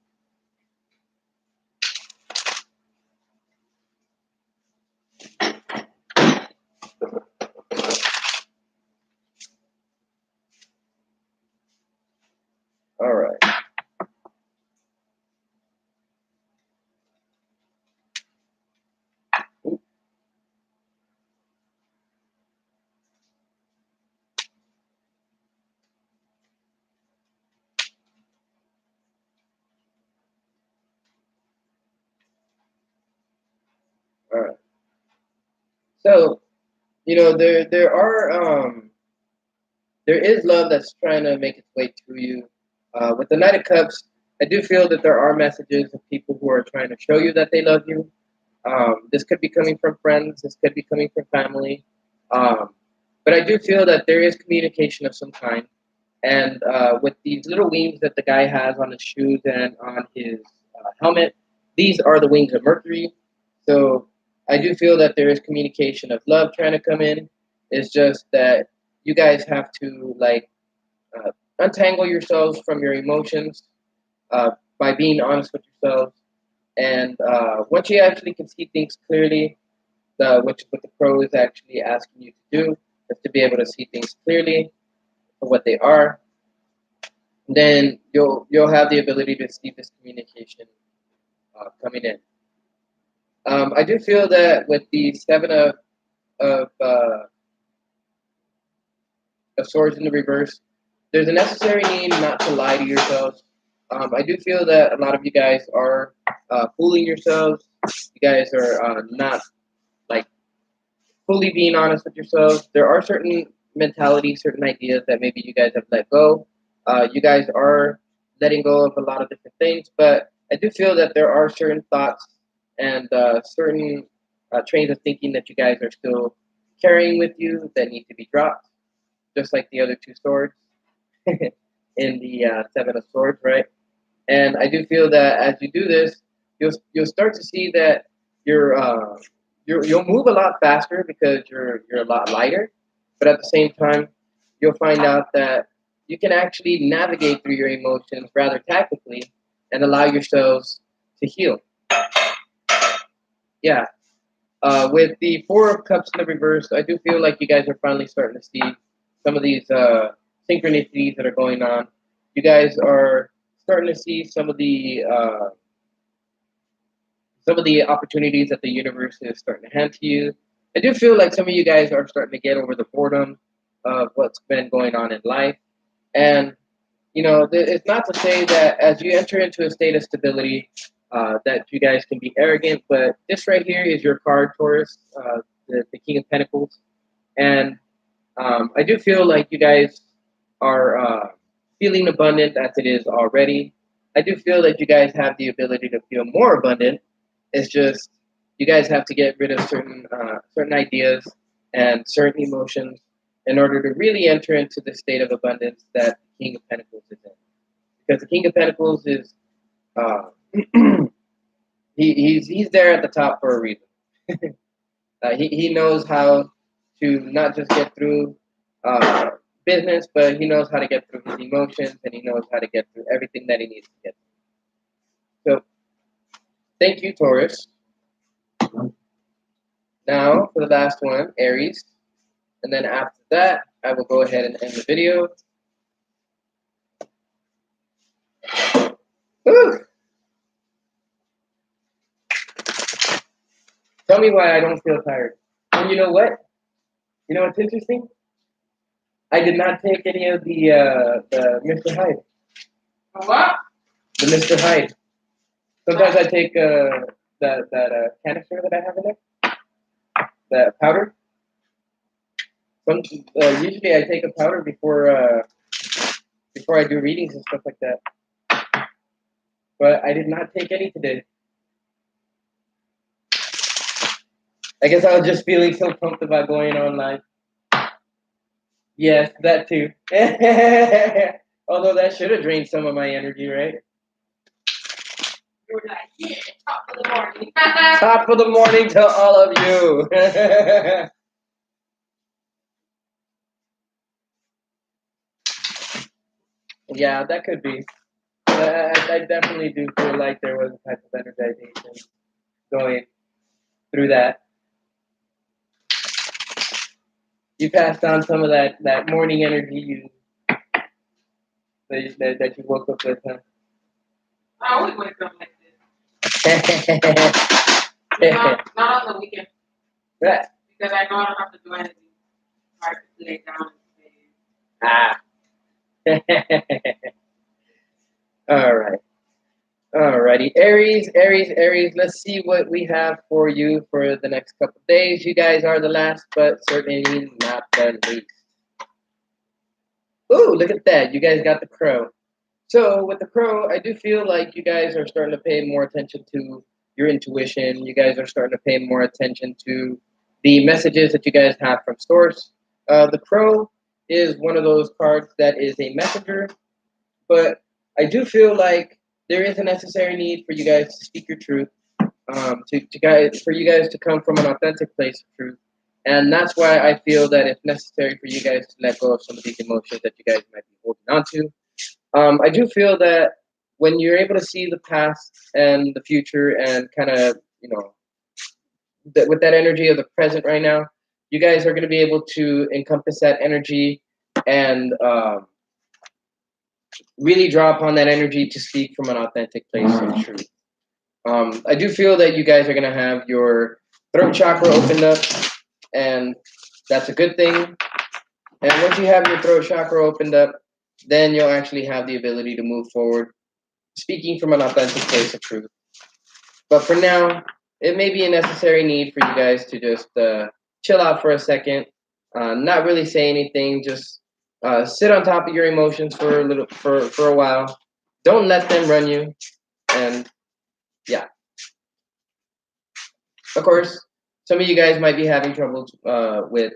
All right. All right. So, there is love that's trying to make its way to you. With the Knight of Cups, I do feel that there are messages of people who are trying to show you that they love you. This could be coming from friends. This could be coming from family. Um, but I do feel that there is communication of some kind. And with these little wings that the guy has on his shoes and on his helmet, these are the wings of Mercury. So I do feel that there is communication of love trying to come in. It's just that you guys have to uh, untangle yourselves from your emotions uh, by being honest with yourselves. And once you actually can see things clearly, which is what the pro is actually asking you to do, is to be able to see things clearly for what they are, then you'll have the ability to see this communication coming in. I do feel that with the seven of, uh, of swords in the reverse, there's a necessary need not to lie to yourselves. I do feel that a lot of you guys are fooling yourselves. You guys are not like fully being honest with yourselves. There are certain mentalities, certain ideas that maybe you guys have let go. You guys are letting go of a lot of different things, but I do feel that there are certain thoughts and certain trains of thinking that you guys are still carrying with you that need to be dropped, just like the other two swords in the Seven of Swords, right? And I do feel that as you do this, you'll start to see that you're, uh, you'll move a lot faster because you're a lot lighter. But at the same time, you'll find out that you can actually navigate through your emotions rather tactically and allow yourselves to heal. Yeah. With the Four of Cups in the reverse, I do feel like you guys are finally starting to see some of these synchronicities that are going on. You guys are starting to see some of the opportunities that the universe is starting to hand to you. I do feel like some of you guys are starting to get over the boredom of what's been going on in life. And, it's not to say that as you enter into a state of stability, that you guys can be arrogant, but this right here is your card, Taurus, the King of Pentacles. And I do feel like you guys are feeling abundant as it is already. I do feel that you guys have the ability to feel more abundant. It's just you guys have to get rid of certain ideas and certain emotions in order to really enter into the state of abundance that the King of Pentacles is in. Because the King of Pentacles is uh, he's there at the top for a reason. He knows how to not just get through uh, business, but he knows how to get through his emotions and he knows how to get through everything that he needs to get through. So, thank you, Taurus. Now, for the last one, Aries. And then after that, I will go ahead and end the video. Whew. Tell me why I don't feel tired. And you know what? You know what's interesting? I did not take any of the Mr. Hyde. What? The Mr. Hyde. Sometimes I take that canister that I have in there, the powder. Some, usually I take a powder before I do readings and stuff like that. But I did not take any today. I guess I was just feeling so pumped about going on live. Yes, that too. Although that should have drained some of my energy, right? You were like, yeah, top of the morning. Top of the morning to all of you. Yeah, that could be. I definitely do feel like there was a type of energization going through that. You passed on some of that morning energy that you woke up with, huh? I always wake up like Right. this. Not on the weekend. Because I know I don't have to do anything. I can lay down and Ah. All right. Alrighty, Aries, Aries, Aries. Let's see what we have for you for the next couple of days. You guys are the last, but certainly not the least. Ooh, look at that! You guys got the crow. So with the crow, I do feel like you guys are starting to pay more attention to your intuition. You guys are starting to pay more attention to the messages that you guys have from source. The crow is one of those cards that is a messenger, but I do feel like there is a necessary need for you guys to speak your truth, to guys for you guys to come from an authentic place of truth, and that's why I feel that it's necessary for you guys to let go of some of these emotions that you guys might be holding on to. I do feel that when you're able to see the past and the future and kind of, with that energy of the present right now, you guys are going to be able to encompass that energy and really draw upon that energy to speak from an authentic place of truth. I do feel that you guys are going to have your throat chakra opened up, and that's a good thing. And once you have your throat chakra opened up, then you'll actually have the ability to move forward speaking from an authentic place of truth. But for now, it may be a necessary need for you guys to just chill out for a second, not really say anything, just sit on top of your emotions for a little for a while. Don't let them run you, and yeah, of course, some of you guys might be having trouble with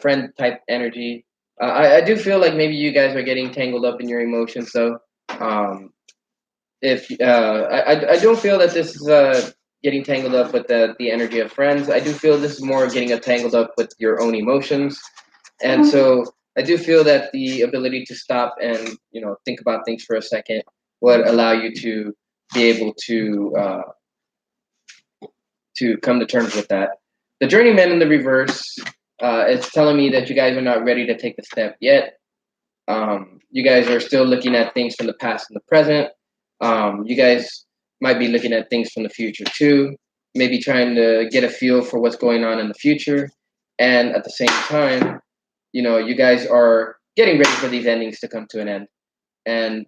friend type energy. I do feel like maybe you guys are getting tangled up in your emotions, so um, if I don't feel that this is getting tangled up with the energy of friends. I do feel this is more getting tangled up with your own emotions, and so I do feel that the ability to stop and think about things for a second would allow you to be able to come to terms with that. The journeyman in the reverse, it's telling me that you guys are not ready to take the step yet. You guys are still looking at things from the past and the present. You guys might be looking at things from the future too, maybe trying to get a feel for what's going on in the future. And at the same time, you guys are getting ready for these endings to come to an end. And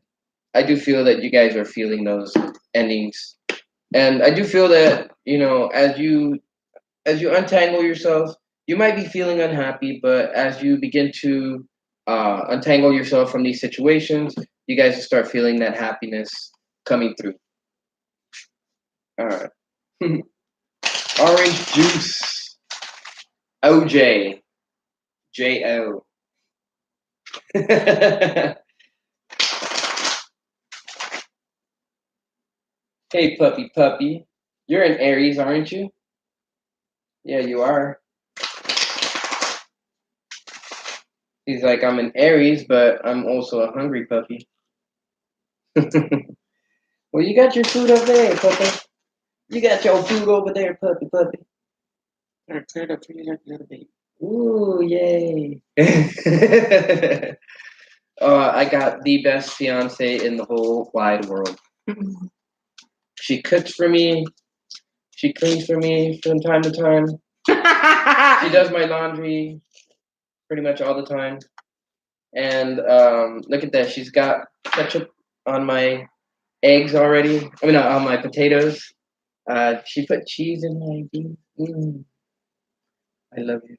I do feel that you guys are feeling those endings. And I do feel that, as you untangle yourself, you might be feeling unhappy, but as you begin to untangle yourself from these situations, you guys will start feeling that happiness coming through. All right. Orange juice. OJ. JO. Hey, puppy, puppy. You're an Aries, aren't you? Yeah, you are. He's like, I'm an Aries, but I'm also a hungry puppy. Well, you got your food over there, puppy. You got your food over there, puppy, puppy. I cleared up for you like a little baby. Ooh, yay. I got the best fiance in the whole wide world. She cooks for me. She cleans for me from time to time. She does my laundry pretty much all the time. And look at that, she's got ketchup on my eggs already. I mean, on my potatoes. She put cheese in my beans. I love you.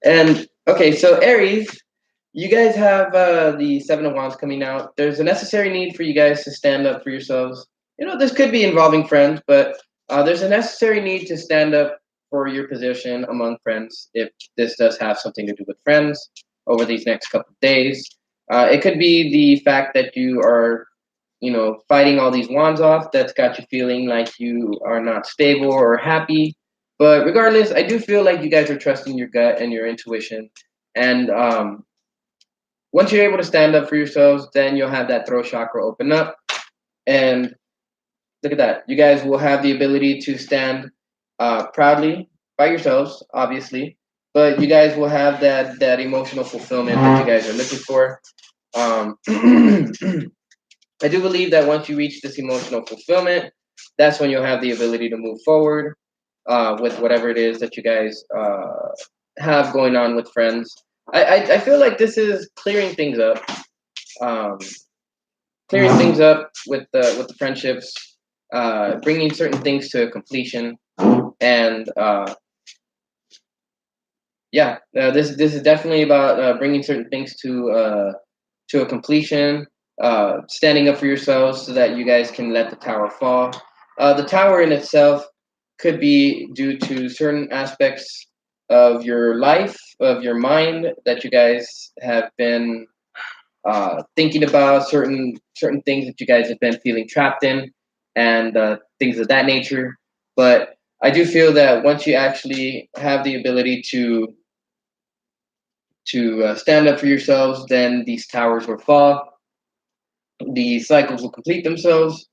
And okay, so Aries, you guys have the Seven of Wands coming out. There's a necessary need for you guys to stand up for yourselves. This could be involving friends, but there's a necessary need to stand up for your position among friends if this does have something to do with friends over these next couple of days. It could be the fact that you are, fighting all these wands off. That's got you feeling like you are not stable or happy. But regardless, I do feel like you guys are trusting your gut and your intuition. And once you're able to stand up for yourselves, then you'll have that throat chakra open up. And look at that. You guys will have the ability to stand proudly by yourselves, obviously. But you guys will have that emotional fulfillment that you guys are looking for. I do believe that once you reach this emotional fulfillment, that's when you'll have the ability to move forward with whatever it is that you guys have going on with friends. I feel like this is clearing things up, um, with the friendships, bringing certain things to completion, and yeah, this is definitely about bringing certain things to a completion, standing up for yourselves so that you guys can let the tower fall. The tower in itself could be due to certain aspects of your life, of your mind that you guys have been thinking about, certain things that you guys have been feeling trapped in, and things of that nature. But I do feel that once you actually have the ability to stand up for yourselves, then these towers will fall, the cycles will complete themselves.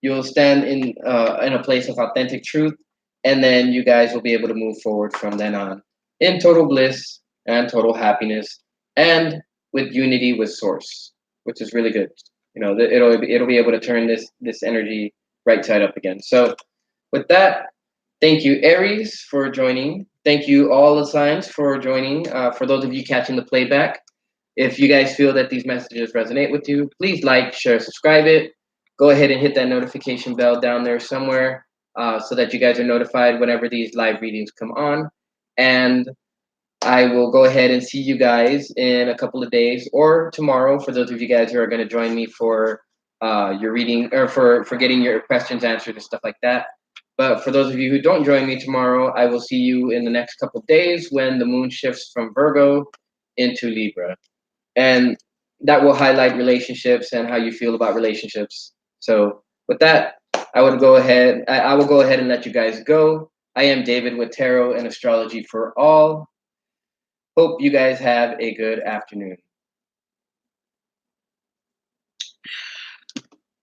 You'll stand in a place of authentic truth, and then you guys will be able to move forward from then on in total bliss and total happiness, and with unity with Source, which is really good. It'll be able to turn this energy right side up again. So, with that, thank you Aries for joining. Thank you all the signs for joining. For those of you catching the playback, if you guys feel that these messages resonate with you, please like, share, subscribe it. Go ahead and hit that notification bell down there somewhere so that you guys are notified whenever these live readings come on. And I will go ahead and see you guys in a couple of days or tomorrow for those of you guys who are going to join me for your reading or for getting your questions answered and stuff like that. But for those of you who don't join me tomorrow, I will see you in the next couple of days when the moon shifts from Virgo into Libra. And that will highlight relationships and how you feel about relationships. So with that, I will go ahead and let you guys go. I am David with Tarot and Astrology for All. Hope you guys have a good afternoon.